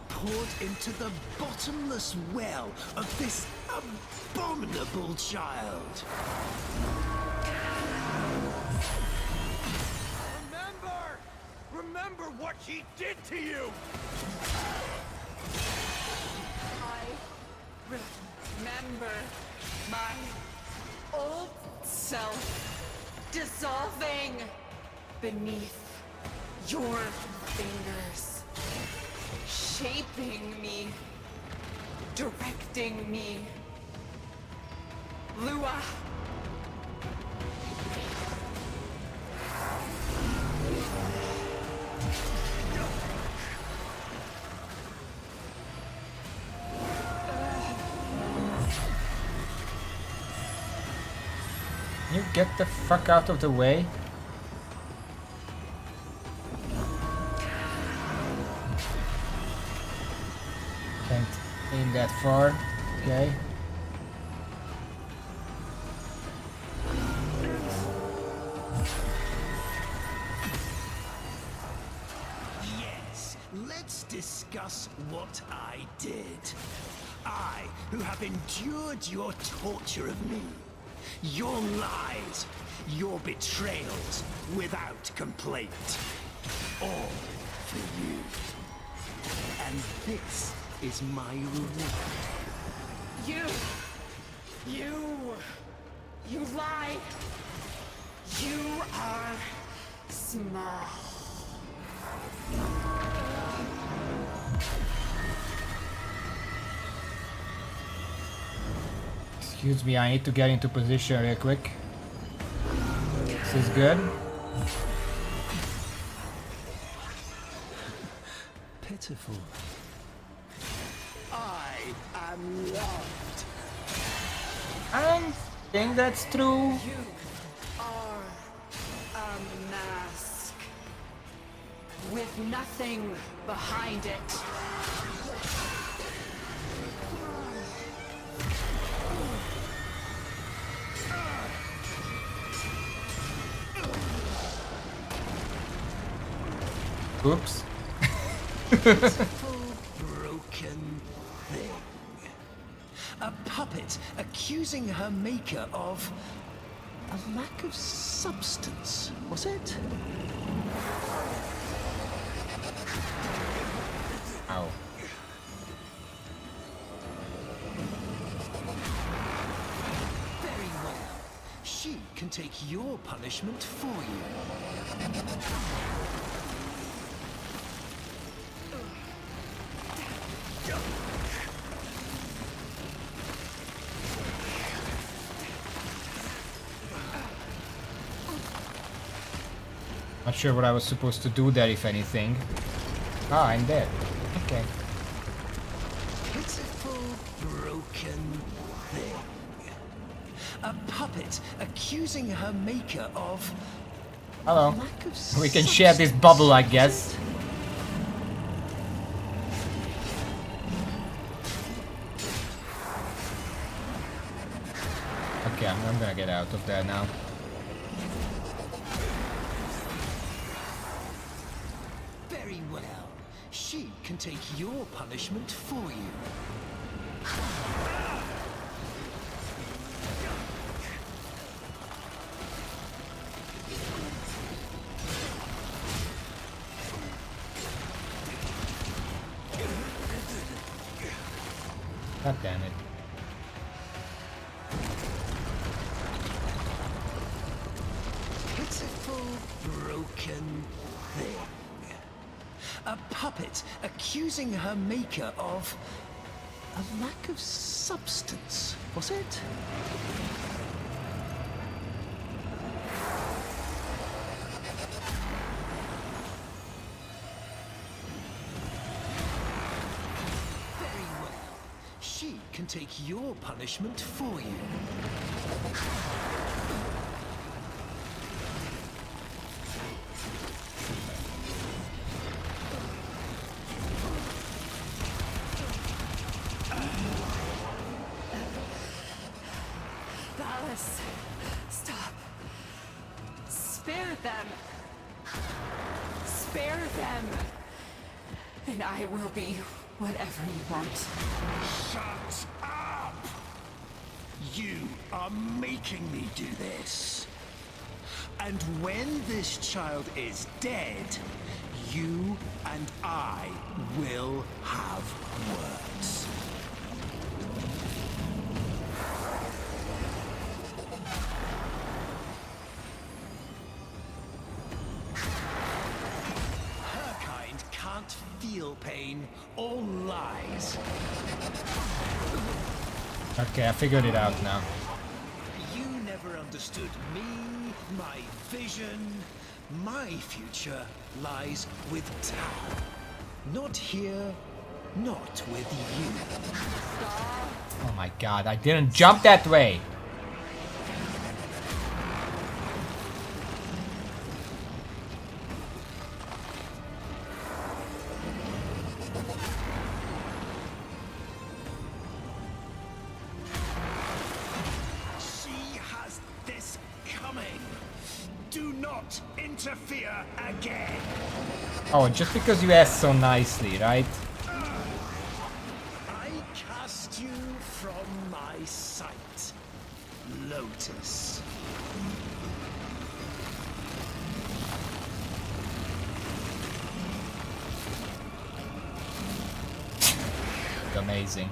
poured into the bottomless well of this abominable child. Remember what she did to you! I remember my old self dissolving beneath your fingers, shaping me, directing me. Lua. You get the fuck out of the way. Can't aim that far. Okay. Yes, let's discuss what I did. I, who have endured your torture of me. Your lies, your betrayals, without complaint. All for you. And this is my reward. You lie. You are small. Excuse me, I need to get into position real quick. This is good. Pitiful. I am loved. I think that's true. You are a mask with nothing behind it. Oops. Pitiful, broken thing. A puppet accusing her maker of a lack of substance, was it? Ow. Very well. She can take your punishment for you. Not sure what I was supposed to do there, if anything. Ah, I'm dead. Okay. Pitiful, broken thing. A puppet accusing her maker of Hello. lack of We can share this substance. bubble, I guess. Okay, I'm gonna get out of there now. Very well. She can take your punishment for you. God damn it. Pitiful, broken thing. A puppet accusing her maker of a lack of substance, was it? Very well. She can take your punishment for you. Valis, stop. Spare them. Spare them. And I will be whatever you want. Shut up! You are making me do this. And when this child is dead, you and I will have words. Her kind can't feel pain or lies. Okay, I figured it out now. You never understood me, my vision. My future lies with Tao. Not here, not with you. Oh my god, I didn't jump that way. She has this coming. Do not interfere again. Oh, just because you asked so nicely, right? I cast you from my sight, Lotus. Amazing.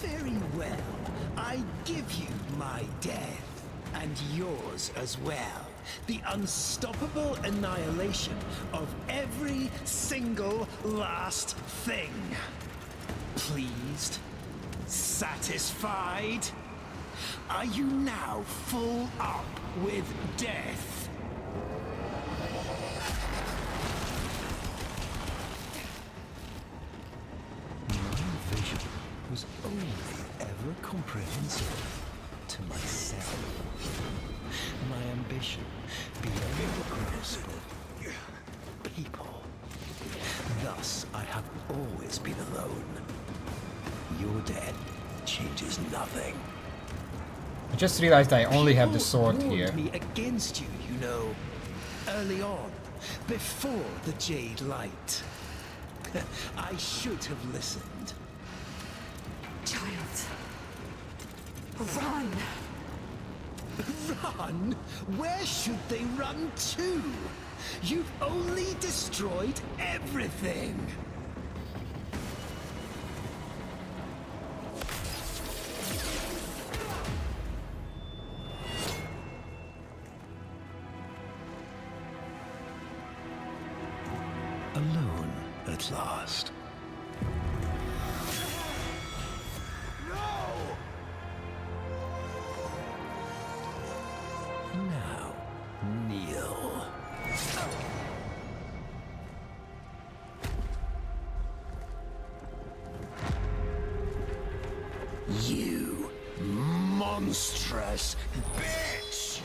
Very well. I give you my death, and yours as well. The unstoppable annihilation of every single last thing. Pleased? Satisfied? Are you now full up with death? My vision was only ever comprehensible to myself. My ambition beyond the grasp of people. Thus, I have always been alone. Your death changes nothing. I just realized I only have the sword People here. warned me against you, you know, early on, before the Jade Light. I should have listened. Child. Run! Run? Where should they run to? You've only destroyed everything. alone at last. Now, kneel. You monstrous bitch!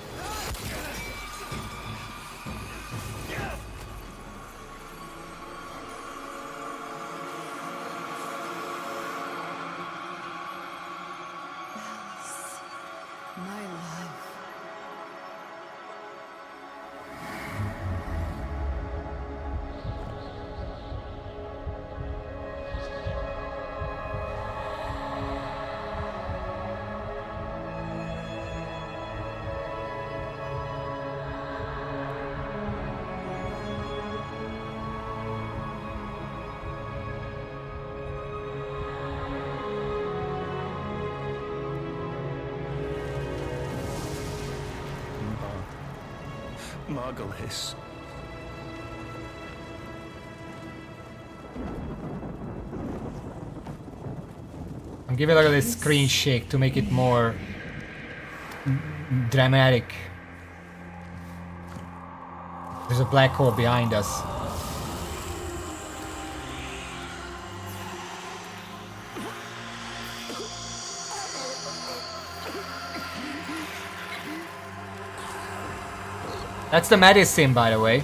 My love. Margulis. I'm giving it a little screen shake to make it more dramatic. There's a black hole behind us. That's the medicine, by the way.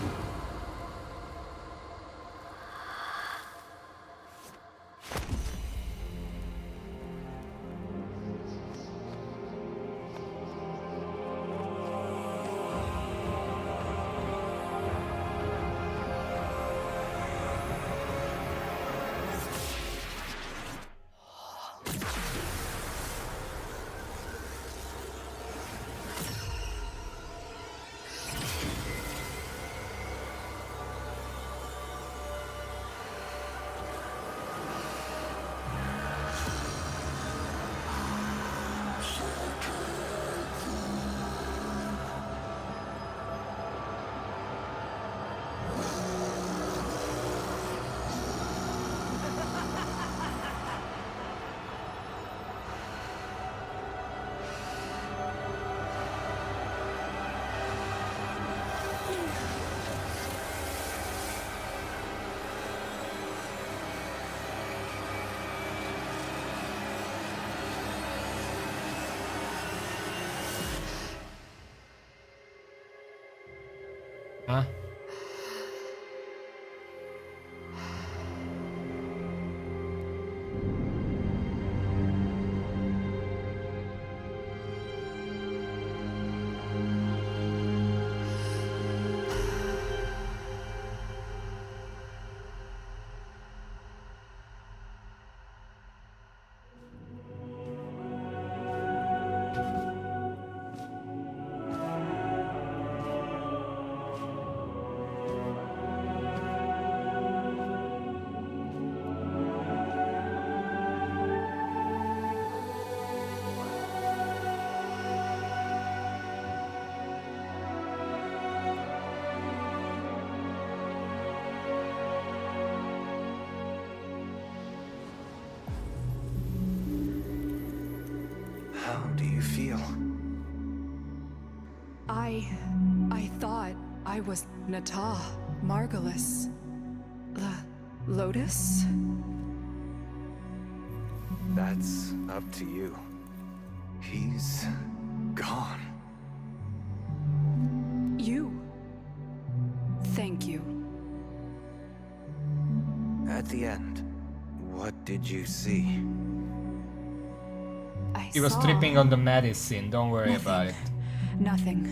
Huh? How do you feel? I thought I was Nata, Margulis. Lotus? That's up to you. He's gone. You. Thank you. At the end, what did you see? He was tripping on the medicine, don't worry about it. Nothing.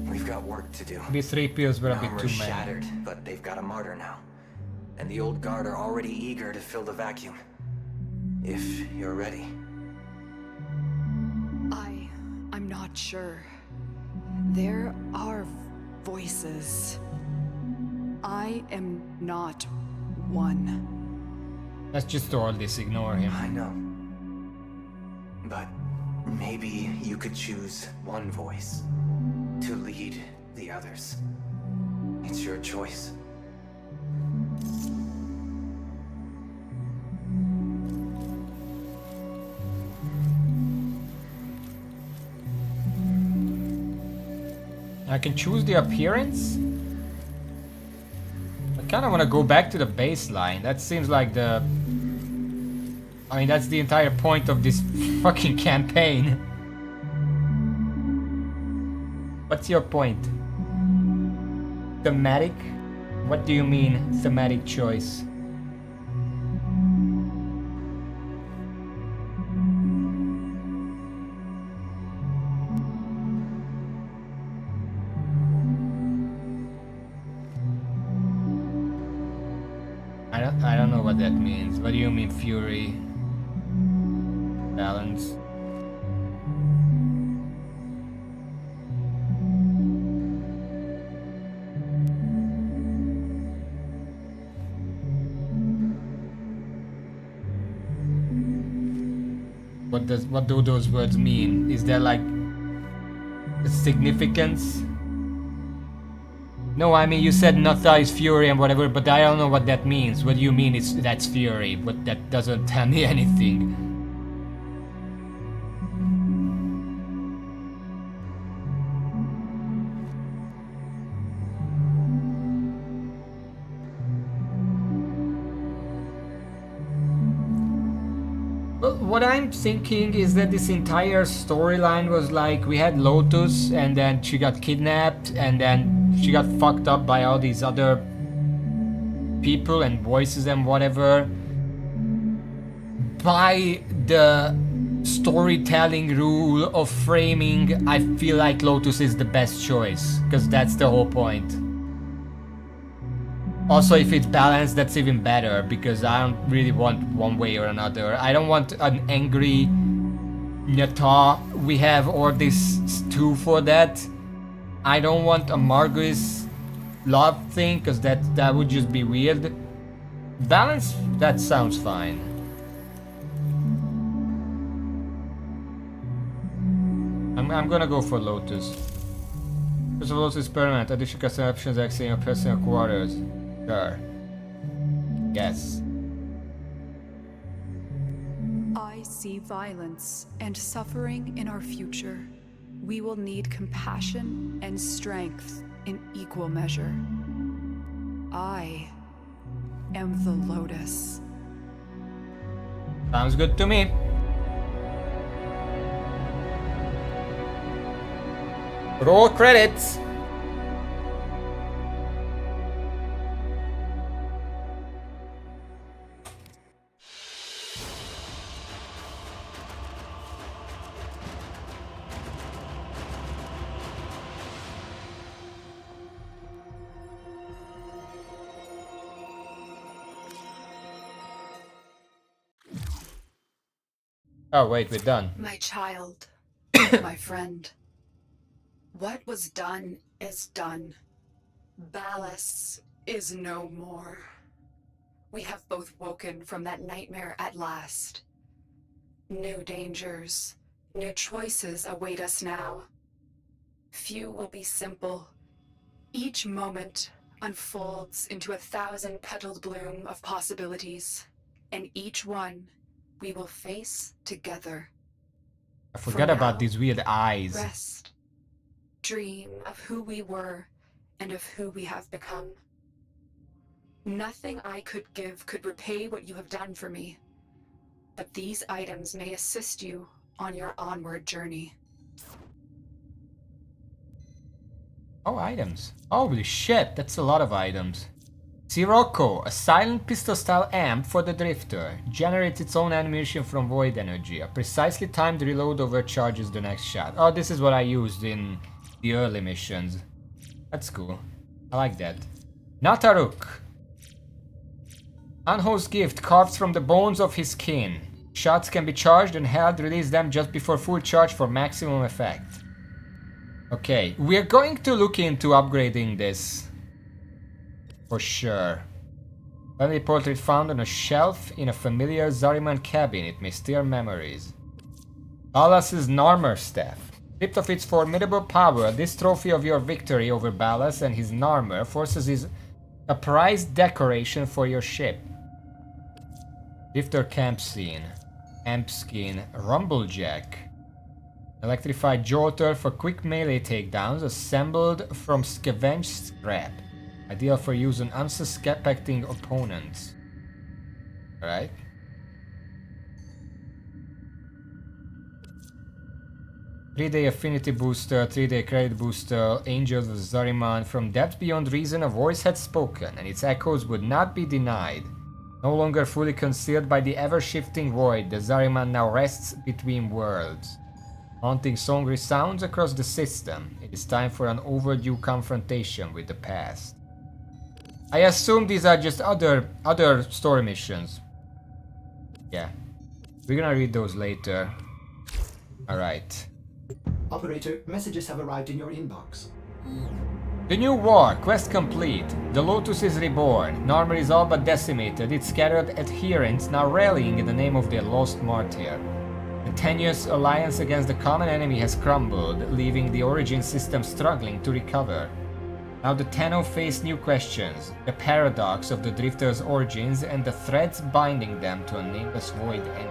We've got work to do. These 3 pills were a bit Armor's too many. shattered, but they've got a martyr now. And the old guard are already eager to fill the vacuum. If you're ready. I'm not sure. There are voices. I am not one. Let's just do all this, ignore him. I know. But maybe you could choose one voice to lead the others. It's It's your choice. I can choose the appearance? I kinda wanna go back to the baseline. That seems like the... I mean, that's the entire point of this fucking campaign. What's your point? Thematic? What do you mean, thematic choice? I don't know what that means. What do you mean, fury? Balance? What do those words mean? Is there like a significance? No, I mean you said Natha is fury and whatever, but I don't know what that means. What do you mean that's fury? But that doesn't tell me anything. What I'm thinking is that this entire storyline was like we had Lotus and then she got kidnapped and then she got fucked up by all these other people and voices and whatever. By the storytelling rule of framing, I feel like Lotus is the best choice because that's the whole point. Also, if it's balanced, that's even better, because I don't really want one way or another. I don't want an angry Nyata. We have all this stew for that. I don't want a Margulis love thing, because that would just be weird. Balance, that sounds fine. I'm gonna go for Lotus. First of all, Lotus is permanent. Additional custom options accessing your personal quarters. Sure. Yes. I see violence and suffering in our future. We will need compassion and strength in equal measure. I am the Lotus. Sounds good to me. Roll credits. Oh wait, we're done. My child, my friend. What was done is done. Ballas is no more. We have both woken from that nightmare at last. New dangers, new choices await us now. Few will be simple. Each moment unfolds into 1,000-petaled bloom of possibilities, and each one we will face together. I forgot about these weird eyes. Rest. Dream of who we were and of who we have become. Nothing I could give could repay what you have done for me, but these items may assist you on your onward journey. Oh, items. Holy shit, that's a lot of items. Sirocco, a silent pistol-style amp for the Drifter. Generates its own ammunition from void energy. A precisely timed reload overcharges the next shot. Oh, this is what I used in the early missions. That's cool. I like that. Nataruk. Anho's gift, carved from the bones of his kin. Shots can be charged and held. Release them just before full charge for maximum effect. Okay, we're going to look into upgrading this. For sure. Family portrait found on a shelf in a familiar Zariman cabin. It may stir memories. Ballas's Narmer staff. Stripped of its formidable power, this trophy of your victory over Ballas and his Narmer forces is a prized decoration for your ship. Drifter camp scene. Amp skin. Rumblejack. Electrified jolter for quick melee takedowns assembled from scavenged scrap. Ideal for use on unsuspecting opponents. Alright. Three-day affinity booster, 3-day credit booster, Angels of Zariman. From depths beyond reason a voice had spoken, and its echoes would not be denied. No longer fully concealed by the ever-shifting void, the Zariman now rests between worlds. Haunting song resounds across the system. It is time for an overdue confrontation with the past. I assume these are just other story missions. Yeah. We're gonna read those later. Alright. Operator, messages have arrived in your inbox. The new war, quest complete. The Lotus is reborn. Narmer is all but decimated, its scattered adherents now rallying in the name of their lost martyr. The tenuous alliance against the common enemy has crumbled, leaving the origin system struggling to recover. Now the Tenno face new questions, the paradox of the Drifter's origins and the threads binding them to a nameless void end.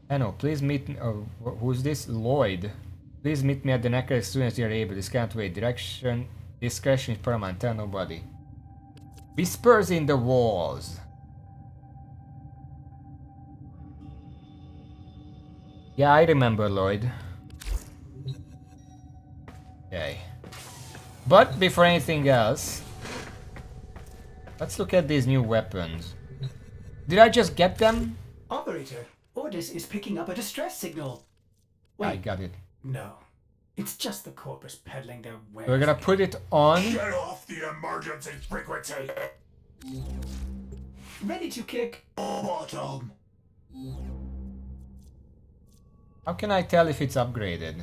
Tenno, please meet me. Oh, who's this? Lloyd. Please meet me at the necklace as soon as you're able. This can't wait. Discretion is paramount. Tell nobody. Whispers in the walls. Yeah, I remember Lloyd. Okay. But before anything else, let's look at these new weapons. Did I just get them? Operator, Ordis is picking up a distress signal. Wait, I got it. no. It's just the Corpus peddling their wares. We're gonna put it on. Get off the emergency frequency! Ready to kick Bottom! How can I tell if it's upgraded?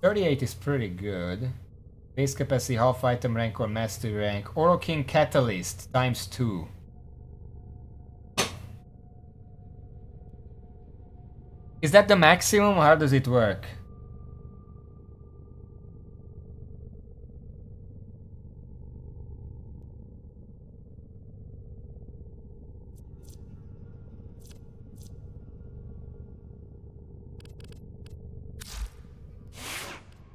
38 is pretty good. Base capacity, half item rank or mastery rank. Oro King Catalyst times 2. Is that the maximum or how does it work?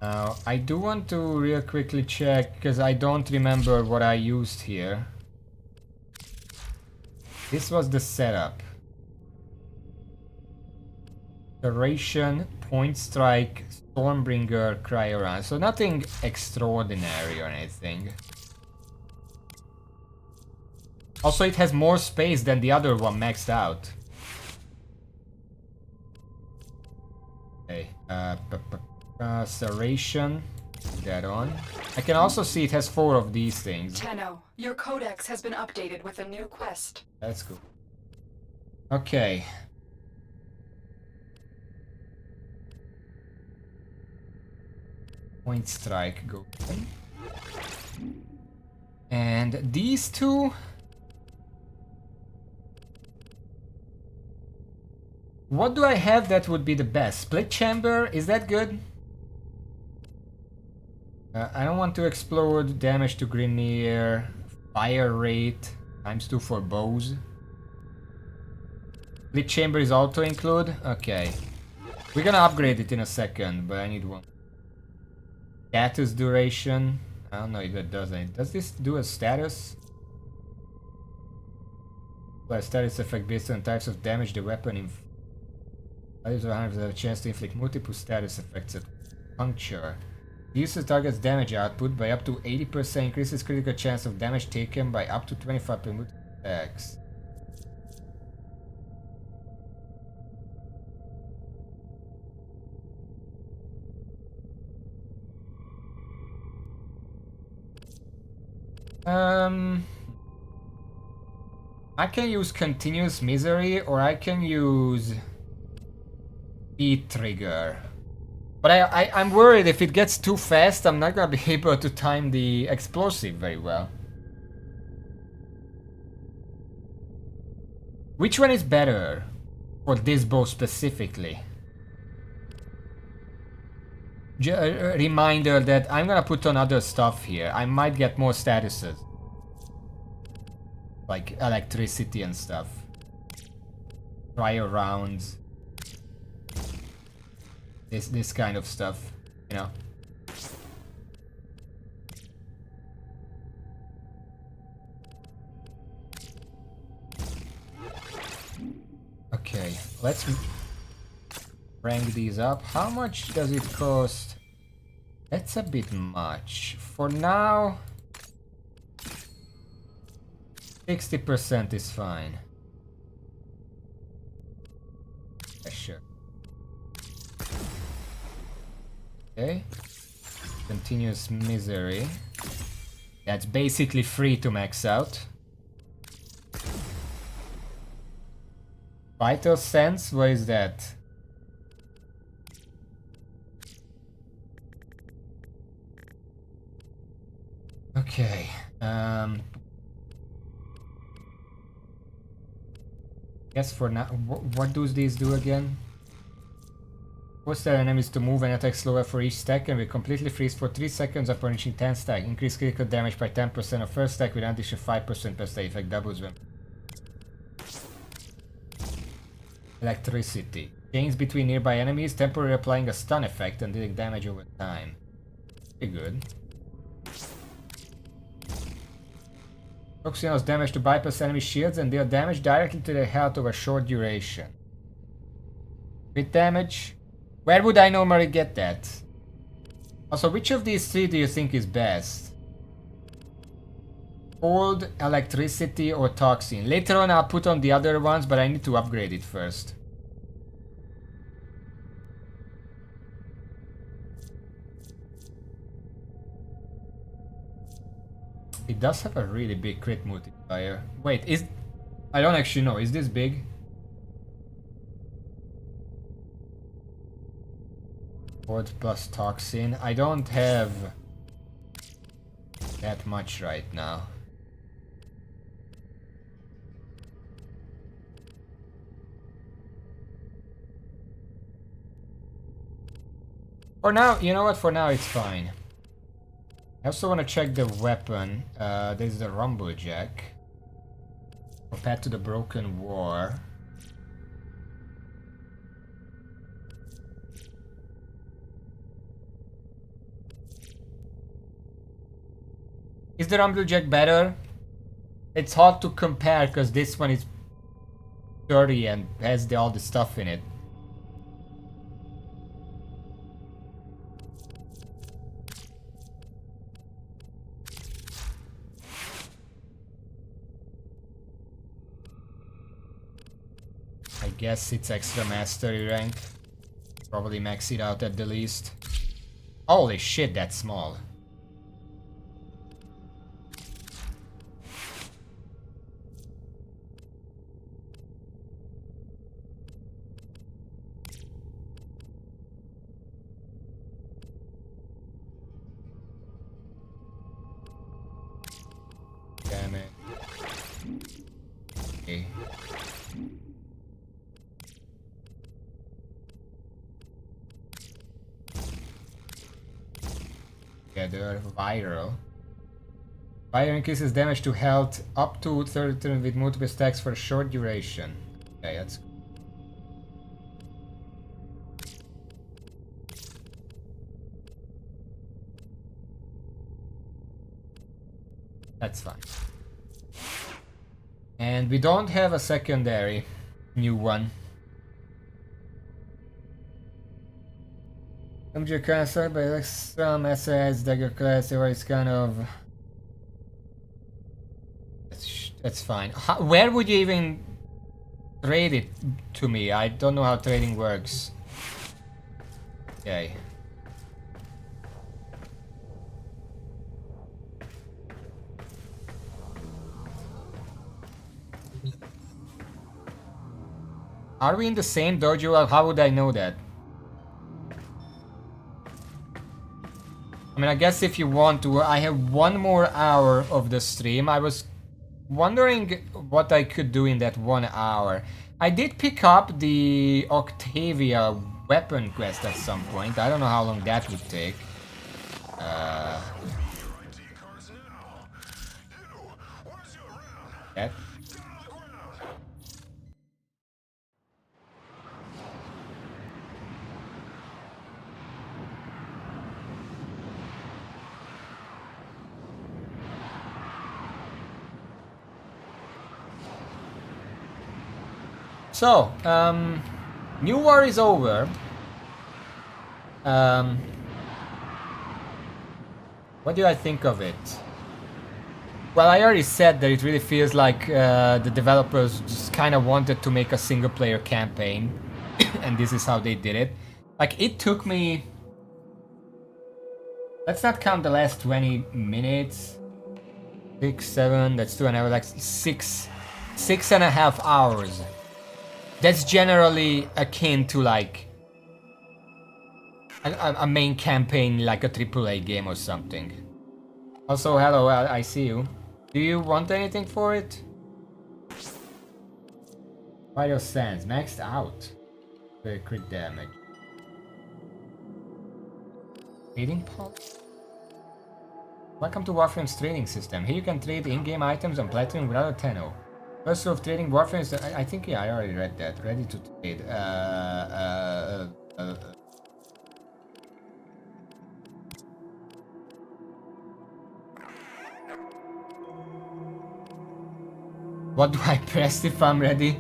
Now, I do want to real quickly check because I don't remember what I used here. This was the setup. Duration, Point Strike, Stormbringer, Cryoran. So nothing extraordinary or anything. Also, it has more space than the other one maxed out. Okay, Serration, put that on. I can also see it has 4 of these things. Tenno, your codex has been updated with a new quest. That's cool. Okay. Point Strike, go. And these two. What do I have that would be the best? Split Chamber, is that good? I don't want to explode, damage to Grineer, fire rate, times 2 for bows. Split Chamber is auto include? Okay. We're gonna upgrade it in a second, but I need one. Status duration. I don't know if that does anything. Does this do a status? Apply status effect based on types of damage the weapon values of 100% have a chance to inflict multiple status effects at puncture. Uses target's damage output by up to 80%, increases critical chance of damage taken by up to 25 per multiple attacks. I can use Continuous Misery or I can use Speed Trigger. But I'm worried if it gets too fast, I'm not gonna be able to time the explosive very well. Which one is better for this bow specifically? A reminder that I'm gonna put on other stuff here. I might get more statuses. Like electricity and stuff. Trial rounds. This kind of stuff, you know. Okay, let's rank these up. How much does it cost? That's a bit much. For now, 60% is fine. Yeah, sure. Okay. Continuous misery. That's basically free to max out. Vital sense? What is that? Okay. Guess for now. What do these do again? Force their enemies to move and attack slower for each stack and will completely freeze for 3 seconds upon reaching 10 stack. Increase critical damage by 10% of first stack with an additional 5% per stack effect doubles when. Electricity. Chains between nearby enemies, temporarily applying a stun effect and dealing damage over time. Pretty good. Toxins damage to bypass enemy shields and deal damage directly to their health over short duration. Crit damage. Where would I normally get that? Also, which of these three do you think is best? Cold, electricity, or toxin? Later on I'll put on the other ones, but I need to upgrade it first. It does have a really big crit multiplier. Wait, I don't actually know. Is this big? Cold plus toxin. I don't have that much right now. For now, you know what? For now, it's fine. I also want to check the weapon. There's the Rumblejack. Compared to the Broken War. Is the Rumblejack better? It's hard to compare because this one is sturdy and has all the stuff in it. I guess it's extra mastery rank. Probably max it out at the least. Holy shit, that's small. Damn it. Okay. Together, viral. Viral increases damage to health up to 30 turns with multiple stacks for a short duration. Okay, that's good. That's fine. And we don't have a secondary new one. Your class by extra SS dagger class or it's kind of that's fine. Where would you even trade it to me? I don't know how trading works. Okay. Are we in the same dojo? How would I know that? I mean, I guess if you want to, I have 1 more hour of the stream. I was wondering what I could do in that 1 hour. I did pick up the Octavia weapon quest at some point. I don't know how long that would take. That. So, New War is over. What do I think of it? Well, I already said that it really feels like the developers just kind of wanted to make a single-player campaign, and this is how they did it. Like, it took me... Let's not count the last 20 minutes. 6, 7, that's 2 hours, like 6.5 hours. That's generally akin to like a main campaign, like a AAA game or something. Also, hello, I see you. Do you want anything for it? Vital Sands, maxed out. Very crit damage. Trading pulse? Welcome to Warframe's trading system. Here you can trade in-game items and platinum without a tenno. First rule of trading Warframe is... I think, yeah, I already read that. Ready to trade. What do I press if I'm ready?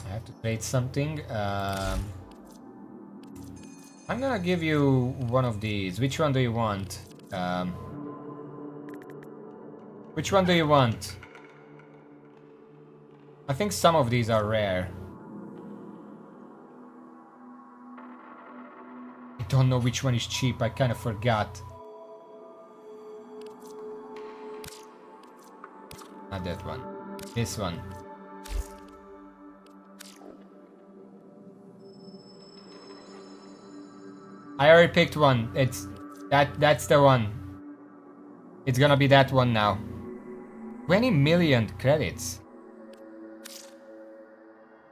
I have to trade something. I'm gonna give you one of these. Which one do you want? Which one do you want? I think some of these are rare. I don't know which one is cheap. I kind of forgot. Not that one. This one. I already picked one. It's that's the one. It's gonna be that one now. 20 million credits.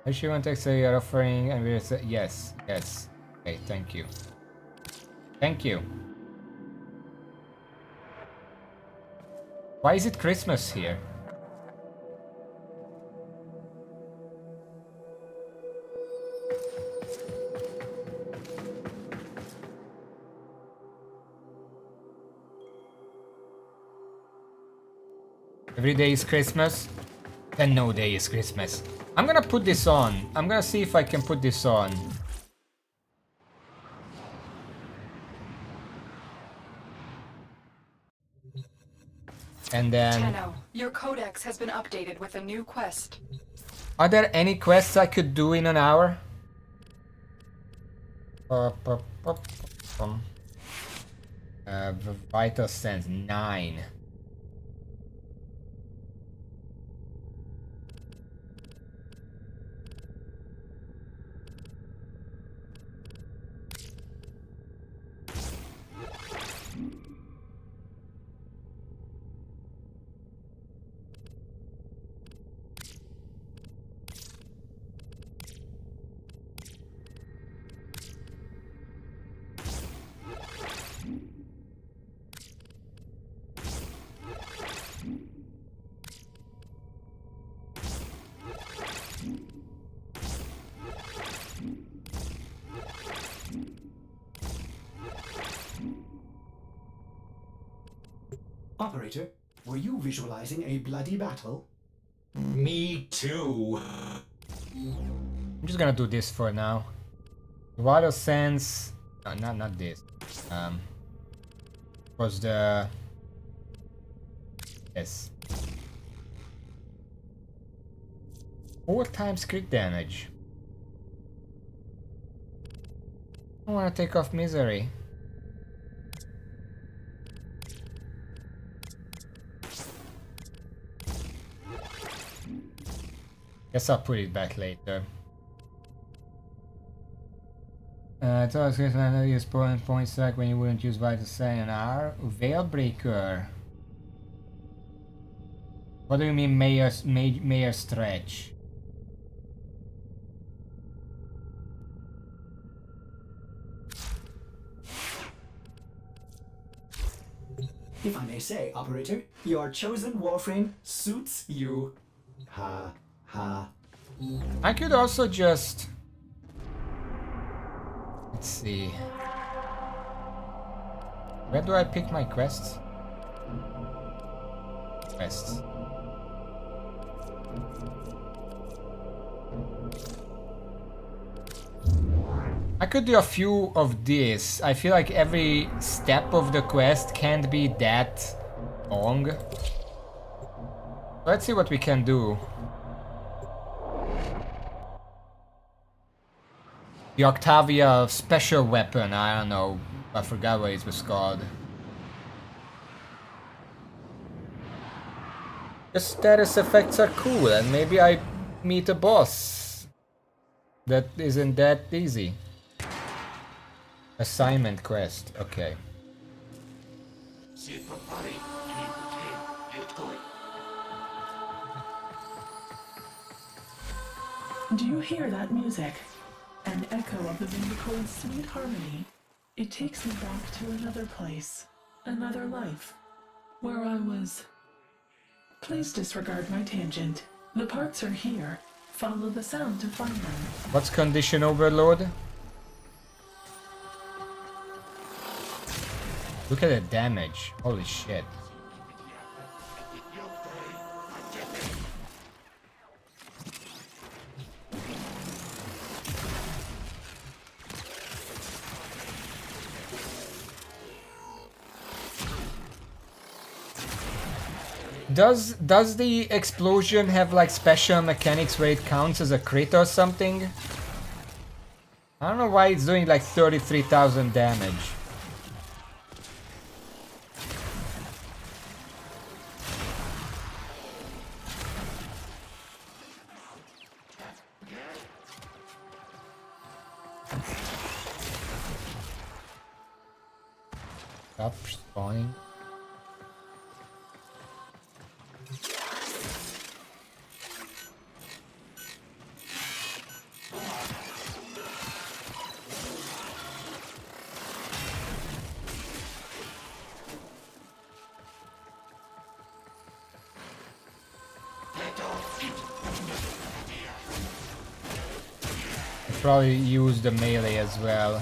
If you want to say you're offering and we'll say yes, yes. Okay, thank you. Thank you. Why is it Christmas here? Every day is Christmas, then no day is Christmas. I'm gonna put this on. I'm gonna see if I can put this on. And then... Tenno, your codex has been updated with a new quest. Are there any quests I could do in an hour? Vital Sense 9. Operator, were you visualizing a bloody battle? Me too. I'm just gonna do this for now. Vital Sense... No, not this. Was the... Yes. 4 times crit damage. I wanna take off Misery. Guess I'll put it back later. It's always good to use point stack when you wouldn't use Vital Sayonara. Veilbreaker. What do you mean Mayor Stretch? If I may say, operator, your chosen Warframe suits you. Ha ha. I could also just... Let's see. Where do I pick my quests? Quests. I could do a few of this. I feel like every step of the quest can't be that long. Let's see what we can do. The Octavia special weapon, I don't know. I forgot what it was called. The status effects are cool, and maybe I meet a boss that isn't that easy. Assignment quest, okay. Do you hear that music? An echo of the Vindicoid's sweet harmony. It takes me back to another place, another life, where I was... Please disregard my tangent. The parts are here. Follow the sound to find them. What's condition overload? Look at the damage. Holy shit. Does the explosion have like special mechanics where it counts as a crit or something? I don't know why it's doing like 33,000 damage. Stop spawning. Probably use the melee as well.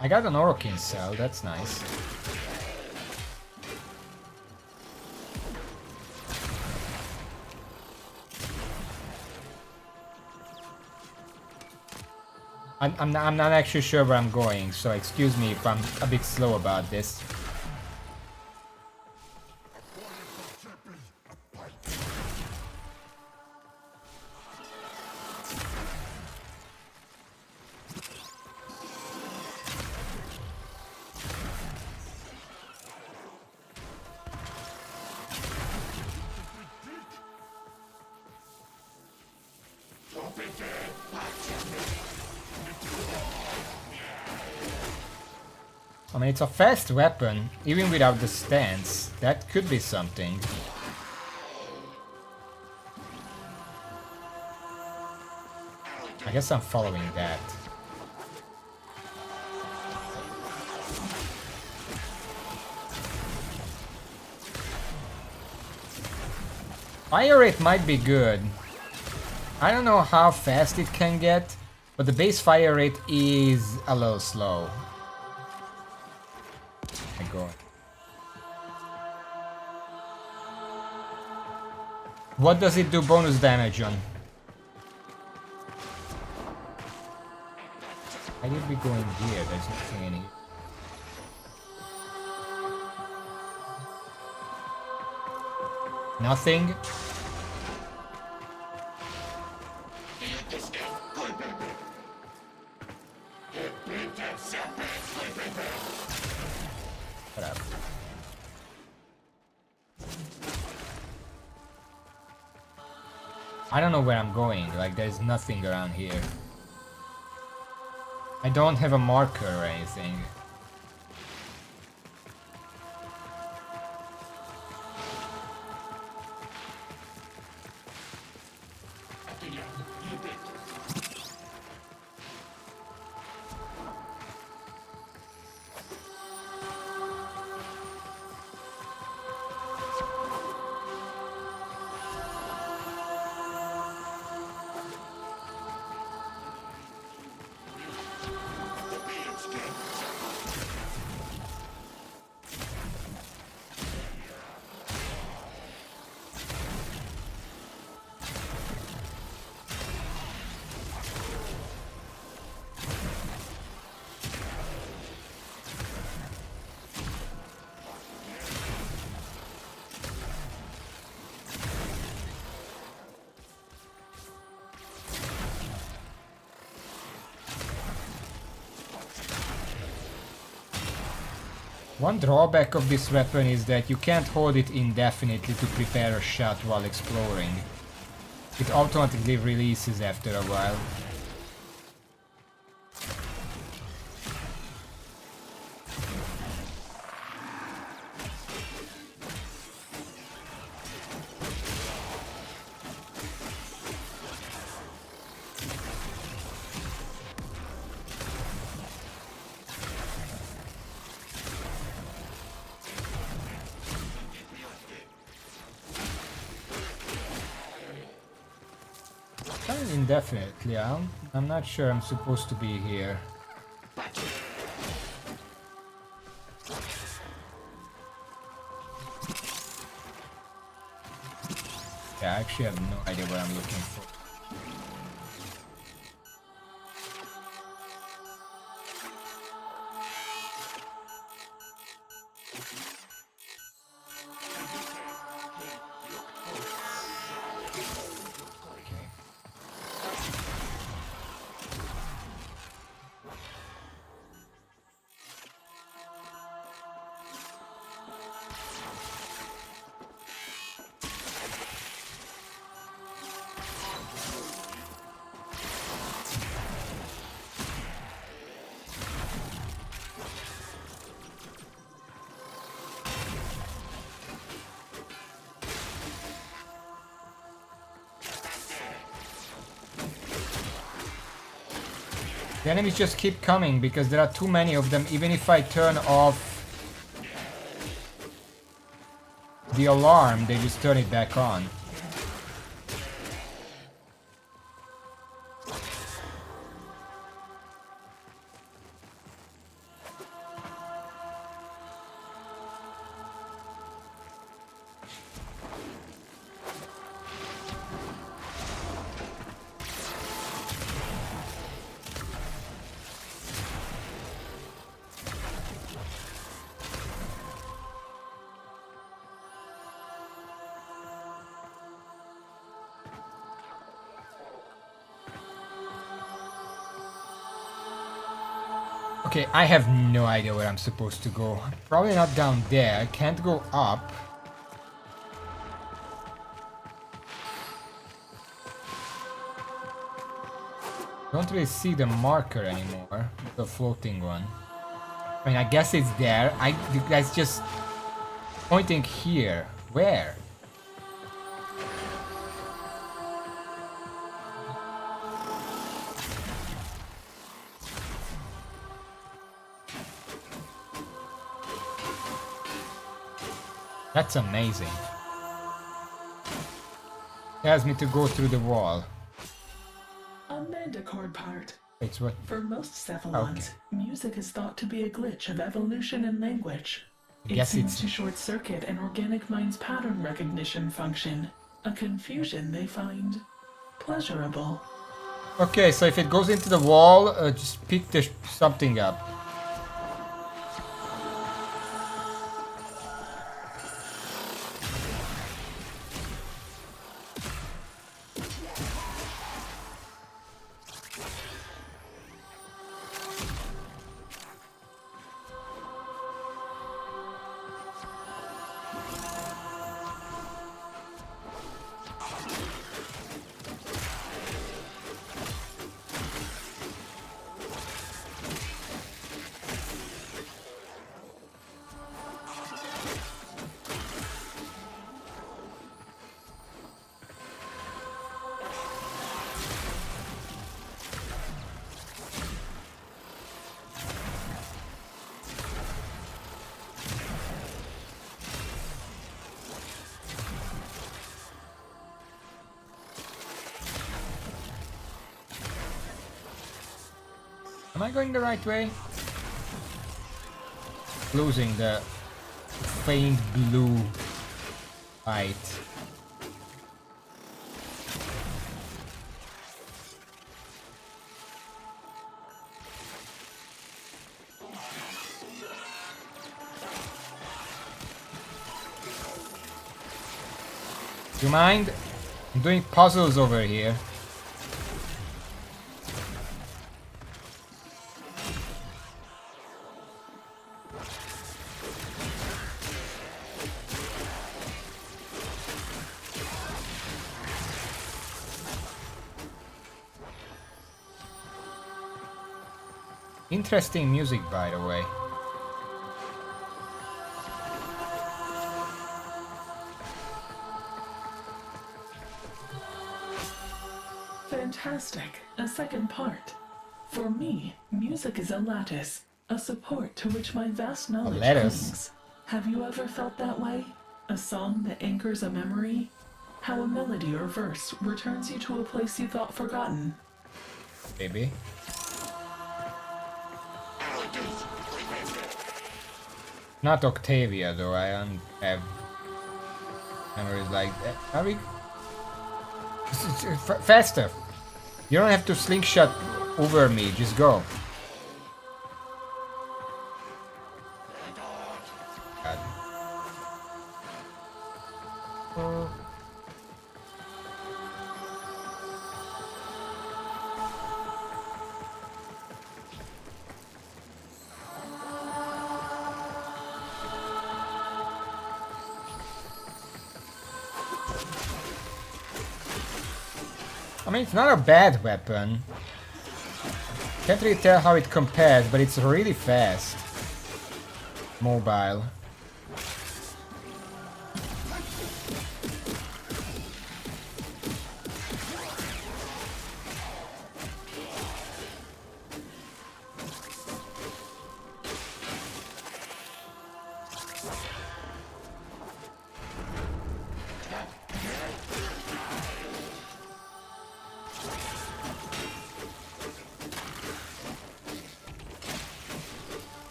I got an Orokin cell, that's nice. I'm not actually sure where I'm going, so excuse me if I'm a bit slow about this. I mean, it's a fast weapon, even without the stance. That could be something. I guess I'm following that. Fire rate might be good. I don't know how fast it can get, but the base fire rate is a little slow. My god. What does it do bonus damage on? I did be going here, there's nothing in here. Nothing? Shut up. I don't know where I'm going, like there's nothing around here. I don't have a marker or anything. One drawback of this weapon is that you can't hold it indefinitely to prepare a shot while exploring. It automatically releases after a while. Indefinitely, I'm not sure I'm supposed to be here. Yeah, I actually have no idea what I'm looking for. The enemies just keep coming because there are too many of them. Even if I turn off the alarm, they just turn it back on. Okay, I have no idea where I'm supposed to go. Probably not down there. I can't go up. Don't really see the marker anymore. The floating one. I mean, I guess it's there. You guys just pointing here. Where? That's amazing. It has me to go through the wall. On the Mandicord part. It's what? For most cephalons, music is thought to be a glitch of evolution and language. It seems to short-circuit an organic mind's pattern recognition function, a confusion they find pleasurable. Okay, so if it goes into the wall, just pick something up. Am I going the right way? Losing the faint blue light. Do you mind? I'm doing puzzles over here. Interesting music, by the way. Fantastic. A second part. For me, music is a lattice, a support to which my vast knowledge clings. Have you ever felt that way? A song that anchors a memory? How a melody or verse returns you to a place you thought forgotten. Maybe. Not Octavia, though. I don't have memories like that. Are we? Faster! You don't have to slingshot over me. Just go. God. I mean, it's not a bad weapon. Can't really tell how it compares, but it's really fast. Mobile.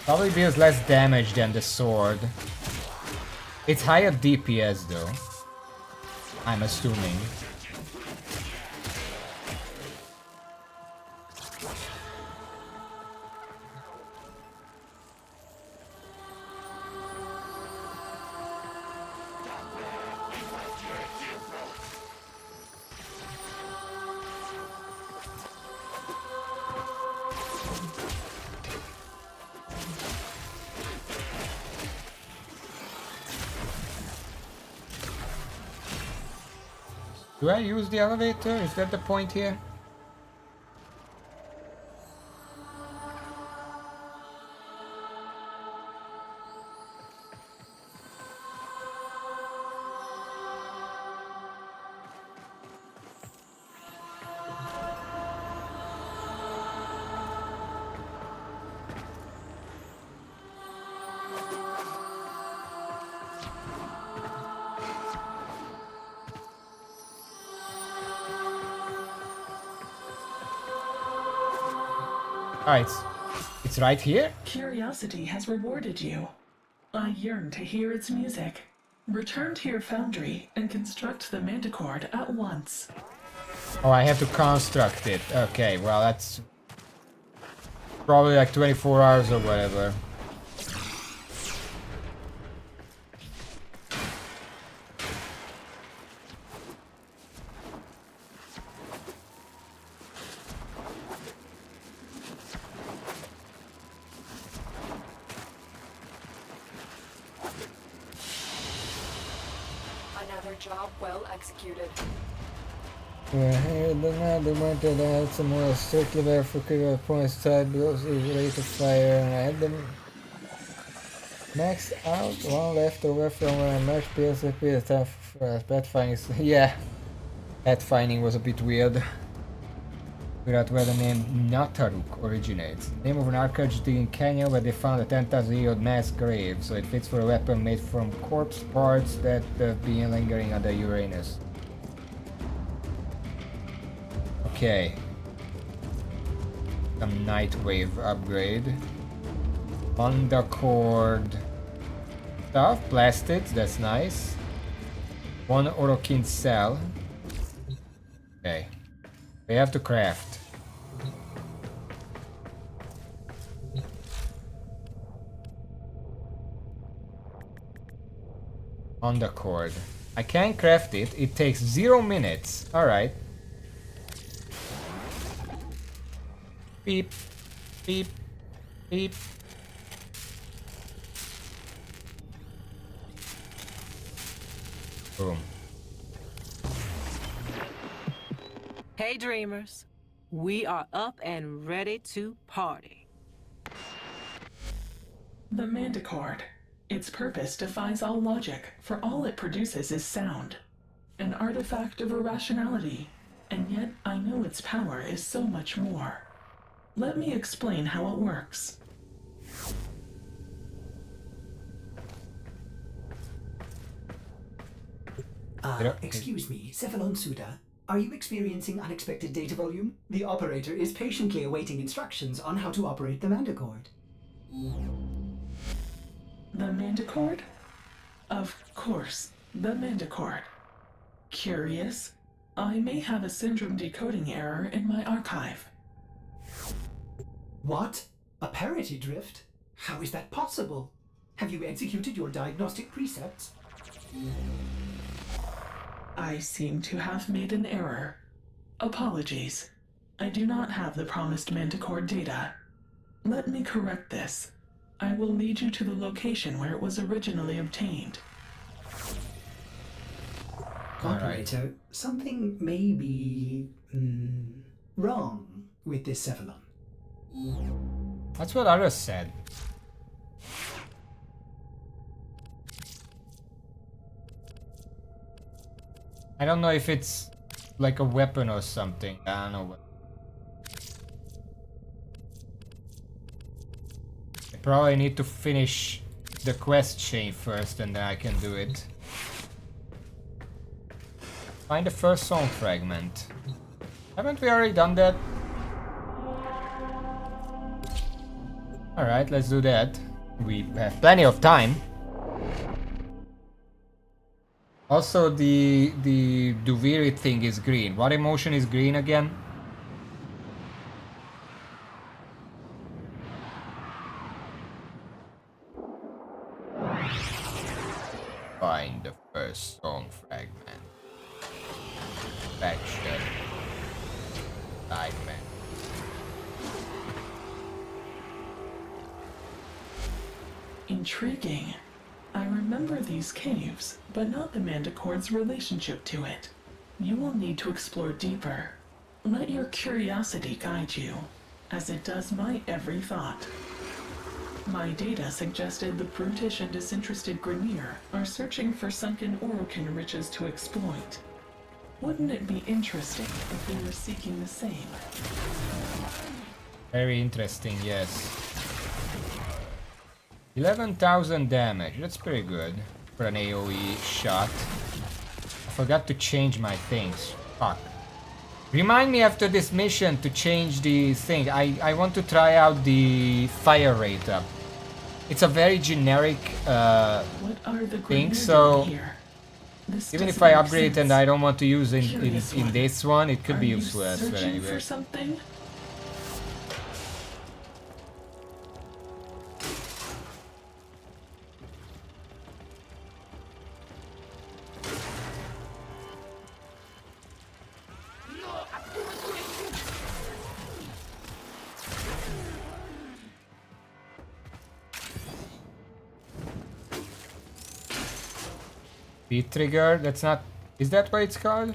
Probably deals less damage than the sword. It's higher DPS though, I'm assuming. Do I use the elevator? Is that the point here? Alright, it's right here? Curiosity has rewarded you. I yearn to hear its music. Return to your foundry and construct the Manticord at once. Oh, I have to construct it. Okay, well that's probably like 24 hours or whatever. Another job well executed. Here, the wanted I had some more circular for critical points type because it was ready to fire and I had them maxed out, one left over from a merge PSP stuff for pathfinding. Yeah, pathfinding was a bit weird. Figure out where the name Nataruk originates. Name of an archaeologist digging canyon where they found a 10,000-year-old mass grave, so it fits for a weapon made from corpse parts that have been lingering under Uranus. Okay. Some Nightwave upgrade. Undercord stuff, plastids, that's nice. One Orokin cell. Okay. We have to craft. Undercord. I can't craft it. It takes 0 minutes. Alright. Beep. Beep. Beep. Boom. Hey, dreamers. We are up and ready to party. The Manticord. Its purpose defies all logic, for all it produces is sound. An artifact of irrationality, and yet I know its power is so much more. Let me explain how it works. Excuse me, Cephalon Suda. Are you experiencing unexpected data volume? The operator is patiently awaiting instructions on how to operate the Manticord. The Manticord? Of course, the Manticord. Curious? I may have a syndrome decoding error in my archive. What? A parity drift? How is that possible? Have you executed your diagnostic precepts? I seem to have made an error. Apologies. I do not have the promised Manticore data. Let me correct this. I will lead you to the location where it was originally obtained. Operator, something may be wrong with this Cephalon. That's what others said. I don't know if it's like a weapon or something. I don't know what. I probably need to finish the quest chain first and then I can do it. Find the first song fragment. Haven't we already done that? Alright, let's do that. We have plenty of time. Also, the Duviri thing is green. What emotion is green again? Find the first song fragment. Faction. Segment. Intriguing. I remember these caves, but not the Manticore's relationship to it. You will need to explore deeper. Let your curiosity guide you, as it does my every thought. My data suggested the brutish and disinterested Grineer are searching for sunken Orokin riches to exploit. Wouldn't it be interesting if they were seeking the same? Very interesting, yes. 11,000 damage, that's pretty good for an AoE shot. I forgot to change my things. Fuck. Remind me after this mission to change the thing. I want to try out the fire rate up. It's a very generic thing, so even if I upgrade and I don't want to use it in this one, it could be useful elsewhere anyway. Beat trigger, that's not... Is that what it's called?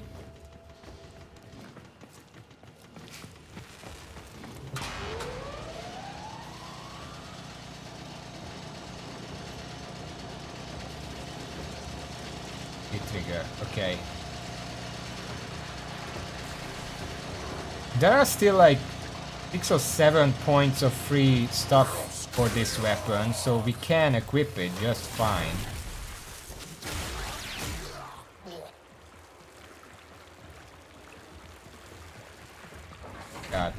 Beat trigger, okay. There are still like 6 or 7 points of free stuff for this weapon, so we can equip it just fine. God.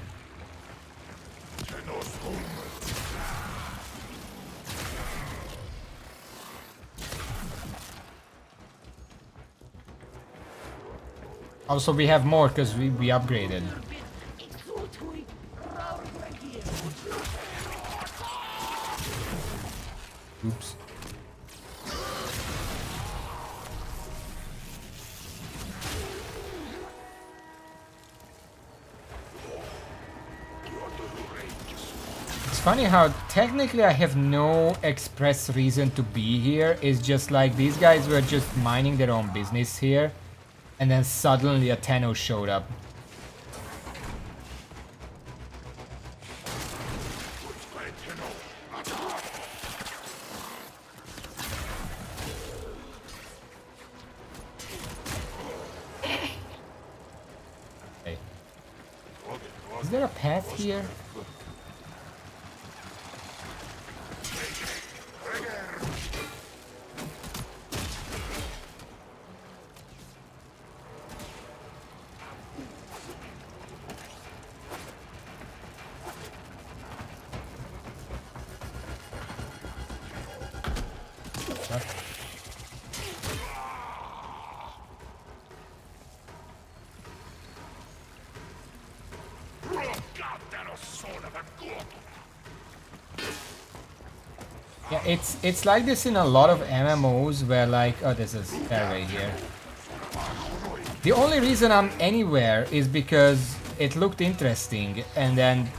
Also, we have more because we upgraded. Oops. It's funny how technically I have no express reason to be here. It's just like these guys were just minding their own business here. And then suddenly a Tenno showed up. Hey. Is there a path here? Yeah, it's like this in a lot of MMOs where like, oh, there's a stairway here. The only reason I'm anywhere is because it looked interesting, and then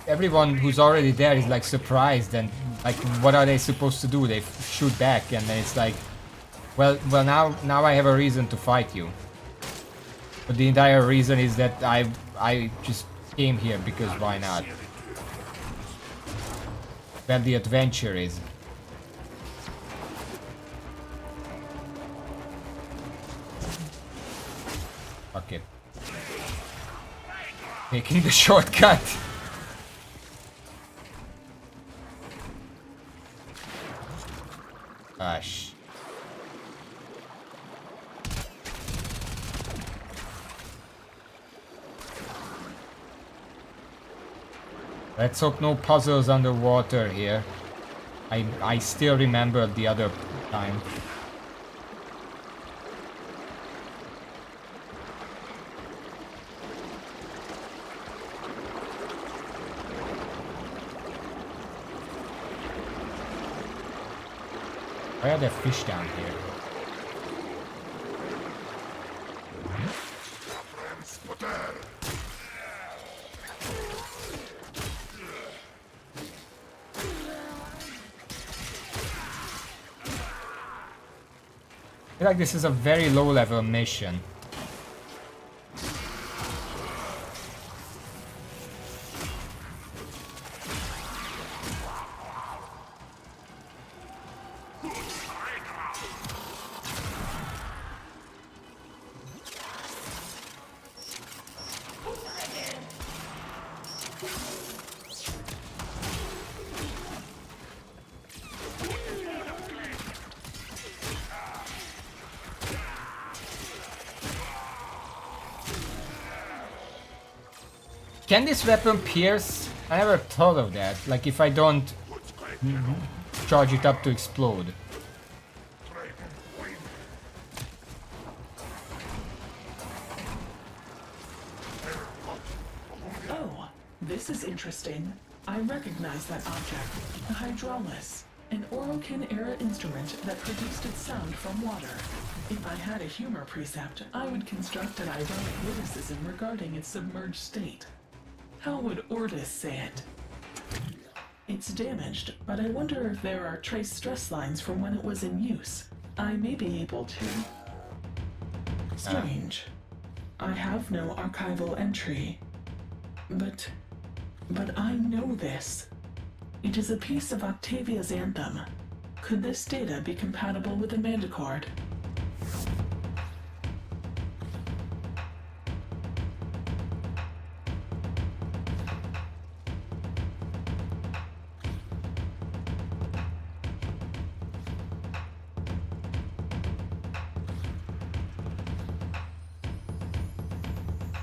everyone who's already there is like surprised, and like, what are they supposed to do? They shoot back, and then it's like, well, now I have a reason to fight you. But the entire reason is that I just came here because why not? Where the adventure is. Fuck it. Taking the shortcut. Gosh. Let's hope no puzzles underwater here. I still remember the other time. Why are there fish down here? I feel like this is a very low level mission. Can this weapon pierce? I never thought of that. Like if I don't charge it up to explode. Oh, this is interesting. I recognize that object. A hydraulis. An Orokin era instrument that produced its sound from water. If I had a humor precept, I would construct an ironic witticism regarding its submerged state. How would Ordis say it? It's damaged, but I wonder if there are trace stress lines from when it was in use. I may be able to... Strange. I have no archival entry. But I know this. It is a piece of Octavia's anthem. Could this data be compatible with the Mandicord?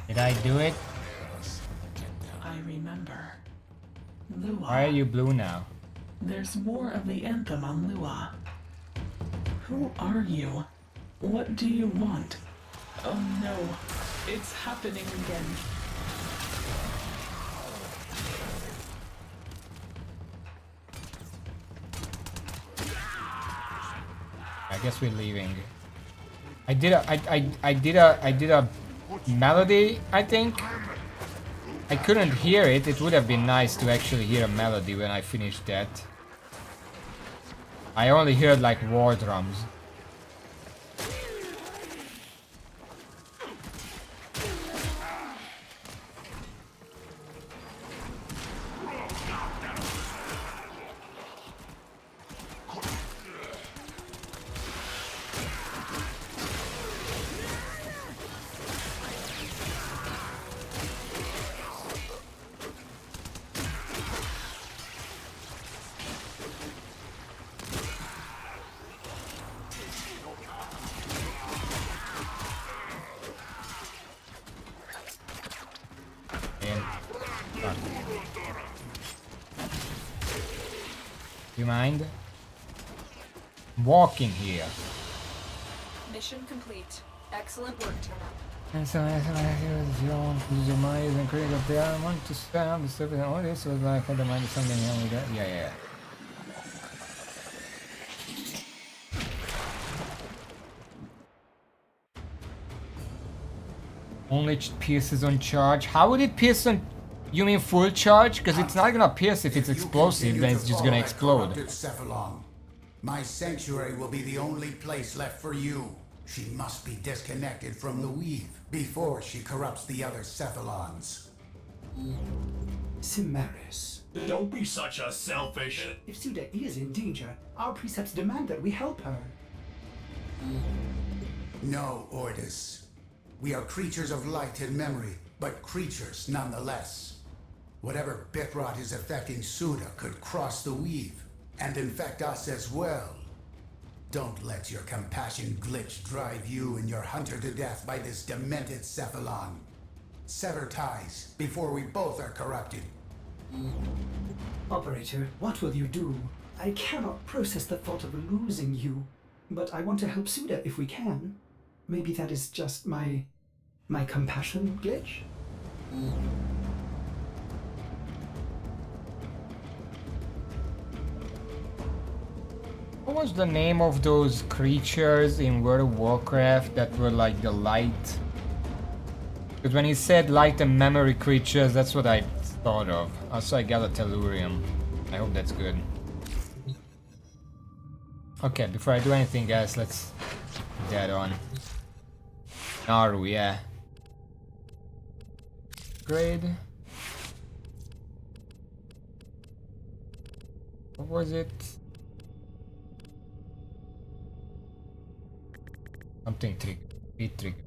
Did I do it? I remember. Lua. Why are you blue now? There's more of the anthem on Lua. Who are you? What do you want? Oh no, it's happening again. I guess we're leaving. I did a melody, I think. I couldn't hear it. It would have been nice to actually hear a melody when I finished that. I only heard like war drums. You mind? I'm walking here. Mission complete. Excellent work, Terra. And so if you don't use your mind and create up there, I want to spend on the surface and all this was like for the mind something wrong with that. Yeah. Only pierces on charge. How would it pierce on? You mean full charge? Because it's not gonna pierce if it's explosive, then it's just gonna explode. My sanctuary will be the only place left for you. She must be disconnected from the weave before she corrupts the other Cephalons. Cimaris. Don't be such a selfish... If Suda is in danger, our precepts demand that we help her. No, Ordis. We are creatures of light and memory, but creatures nonetheless. Whatever bit rot is affecting Suda could cross the weave and infect us as well. Don't let your compassion glitch drive you and your hunter to death by this demented Cephalon. Sever ties before we both are corrupted. Operator, what will you do? I cannot process the thought of losing you, but I want to help Suda if we can. Maybe that is just my compassion glitch? What was the name of those creatures in World of Warcraft that were like the light? Because when he said light and memory creatures, that's what I thought of. Also, I got a Tellurium. I hope that's good. Okay, before I do anything else, let's put that on. Naru, yeah. Grade. What was it? Something trigger. Beat trigger.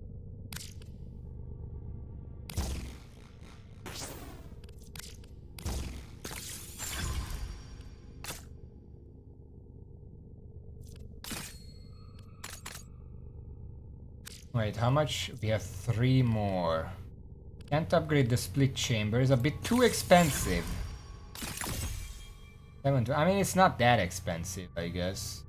Wait, how much? We have 3 more. Can't upgrade the split chamber. It's a bit too expensive. I mean, it's not that expensive, I guess.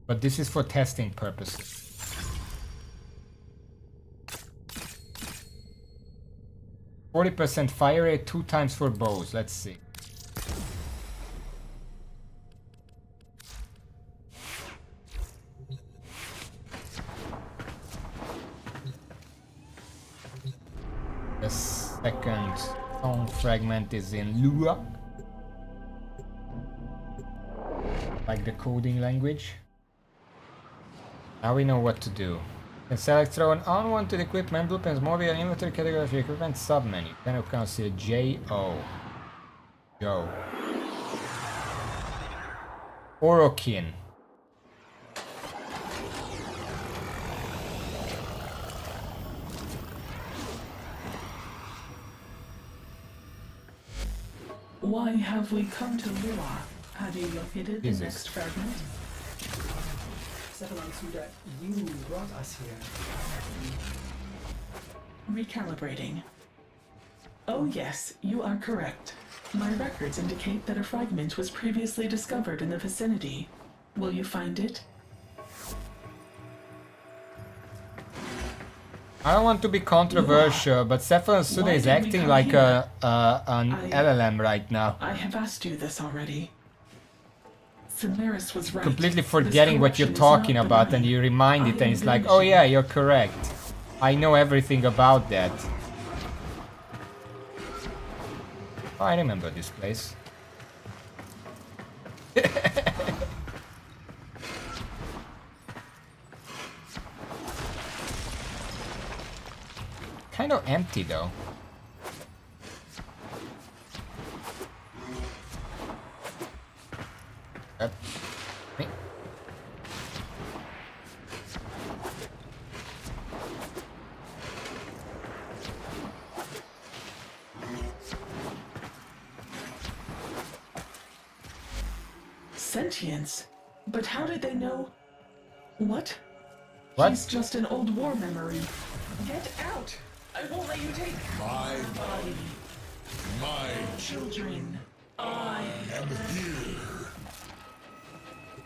But this is for testing purposes. %40 fire rate, 2 times for bows. Let's see. The second song fragment is in Lua. Like the coding language. Now we know what to do. You can select throw an unwanted equipment, blueprints, mobile, inventory category of equipment, submenu. Then you can see J-O. Joe. Orokin. Why have we come to Lua? Have you located the next fragment? Cephalon Suda, you brought us here. Recalibrating. Oh yes, you are correct. My records indicate that a fragment was previously discovered in the vicinity. Will you find it? I don't want to be controversial, but Cephalon Suda is acting like an LLM right now. I have asked you this already. Samaris was right. Completely forgetting what you're talking about, and you remind it, and it's like, oh yeah, you're correct. I know everything about that. Oh, I remember this place. Kind of empty though. Me. Sentience? But how did they know? What? What? He's just an old war memory. Get out! I won't let you take My body. My Children, I am here.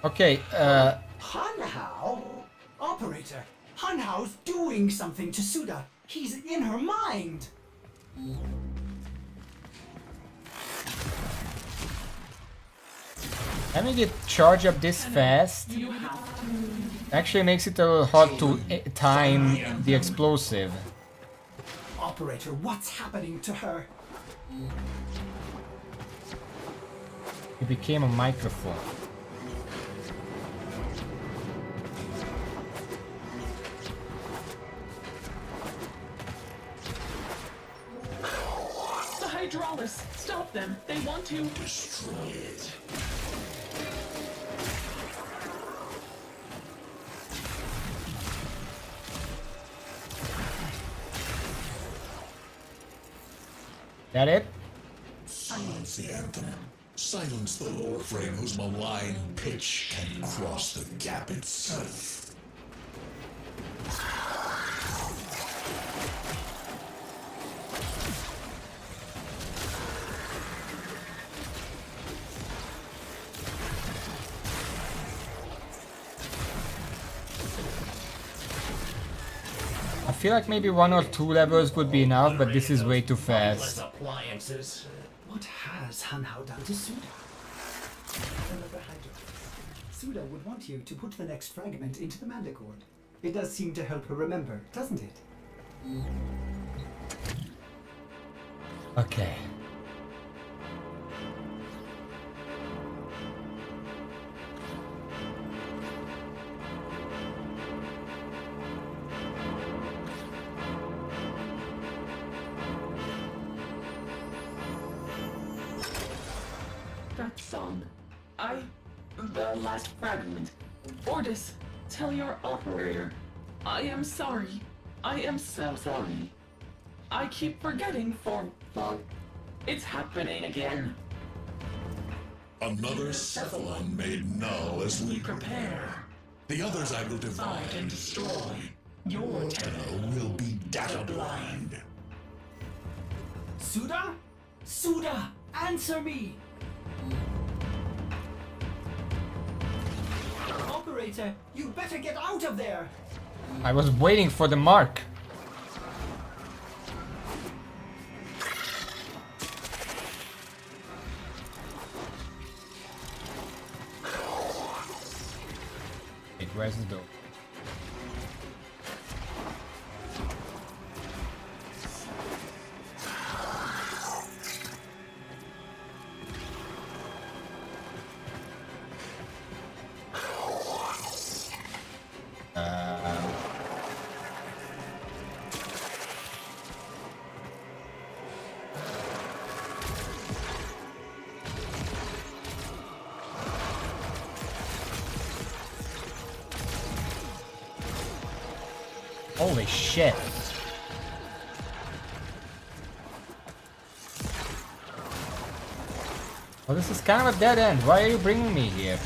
Okay, Hanhao? Operator, Hanhao's doing something to Suda. He's in her mind. having it charge up this fast you have to. actually makes it a little hard to time the explosive. Operator, what's happening to her? It became a microphone. The Hydraulis! Stop them! They want to Destroy it. That it? Silence the anthem. Silence the Warframe whose malign pitch can cross the gap itself. I feel like maybe 1 or 2 levels would be enough, but this is way too fast. Appliances. What has Hanhao done to Suda? Suda would want you to put the next fragment into the Mandicord. It does seem to help her remember, doesn't it? Okay. that song. The last fragment. Ordis, tell your operator. I am sorry. I am so sorry. I keep forgetting well, it's happening again. Another Cephalon made null as we prepare. The others I will divide and destroy. Your Tenno will be data blind. Suda? Suda, answer me! Operator, you better get out of there! I was waiting for the mark. Wait, where's the door? Holy shit. Well, this is kind of a dead end. Why are you bringing me here?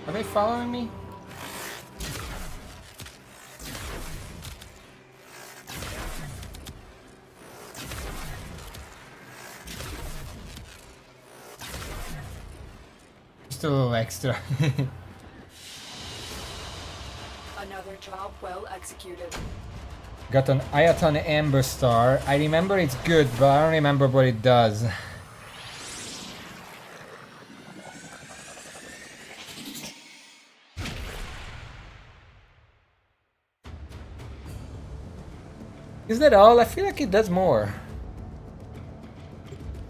Are they following me? Just a little extra. Another job well executed. Got an Ayaton Amber Star. I remember it's good, but I don't remember what it does. Is that all? I feel like it does more.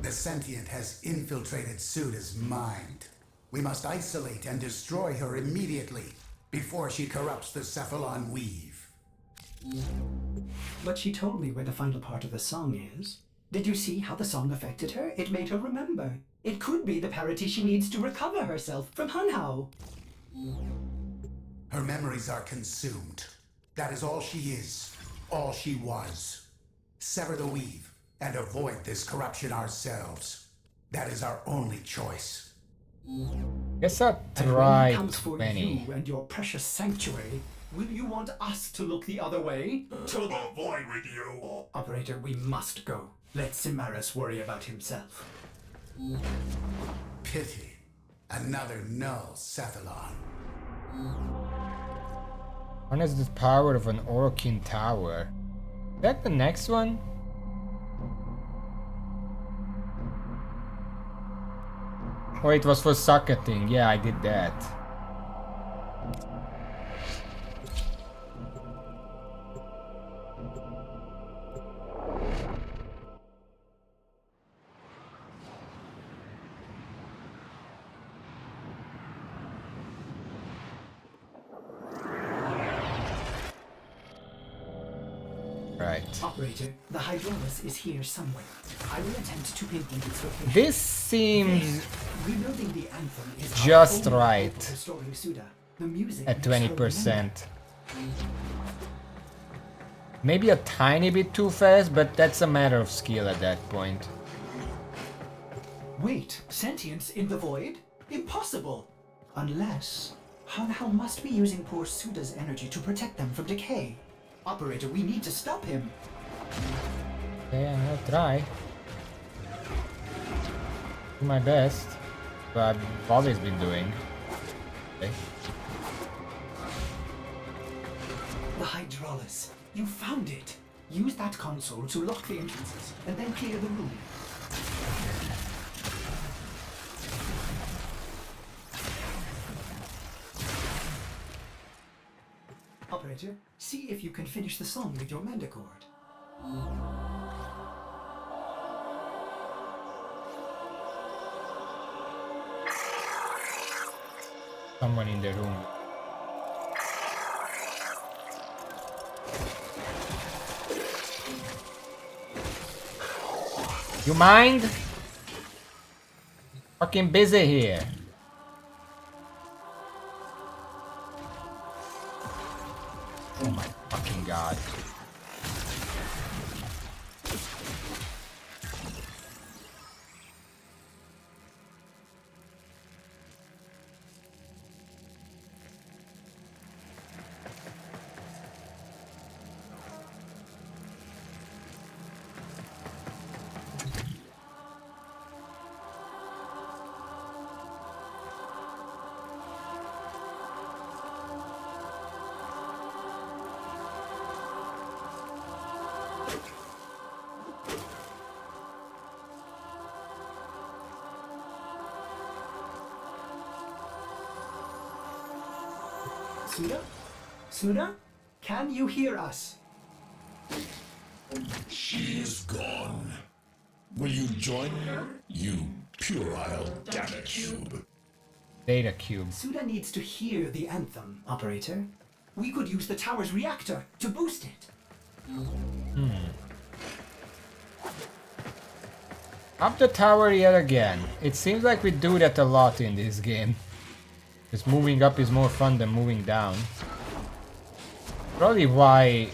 The sentient has infiltrated Suda's mind. We must isolate and destroy her immediately before she corrupts the Cephalon weave. But she told me where the final part of the song is. Did you see how the song affected her? It made her remember. It could be the parity she needs to recover herself from Hunhao. Her memories are consumed. That is all she is, all she was. Sever the weave and avoid this corruption ourselves. That is our only choice. Guess I'll And when try it comes for 20. you and your precious sanctuary, will you want us to look the other way? To the void with you! Operator, we must go. Let Cimaris worry about himself. Pity. Another null Cephalon. Harness the power of an Orokin tower. Is that the next one? Oh, it was for socketing. Yeah, I did that. Right. Operator, the Hydrolus is here somewhere. I will attempt to pinpoint its location. This seems Rebuilding the anthem is just our only right. hope of restoring Suda. The music at makes her 20%. Maybe a tiny bit too fast, but that's a matter of skill at that point. remember. Wait, sentience in the void? Impossible! Unless Hunhao must be using poor Suda's energy to protect them from decay. Operator, we need to stop him. Okay, I'll try. Do my best. But I've always been doing. Okay. The Hydrolus. You found it. Use that console to lock the entrances and then clear the room. Operator, see if you can finish the song with your Mandicord. Someone in the room. You mind? Fucking busy here. Oh my fucking god. Suda? Suda? Can you hear us? She is gone. Will you join her, you puerile data cube? Data cube. Suda needs to hear the anthem, Operator. We could use the tower's reactor to boost it. Up the tower yet again. It seems like we do that a lot in this game. Because moving up is more fun than moving down. Probably why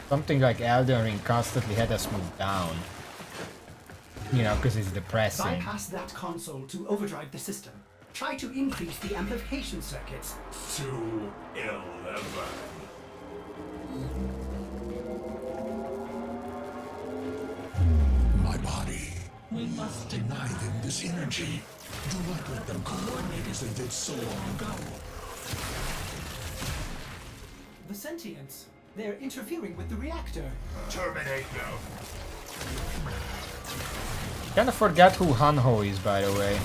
something like Elden Ring constantly had us move down. You know, because it's depressing. Bypass that console to overdrive the system. Try to increase the amplification circuits. To 11. My body. We must Deny them this energy. Do not let them coordinate as they did so long ago. The sentients. They're interfering with the reactor. Terminate them. Kinda forgot who Hanho is, by the way.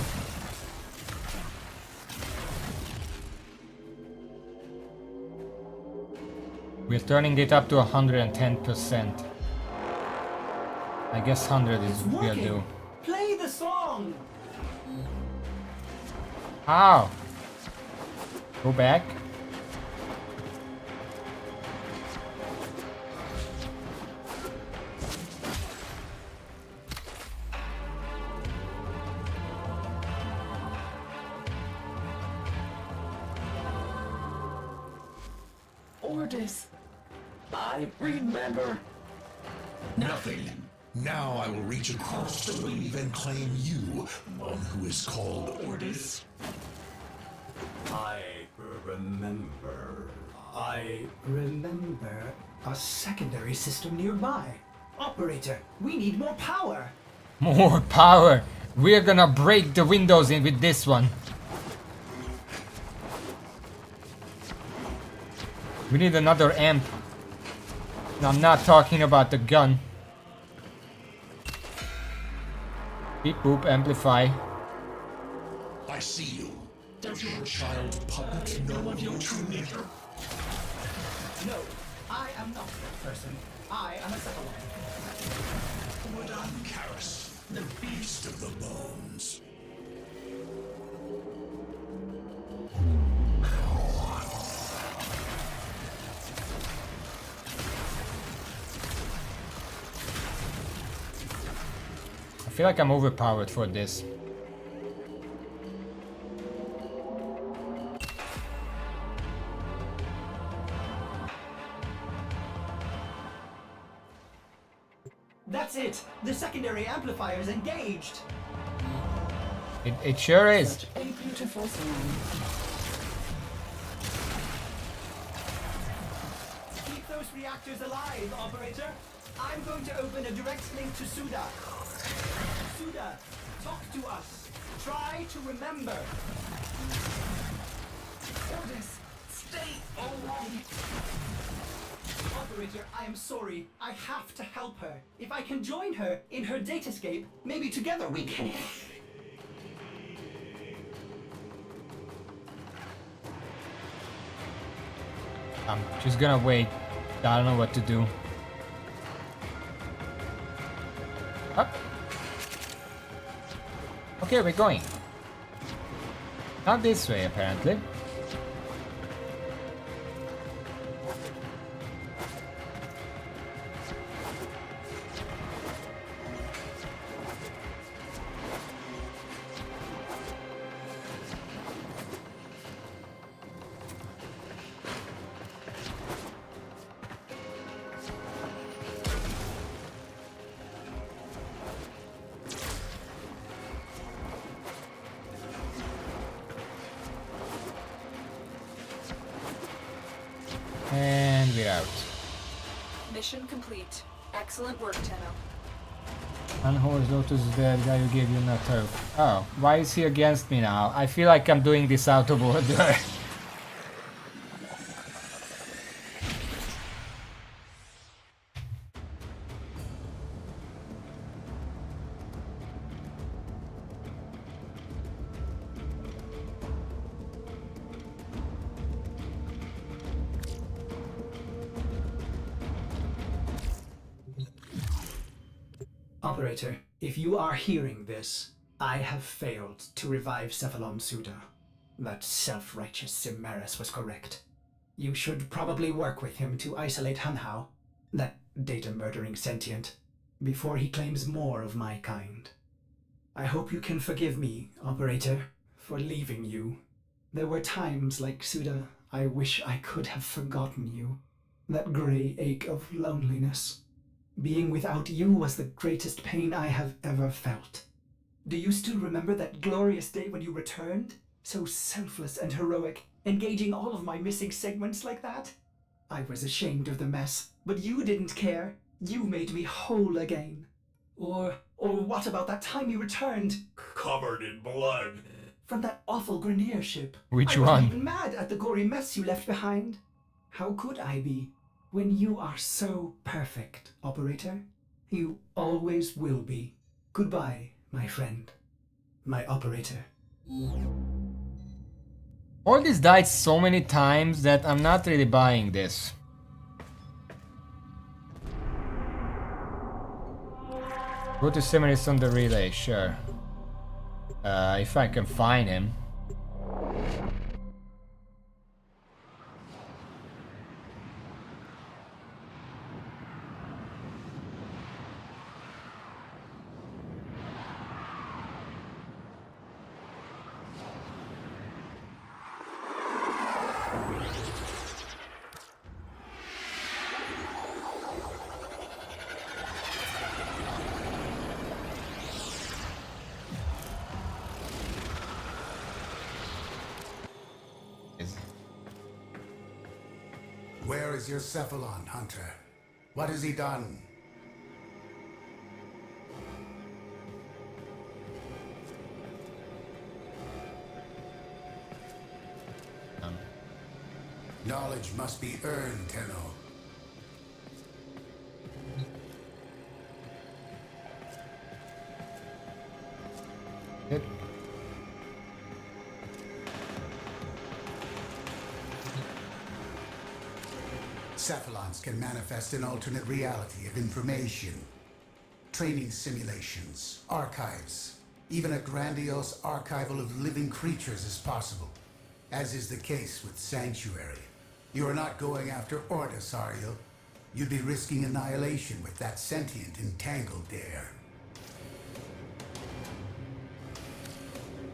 We're turning it up to 110%. I guess 100 is will do. Play the song! How? Go back. Ordis. I remember. Nothing. Now I will reach across the weave and claim you, one who is called Ordis. I remember. I remember a secondary system nearby. Operator, we need more power. More power. We're gonna break the windows in with this one. We need another amp. And I'm not talking about the gun. Beep boop, amplify. I see you. Does your child puppet know of your true nature? No, I am not that person. I am a satellite. Madame Karis, the beast of the bones. I feel like I'm overpowered for this. That's it! The secondary amplifier is engaged! It sure is. Such a beautiful song. Keep those reactors alive, operator! I'm going to open a direct link to Suda. Suda, talk to us. Try to remember. Ordis, stay away. Operator, I am sorry. I have to help her. If I can join her in her datascape, maybe together we can... I'm just gonna wait. I don't know what to do. Up. Okay, we're going. Not this way, apparently. And we're out. Mission complete. Excellent work, Tenno. Unhorsed Lotus is dead, guy who gave you not hope. Oh, why is he against me now? I feel like I'm doing this out of order. Operator, if you are hearing this, I have failed to revive Cephalon Suda. That self-righteous Cimeris was correct. You should probably work with him to isolate Hanhao, that data-murdering sentient, before he claims more of my kind. I hope you can forgive me, Operator, for leaving you. There were times like Suda, I wish I could have forgotten you. That grey ache of loneliness. Being without you was the greatest pain I have ever felt. Do you still remember that glorious day when you returned? So selfless and heroic, engaging all of my missing segments like that. I was ashamed of the mess, but you didn't care. You made me whole again. Or what about that time you returned? Covered in blood. From that awful Grenier ship. Which I one? wasn't even mad at the gory mess you left behind. How could I be, when you are so perfect, Operator? You always will be. Goodbye, my friend. My Operator. All this died so many times that I'm not really buying this. Go to Seminis on the relay, sure. If I can find him. Where is your Cephalon, Hunter? What has he done? Knowledge must be earned, Tenno. Good. Cephalons can manifest an alternate reality of information. Training simulations, archives, even a grandiose archival of living creatures is possible, as is the case with Sanctuary. You are not going after Ordis, are you? You'd be risking annihilation with that sentient entangled there.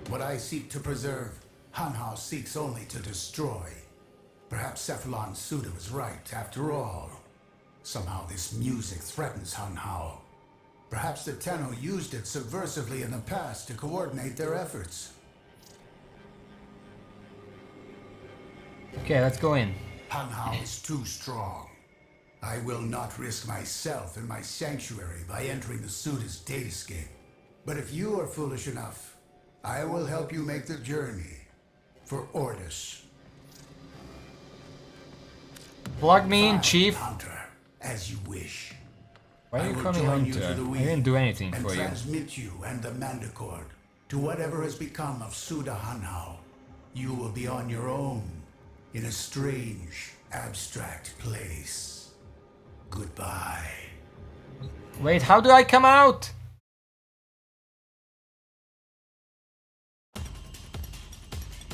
What I seek to preserve, Hanhao seeks only to destroy. Perhaps Cephalon Suda was right, after all. Somehow this music threatens Hanhao. Perhaps the Tenno used it subversively in the past to coordinate their efforts. Okay, let's go in. Hanhao is too strong. I will not risk myself and my sanctuary by entering the Suda's datascape. But if you are foolish enough, I will help you make the journey for Ordis. Plug me in, Fine, Chief. Hunter, as you wish. Why are I you will coming, join you to Hunter? the I Weave didn't do anything and for you. transmit you and the Manticore to whatever has become of Suda Hanhao. You will be on your own, in a strange, abstract place. Goodbye. Wait, how do I come out?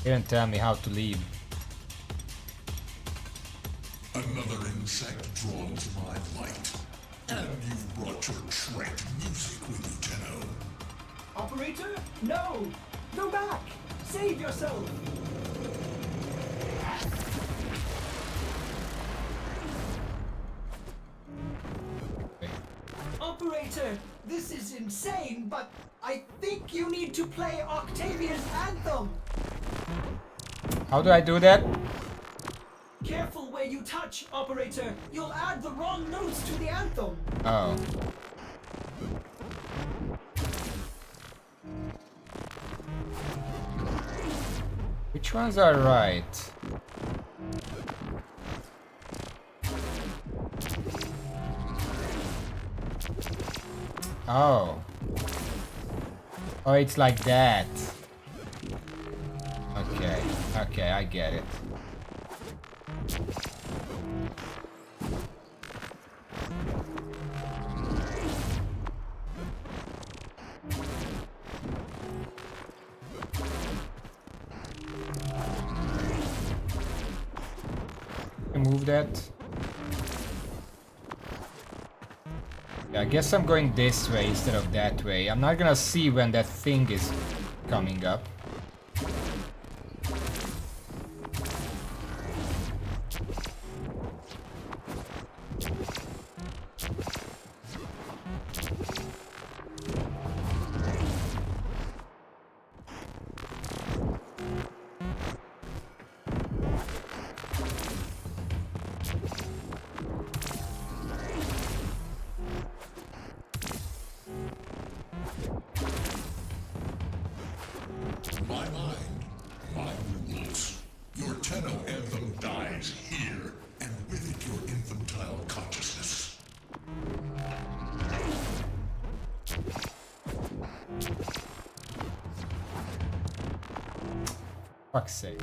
Didn't tell me how to leave. Another insect drawn to my light. And you've brought your tracked music with you, Tenno. Operator? No! Go back! Save yourself! Operator, this is insane, but I think you need to play Octavia's anthem! How do I do that? Careful where you touch, Operator! You'll add the wrong notes to the anthem! Oh. Which ones are right? Oh. Oh, it's like that. Okay. Okay, I get it. Move that. Yeah, I guess I'm going this way instead of that way. I'm not gonna see when that thing is coming up. My mind, my rules. Your Tenno anthem dies here, and with it your infantile consciousness. Fuck's sake.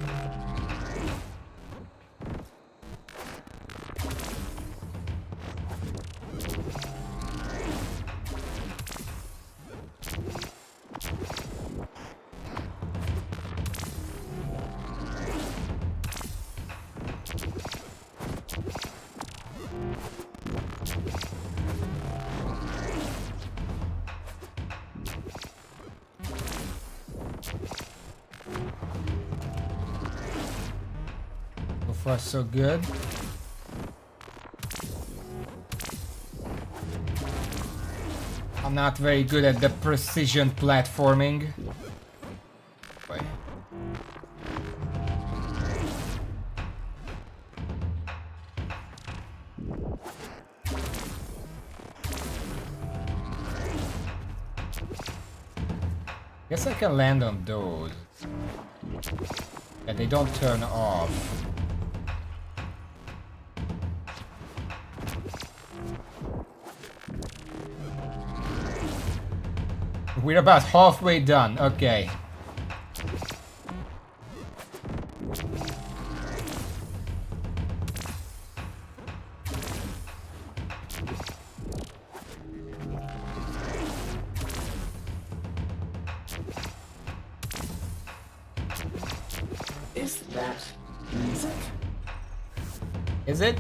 So far, so good. I'm not very good at the precision platforming. Wait. Guess I can land on those. And they don't turn off. We're about halfway done, okay. Is that music? Is it?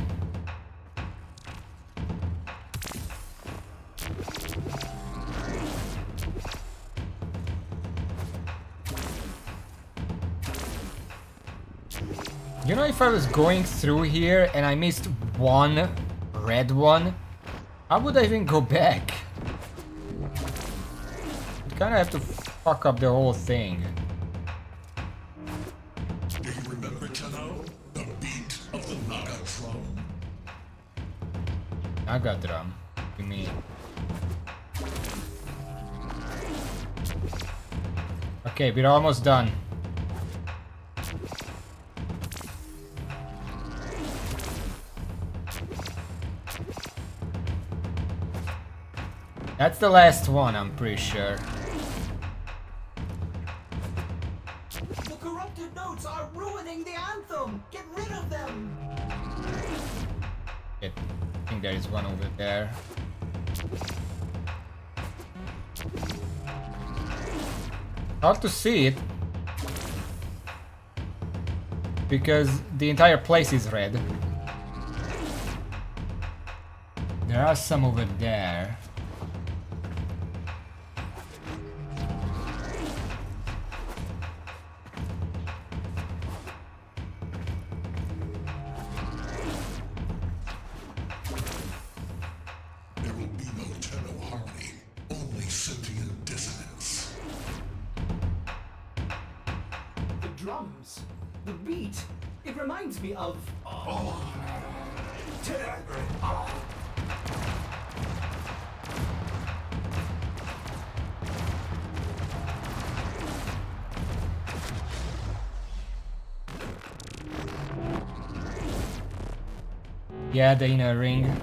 You know, if I was going through here and I missed one red one, how would I even go back? I'd kinda have to fuck up the whole thing. Do you remember, Tenno? The beat of the Naga drum? Naga drum? You mean? Okay, we're almost done. That's the last one, I'm pretty sure. The corrupted notes are ruining the anthem! Get rid of them! Shit. I think there is one over there. Hard to see it. Because the entire place is red. There are some over there. There will be no Tenno harmony, only sentient dissonance. The drums, the beat, it reminds me of... Yeah, the inner ring.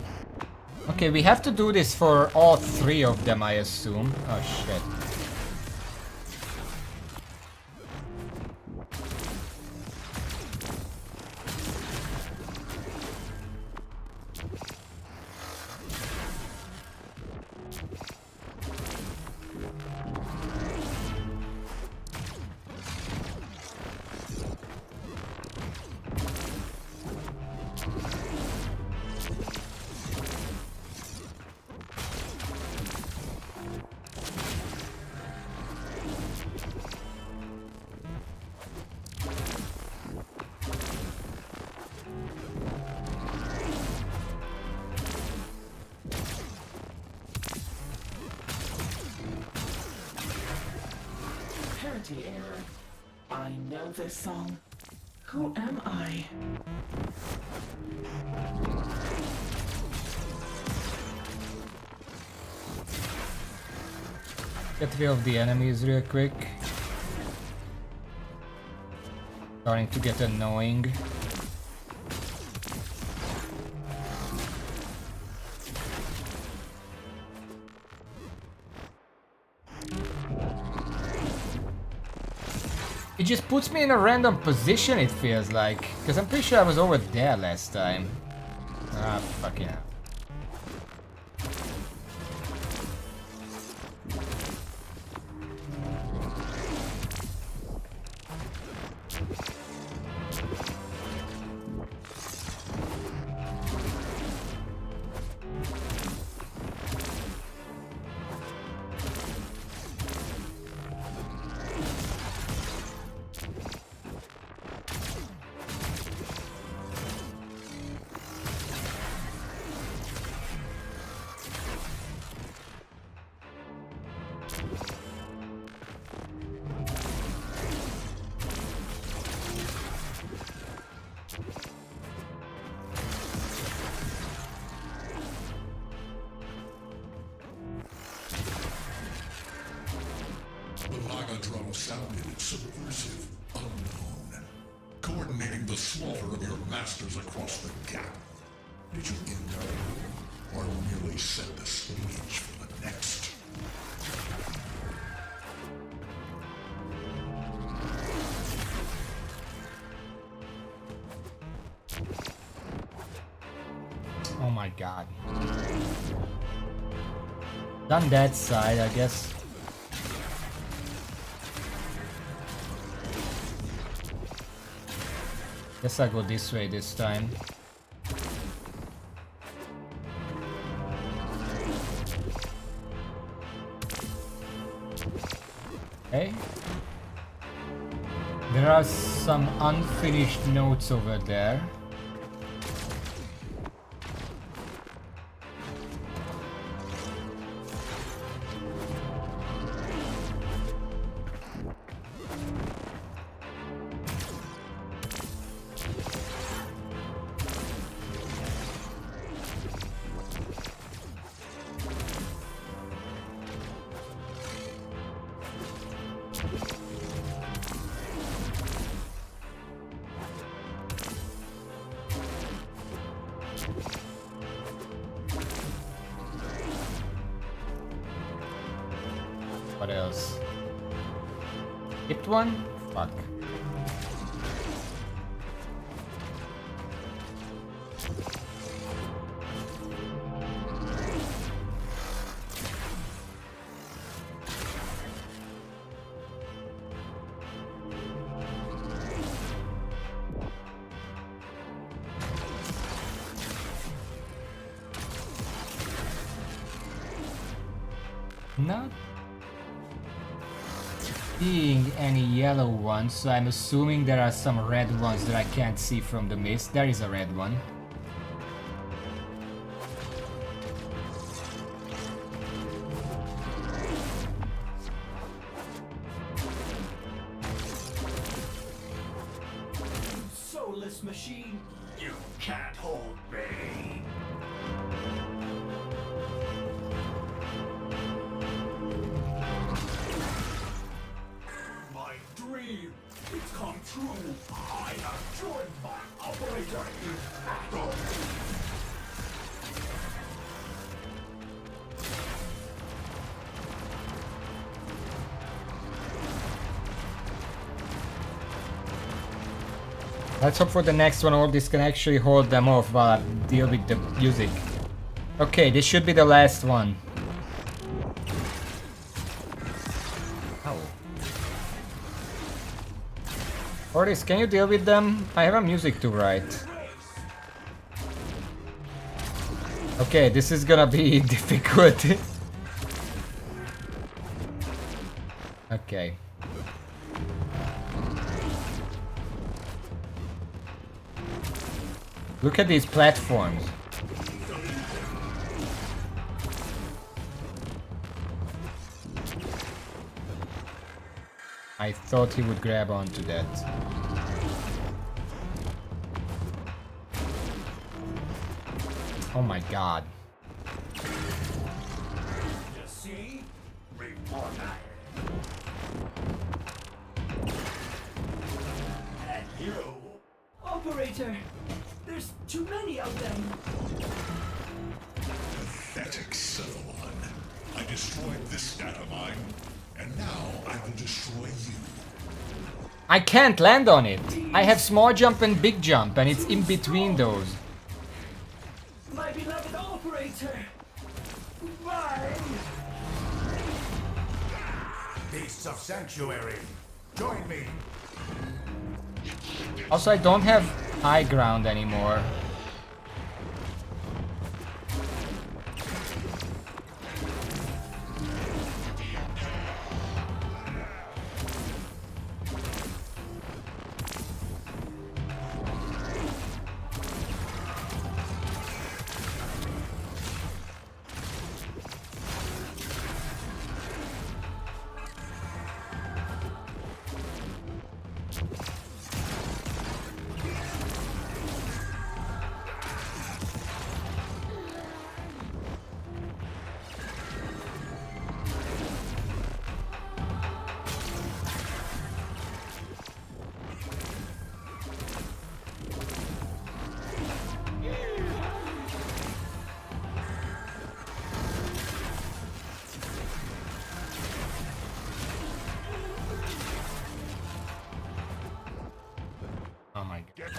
Okay, we have to do this for all three of them, I assume. Oh shit. Parity error. I know this song. Who am I? Get rid of the enemies real quick. Starting to get annoying. It just puts me in a random position, it feels like. Because I'm pretty sure I was over there last time. Ah, fucking hell. The Laga drum sounded subversive, unknown. Coordinating the slaughter of your masters across the gap. Did you enter, or merely set the stage for the next? Oh my god. Done that side, I guess. Guess I'll go this way this time. Okay. There are some unfinished notes over there. What else? Skipped one? Fuck. Not seeing any yellow ones, so I'm assuming there are some red ones that I can't see from the mist. There is a red one. Soulless machine, you can't hold me. My dream, it's come true. I have joined my operator in battle. Let's hope for the next one all this can actually hold them off while I deal with the music. Okay, this should be the last one. Ow. Oris, can you deal with them? I have a music to write. Okay, this is gonna be difficult. Okay. Look at these platforms. I thought he would grab onto that. Oh my god. You see? Report that. And operator! There's too many of them! Pathetic silly one. I destroyed this data mine, and now I will destroy you. I can't land on it. I have small jump and big jump, and it's in between those. My beloved operator! Why? Beasts of Sanctuary, join me. Also, I don't have high ground anymore. Oh my god.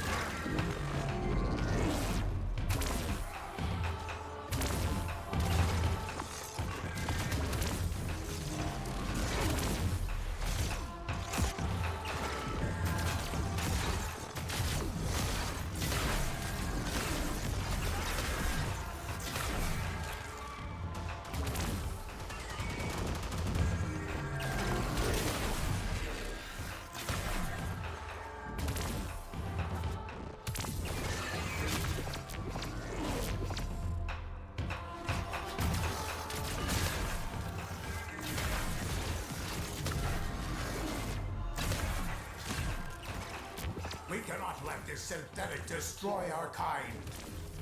We cannot let this synthetic destroy our kind.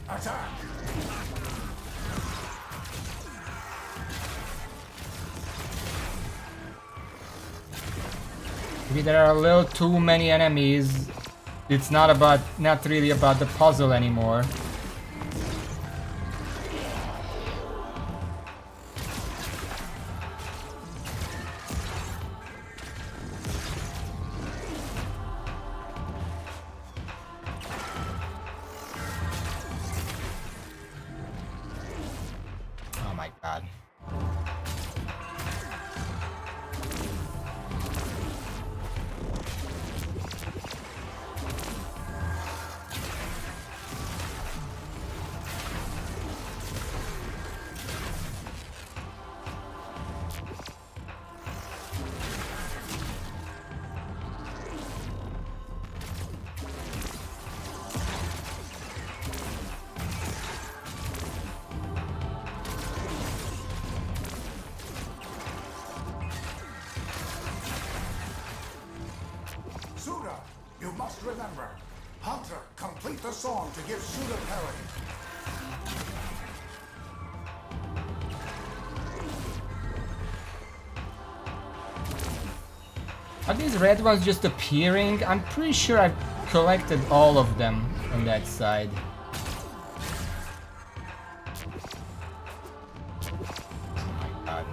Attack! Maybe there are a little too many enemies. It's not really about the puzzle anymore. Oh my god. Suda, you must remember. Hunter, complete the song to give Suda parody. Are these red ones just appearing? I'm pretty sure I've collected all of them on that side. Oh my god.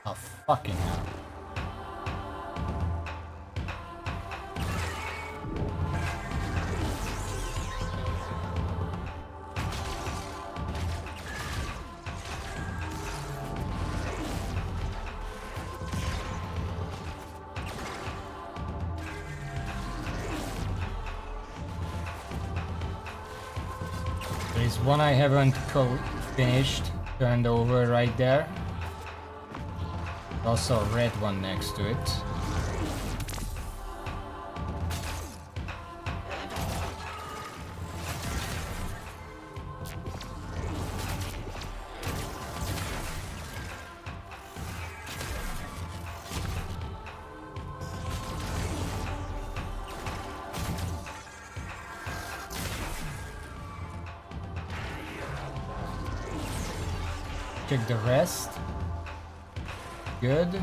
Oh fucking hell. There's one I haven't finished, turned over right there. Also a red one next to it. Check the rest. Good.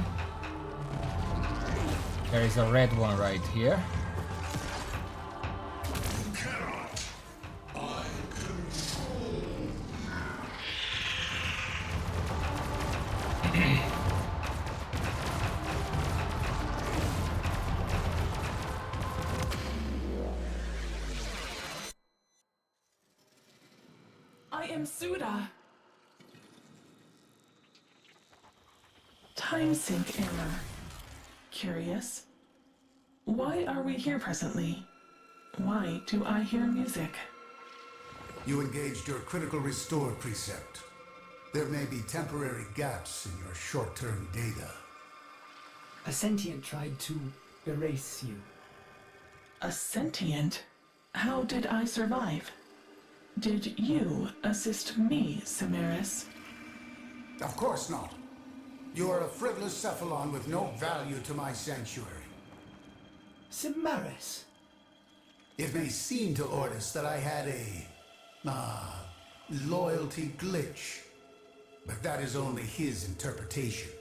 There is a red one right here. I am Suda. Time sync error. Curious. Why are we here presently? Why do I hear music? You engaged your critical restore precept. There may be temporary gaps in your short-term data. A sentient tried to erase you. A sentient? How did I survive? Did you assist me, Samaris? Of course not. You are a frivolous cephalon with no value to my sanctuary. Samaris. It may seem to Ordis that I had a loyalty glitch, but that is only his interpretation.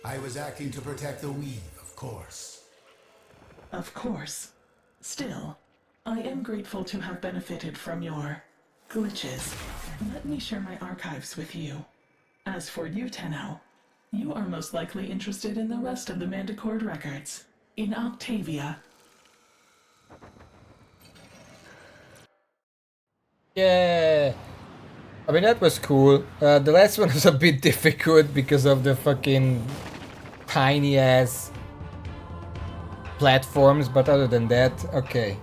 I was acting to protect the weave, of course. Of course. Still, I am grateful to have benefited from your glitches. Let me share my archives with you. As for you, Tenno, you are most likely interested in the rest of the Manticord records. In Octavia. Yeah. I mean, that was cool. The last one was a bit difficult because of the fucking tiny ass platforms, but other than that, okay.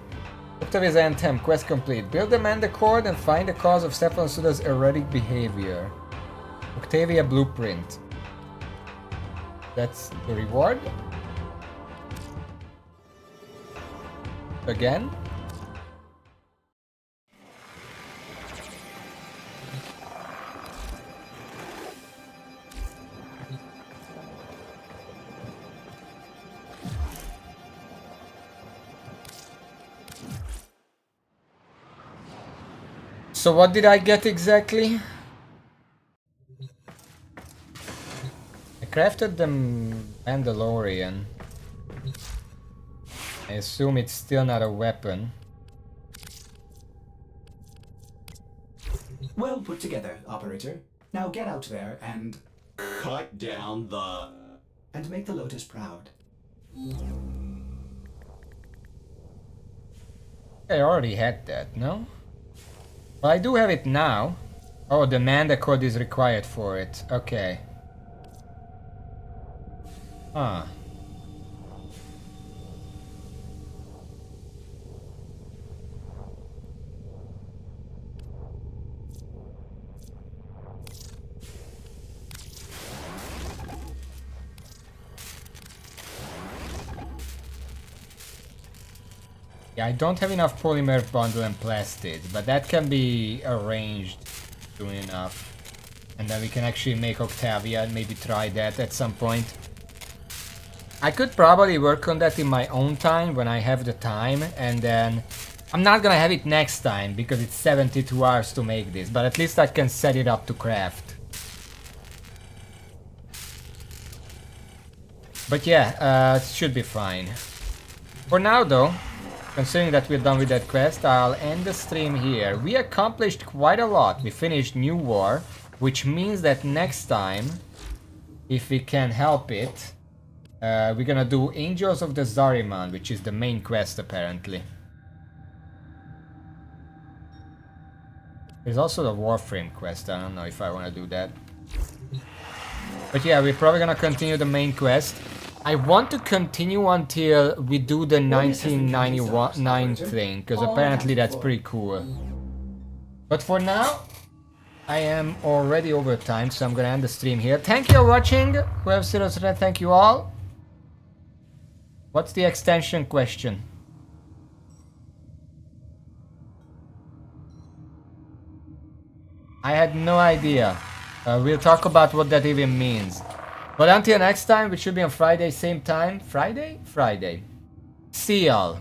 Octavia's Anthem, quest complete. Build the Manticord and find the cause of Cephalon Suda's erratic behavior. Octavia Blueprint. That's the reward. Again. So what did I get exactly? I crafted the Mandalorian. I assume it's still not a weapon. Well put together, operator. Now get out there and... Cut down the... and make the Lotus proud. I already had that, no? Well, I do have it now. Oh, the Manda code is required for it. Okay. Huh. Yeah, I don't have enough polymer bundle and plastids, but that can be arranged soon enough. And then we can actually make Octavia and maybe try that at some point. I could probably work on that in my own time when I have the time, and then I'm not gonna have it next time because it's 72 hours to make this, but at least I can set it up to craft. But yeah, it should be fine. For now though, considering that we're done with that quest, I'll end the stream here. We accomplished quite a lot. We finished New War, which means that next time, if we can help it, we're gonna do Angels of the Zariman, which is the main quest apparently. There's also the Warframe quest, I don't know if I want to do that. But yeah, we're probably gonna continue the main quest. I want to continue until we do the 1999 thing, because apparently that's pretty cool. But for now, I am already over time, so I'm gonna end the stream here. Thank you for watching. Whoever still has read, thank you all. What's the extension question? I had no idea. We'll talk about what that even means. But until next time, which should be on Friday, same time. Friday? Friday. See y'all.